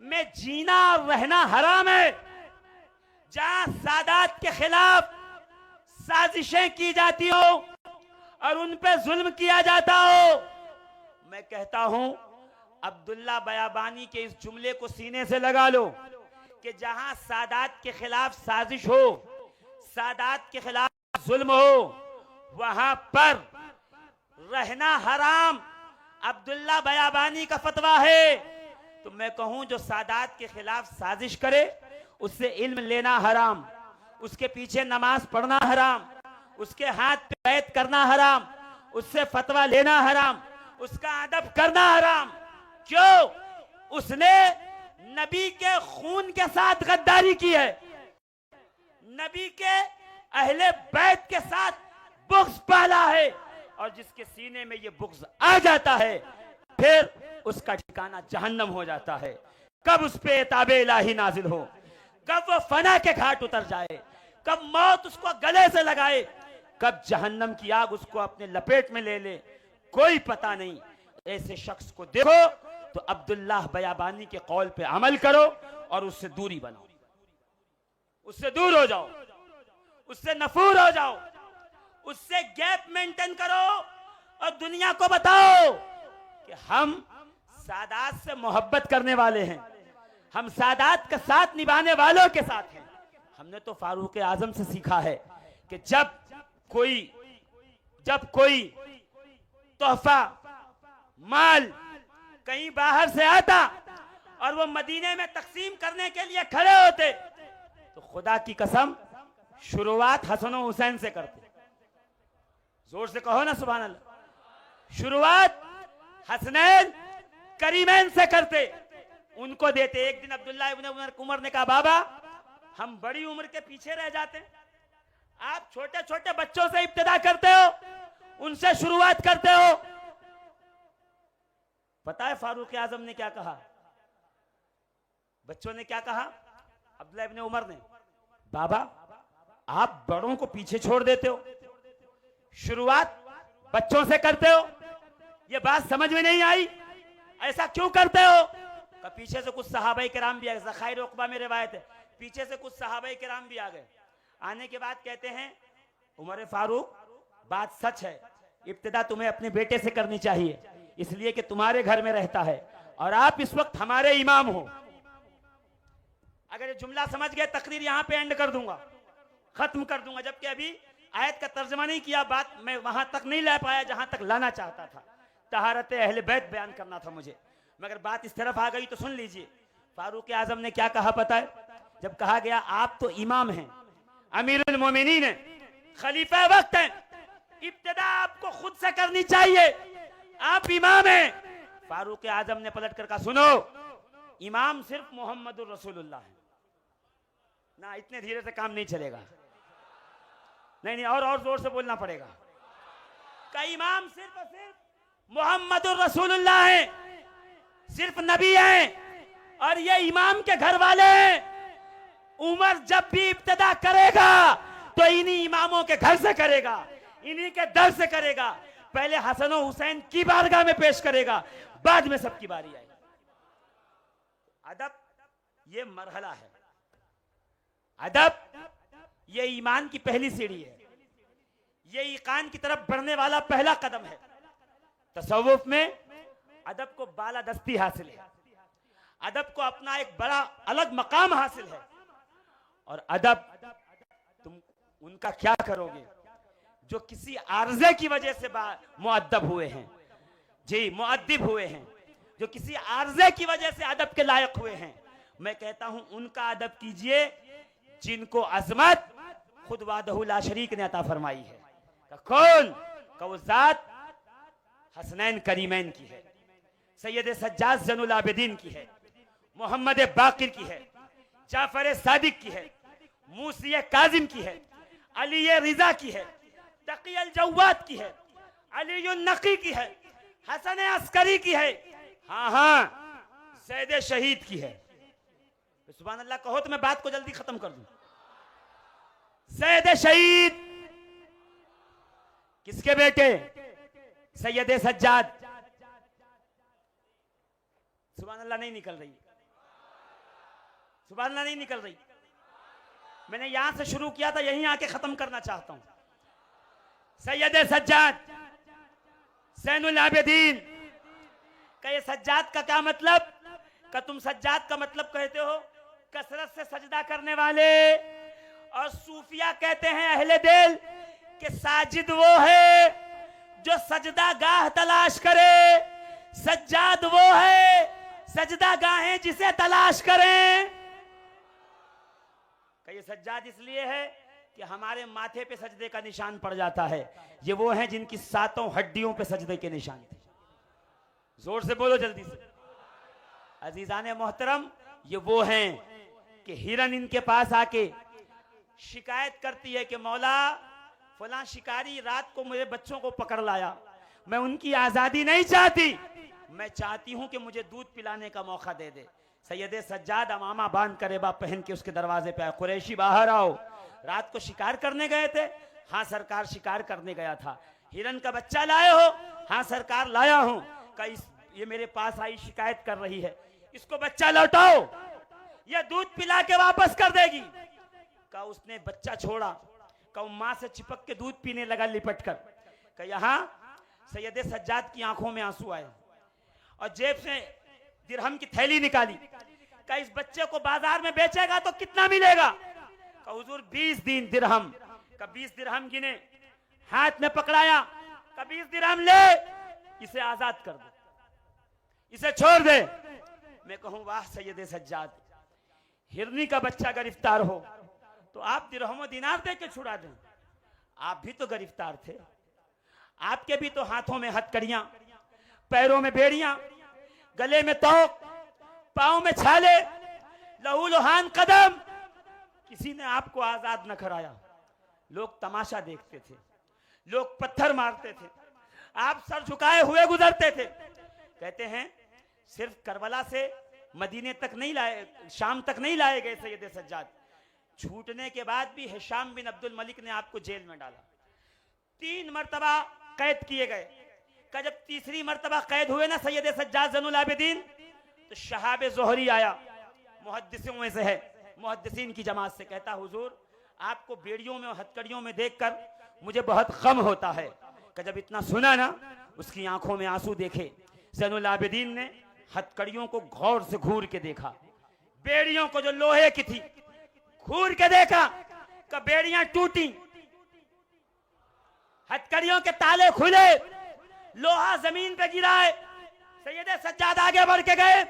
B: में जीना और रहना हराम है जहां सादात के खिलाफ साजिशें की जाती हो और उन पे जुल्म किया जाता हो। मैं कहता हूं, अब्दुल्ला बयाबानी के इस जुमले को सीने से लगा लो कि जहां सादात के खिलाफ साजिश हो, सादात के खिलाफ जुल्म हो, वहां पर रहना हराम अब्दुल्ला बयाबानी का फतवा है। तो मैं कहूं, जो सादात के खिलाफ साजिश करे उससे इल्म लेना हराम, उसके पीछे नमाज पढ़ना हराम, उसके हाथ पे बैत करना हराम, उससे फतवा लेना हराम, उसका अदब करना हराम। क्यों? उसने नबी के खून के साथ गद्दारी की है, नबी के अहले बैत के साथ बुग़्ज़ पाला है, और जिसके सीने में ये बुग़्ज़ आ जाता है फिर उसका ठिकाना जहन्नम हो जाता है। कब उस पे ताबे इलाही नाजिल हो, कब वो फना के घाट उतर जाए, कब मौत उसको गले से लगाए, कब जहन्नम की आग उसको अपने लपेट में ले ले, कोई पता नहीं। ऐसे शख्स को देखो तो अब्दुल्लाह बयाबानी के कौल पे अमल करो और उससे दूरी बनाओ, उससे दूर हो जाओ, उससे नफूर हो जाओ, उससे गैप मेंटेन करो और दुनिया को बताओ कि हम सादात से मोहब्बत करने वाले हैं, हम सादात का साथ निभाने वालों के साथ हैं। हमने तो फारूक आजम से सीखा है कि जब कोई तोहफा माल कहीं बाहर से आता और वो मदीने में तकसीम करने के लिए खड़े होते तो खुदा की कसम शुरुआत हसन और हुसैन से करते। जोर से कहो ना सुभान अल्लाह। शुरुआत हसनैन करीमैन से करते, उनको देते। एक दिन अब्दुल्ला इब्न उमर ने कहा, बाबा हम बड़ी उम्र के पीछे रह जाते हैं, आप छोटे छोटे बच्चों से इब्तिदा करते हो, उनसे शुरुआत करते हो। पता है फारूक आजम ने क्या कहा? बच्चों ने क्या कहा? अब्दुल्ला इब्न उमर ने, बाबा आप बड़ों को पीछे छोड़ देते हो, शुरुआत बच्चों से करते हो, ये बात समझ में नहीं आई, ऐसा क्यों करते हो? का पीछे से कुछ सहाबाई किराम भी आ गए, ज़खाइर उक़बा में रिवायत है, पीछे से कुछ सहाबाई किराम भी आ गए। आने के बाद कहते हैं, उमर फारूक बात सच है, इब्तिदा तुम्हें अपने बेटे से करनी चाहिए, इसलिए कि तुम्हारे घर में रहता है और आप इस वक्त हमारे इमाम हो। अगर ये जुमला समझ गए, तकरीर यहां पे एंड कर दूंगा, खत्म कर दूंगा, जबकि अभी आयत का तर्जमा नहीं किया, बात मैं वहां तक नहीं ला पाया जहां तक लाना चाहता था। तहारत अहले बैत बयान करना था मुझे, मगर बात इस तरफ आ गई तो सुन लीजिए। फारूक आजम ने क्या कहा पता है? जब कहा गया आप तो इमाम हैं, अमीरुल मोमिनीन हैं, खलीफा वक्त हैं, इब्तिदा आपको खुद से करनी चाहिए, आप इमाम हैं। फारूक आजम ने पलट कर कहा, सुनो, इमाम सिर्फ मोहम्मदुर रसूलुल्लाह है ना, इतने धीरे से काम नहीं चलेगा, नहीं और जोर से बोलना पड़ेगा। का इमाम सिर्फ और सिर्फ मोहम्मदुर रसूलुल्लाह है, सिर्फ नबी हैं और ये इमाम के घर वाले हैं। उमर जब भी इब्तिदा करेगा तो इन्हीं इमामों के घर से करेगा, इन्हीं के दर से करेगा। पहले हसन और हुसैन की बारगाह में पेश करेगा, बाद में सबकी बारी आएगी। अदब ये मरहला है, अदब ये ईमान की पहली सीढ़ी है, ये ईकान की तरफ बढ़ने वाला पहला कदम है। तसव्वुफ में अदब को बालादस्ती हासिल है, अदब को अपना एक बड़ा अलग मकाम हासिल है। और अदब तुम उनका क्या करोगे जो किसी आर्जे की वजह से मुअद्दब हुए हैं, जी मुअद्दिब हुए हैं, जो किसी आर्जे की वजह से अदब के लायक हुए हैं। मैं कहता हूं उनका अदब कीजिए जिनको अजमत खुद वादहु ला शरीक ने अता फरमाई है। कौन? वो जात हसनैन करीमैन की है, सैयद सज्जाद ज़ैनुल आबिदीन की है, मोहम्मद बाकिर की है, जाफर सादिक की है, मूसी काजिम की है, अली रिजा की है, तकी अल जव्वाद की है, अली नकी की है, हसन अस्करी की है, हाँ हाँ ज़ैद शहीद की है। सुभान अल्लाह कहो तो मैं बात को जल्दी खत्म कर दूं। ज़ैद शहीद किसके बेटे? सैयद सज्जाद। सुभान अल्लाह नहीं निकल रही, सुभान अल्लाह नहीं निकल रही। मैंने यहां से शुरू किया था, यहीं आके खत्म करना चाहता हूं। सैयद सज्जाद ज़ैनुल आबिदीन का ये सज्जाद का क्या मतलब? का तुम सज्जाद का मतलब कहते हो कसरत से सजदा करने वाले, और सूफिया कहते हैं अहले दिल कि साजिद वो है जो सजदा गाह तलाश करे, सज्जाद वो है सजदा गाहें जिसे तलाश करें। ये सज्जाद इसलिए है कि हमारे माथे पे सजदे का निशान पड़ जाता है। ये वो हैं जिनकी सातों हड्डियों पे सजदे के निशान थे। जोर से बोलो जल्दी से। अजीजाने मोहतरम, ये वो हैं कि हिरन इनके पास आके शिकायत करती है कि मौला फलां शिकारी रात को मेरे बच्चों को पकड़ लाया, मैं उनकी आजादी नहीं चाहती, मैं चाहती हूं कि मुझे दूध पिलाने का मौका दे दे। सैयद सज्जाद अमामा बांध कर रेबा पहन के उसके दरवाजे पे आए, कुरैशी बाहर आओ, रात को शिकार करने गए थे? हाँ सरकार शिकार करने गया था। हिरन का बच्चा लाए हो? हाँ सरकार लाया हूं। ये मेरे पास आई शिकायत कर रही है, इसको बच्चा लौटाओ, ये दूध पिला के वापस कर देगी। का उसने बच्चा छोड़ा, का मां से चिपक के दूध पीने लगा लिपट कर। का यहाँ सैयद सज्जाद की आंखों में आंसू आए और जेब से दिरहम की थैली निकाली। का इस बच्चे को बाजार में बेचेगा तो कितना मिलेगा? का हुजूर 20 दिन दिरहम। का 20 दिरहम गिने, हाथ में पकड़ाया, का 20 दिरहम ले, इसे आजाद कर दे, इसे छोड़ दे। मैं कहूं वाह सैयद सज्जाद, हिरनी का बच्चा गिरफ्तार हो तो आप दिरहम दिनार दे के छुड़ा दें। आप भी तो गिरफ्तार थे, आपके भी तो हाथों में हथकड़ियां, पैरों में बेड़ियां, गले में तोक, पांव में छाले, लहू लुहान कदम, किसी ने आपको आजाद न कराया। लोग तमाशा देखते थे, लोग पत्थर मारते थे, आप सर झुकाए हुए गुजरते थे। कहते हैं सिर्फ करबला से मदीने तक नहीं लाए, शाम तक नहीं लाए गए सैयद सज्जाद, छूटने के बाद भी हिशाम बिन अब्दुल मलिक ने आपको जेल में डाला, 3 मरतबा कैद किए गए। का जब तीसरी मरतबा कैद हुए ना सैयद सज्जाद ज़ैनुल आबिदीन, तो शहाब ज़ोहरी आया, मुहद्दिसों में से है, मुहद्दिसीन की जमात से, कहता हुजूर आपको बेड़ियों में और हथकड़ियों में देखकर मुझे बहुत गम होता है। कि जब इतना सुना ना, उसकी आंखों में आंसू देखे। ज़ैनुल आबिदीन ने हथकड़ियों को गौर से घूर के देखा, बेड़ियों को जो लोहे की थी घूर के देखा, कि बेड़ियां टूटी, हथकड़ियों के ताले खुले, लोहा जमीन पे गिरा है। सैयद सज्जाद आगे बढ़ के गए,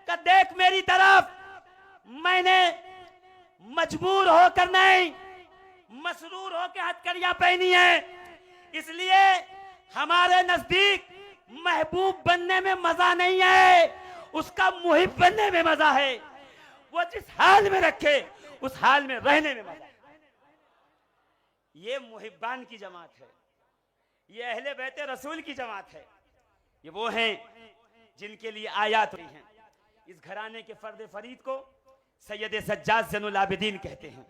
B: कि देख मेरी तरफ, मैंने मजबूर होकर नहीं, मसरूर होकर हथकड़ियां पहनी है, इसलिए हमारे नजदीक महबूब बनने में मजा नहीं है, उसका मुहिब बनने में मजा है। वो जिस हाल में रखे उस हाल में रहने में मजा है। ये मुहिब्बान की जमात है, ये अहले बैत रसूल की जमात है। ये वो हैं जिनके लिए आयात हुई हैं। इस घराने के फर्द फरीद को सैयद सज्जाद ज़ैनुल आबिदीन कहते हैं।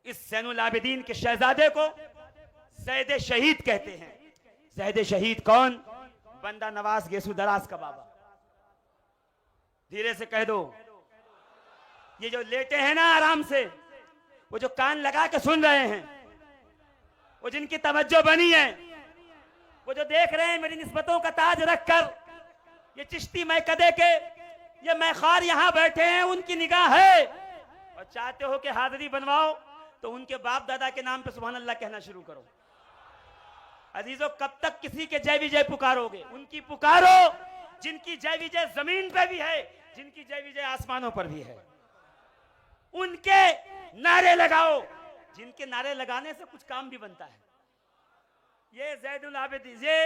B: इस ज़ैनुल आबिदीन के शहजादे को ज़ैद शहीद कहते हैं। ज़ैद शहीद कौन? बंदा नवाज गेसू दराज का बाबा। धीरे से कह दो। ये जो लेटे हैं ना आराम से, वो जो कान लगा के सुन रहे हैं, वो जिनकी तवज्जो बनी है, वो जो देख रहे हैं मेरी निस्बतों का ताज रखकर, ये चिश्ती मैं कदे के, ये मैखार यहां बैठे हैं, उनकी निगाह है। और चाहते हो कि हाजिरी बनवाओ तो उनके बाप दादा के नाम पे सुभान अल्लाह कहना शुरू करो। अजीजों, कब तक किसी के जय विजय पुकारोगे? उनकी पुकारो जिनकी जय विजय जमीन पे भी है, जिनकी जय विजय आसमानों पर भी है। उनके नारे लगाओ जिनके नारे लगाने से कुछ काम भी बनता है। ये ज़ैनुल आबिदीन, ये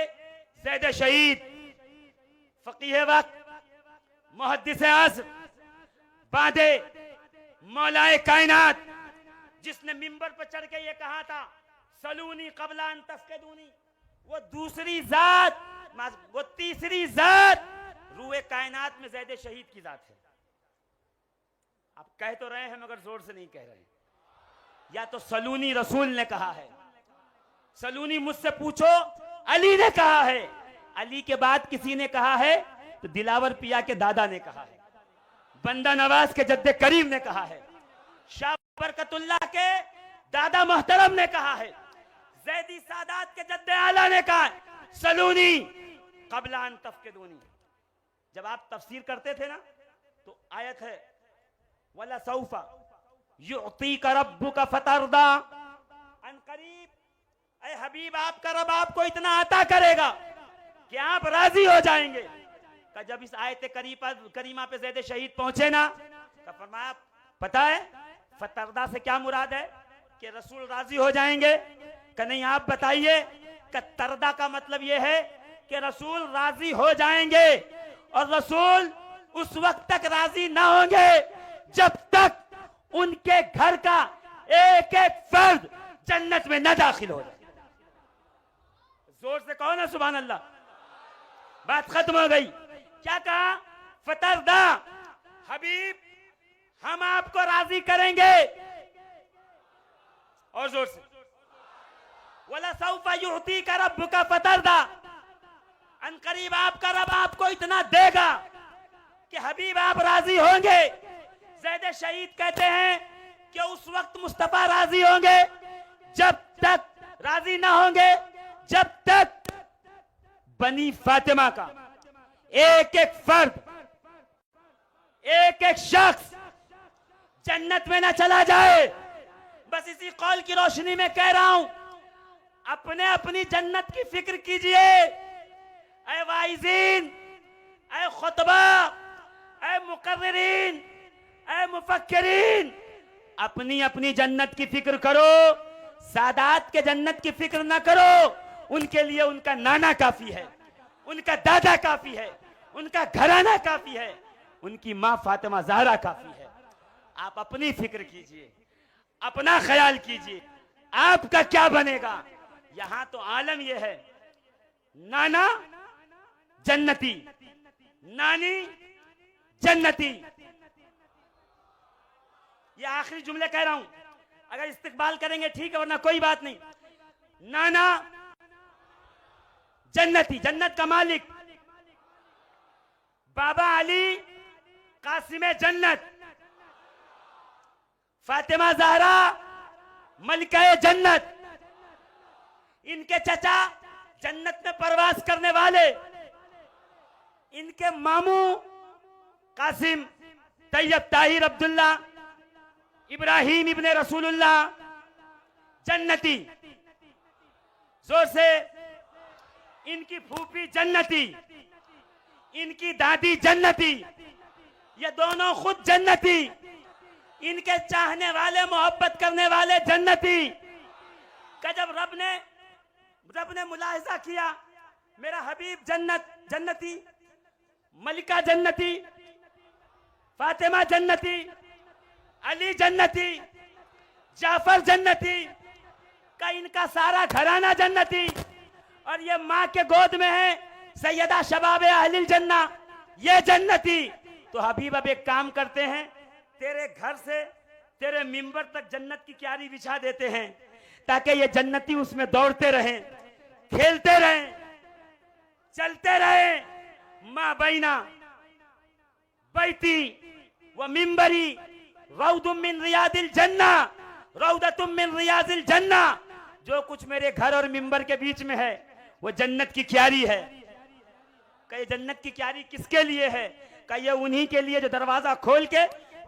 B: ज़ैद शहीद फकीह वक्त, मुहद्दिस आज़म, बादे मौलाए कायनात, जिसने मिंबर पर चढ़ के ये कहा था सलूनी क़ब्ला अन तफ़क़िदूनी, वो दूसरी जात, वो तीसरी जात रूए कायनात में ज़ैद शहीद की जात है। आप कह तो रहे हैं मगर जोर से नहीं कह रहे। या तो सलूनी रसूल ने कहा है, सलूनी मुझसे पूछो अली ने कहा है, अली के बाद किसी ने कहा है तो दिलावर पिया के दादा ने कहा है, बंदा नवाज के जद्दे करीम ने कहा है, शाह बरकतुल्लाह के दादा मोहतरम ने कहा है, ज़ैदी सादात के जद्दे आला ने कहा है सलूनी क़ब्ला अन तफ़क़िदूनी। जब आप तफसीर करते थे ना तो आयत है वला सौफा युअतीका रब्बुका फतरदा, अन करीब ऐ हबीब आपका रब आपको इतना अता करेगा कि आप राजी हो जाएंगे। का जब इस आयत करीमा पे ज़ैद शहीद पहुंचे ना तो फरमाया पता है फतरदा से क्या मुराद है कि रसूल राजी हो जाएंगे? का नहीं आप बताइए। का तरदा का मतलब यह है कि रसूल राजी हो जाएंगे और रसूल उस वक्त तक राजी ना होंगे जब तक उनके घर का एक एक फर्द जन्नत में न दाखिल हो जाए। जोर से कहो ना सुभान अल्लाह। बात खत्म हो गई। क्या कहा? फतरदा हबीब हम आपको राजी करेंगे। और जोर से वला सौफा युअतीका रब्बुका फतरदा, अन करीब आपका रब आपको इतना देगा कि हबीब आप राजी होंगे। ज़ैद शहीद कहते हैं कि उस वक्त मुस्तफा राजी होंगे, जब तक राजी ना होंगे जब तक बनी फातिमा का एक एक फर्द, एक एक शख्स जन्नत में ना चला जाए। बस इसी कौल की रोशनी में कह रहा हूं, अपने अपनी जन्नत की फिक्र कीजिए। ऐ वाइज़ीन, ऐ खुतबा, ऐ मुकर्रिरीन, ऐ मुफक्किरीन, अपनी अपनी जन्नत की फिक्र करो। सादात के जन्नत की फिक्र ना करो। उनके लिए उनका नाना काफी है, उनका दादा काफी है, उनका घराना काफी है, उनकी मां फातिमा ज़हरा काफी है। आप अपनी फिक्र कीजिए, अपना ख्याल कीजिए, आपका क्या बनेगा। यहां तो आलम यह है, नाना जन्नती, नानी जन्नती। ये आखिरी जुमले कह रहा हूं, अगर इस्तिकबाल करेंगे ठीक है, वरना कोई बात नहीं। नाना जन्नती, जन्नत का मालिक। बाबा अली कासिम जन्नत, फातिमा ज़हरा मलिका जन्नत। इनके चचा जन्नत में परवास करने वाले, इनके मामू कासिम तैयब ताहिर अब्दुल्ला इब्राहिम इब्ने रसूलुल्लाह जन्नती। जोर से। इनकी फूफी जन्नती, इनकी दादी जन्नती, ये दोनों खुद जन्नती। इनके चाहने वाले, मोहब्बत करने वाले जन्नती। का जब रब ने मुलाहिजा किया मेरा हबीब जन्नती, मलिका जन्नती, फातिमा जन्नती, अली जन्नती, जाफर जन्नती, का इनका सारा घराना जन्नती, और ये माँ के गोद में है सैयदा शबाब अहलिल जन्ना, ये जन्नती। तो हबीब अब एक काम करते हैं, तेरे घर से तेरे मिंबर तक जन्नत की क्यारी बिछा देते हैं, ताकि ये जन्नती उसमें दौड़ते रहें, खेलते रहें, चलते रहें। माँ बैना बैती व मिंबरी रौदुम मिन रियादिल जन्ना, रौदतुम मिन रियादिल जन्ना। जो कुछ मेरे घर और मिंबर के बीच में है वो जन्नत की क्यारी है। कई जन्नत की क्यारी किसके लिए है? कई उन्हीं के लिए जो दरवाजा खोल के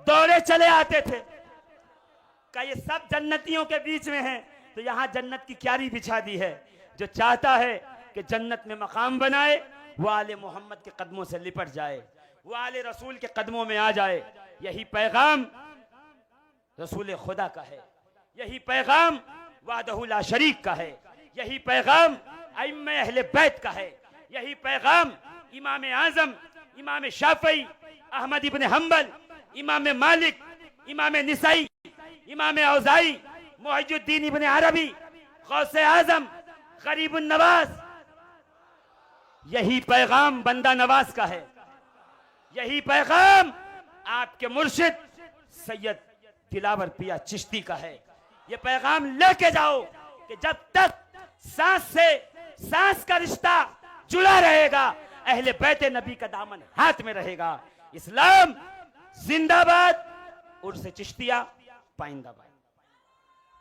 B: दौड़े चले आते थे। कई सब जन्नतियों के बीच में है, तो यहाँ जन्नत की क्यारी बिछा दी है। जो चाहता है कि जन्नत में मकाम बनाए वो आले मोहम्मद के कदमों से लिपट जाए, वो आले रसूल के कदमों में आ जाए। यही पैगाम रसूल खुदा का है, यही पैगाम वादहु ला शरीक का है, यही पैगाम अइम्मे अहले बैत का है, यही पैगाम इमाम आजम, इमाम शाफई, अहमद इब्न हम्बल, इमाम मालिक, इमाम निसाई, इमाम औजाई, मुहिजुद्दीन इब्न अरबी, गौसे आजम, गरीबुन नवाज, यही पैगाम बंदा नवाज का है, यही पैगाम आपके मुर्शिद सैयद दिलावर पिया चिश्ती का है। ये पैगाम लेके जाओ कि जब तक सांस से सांस का रिश्ता जुड़ा रहेगा, अहले बैत नबी का दामन हाथ में रहेगा। इस्लाम जिंदाबाद, उर्स चिश्तिया पाइंदाबाद।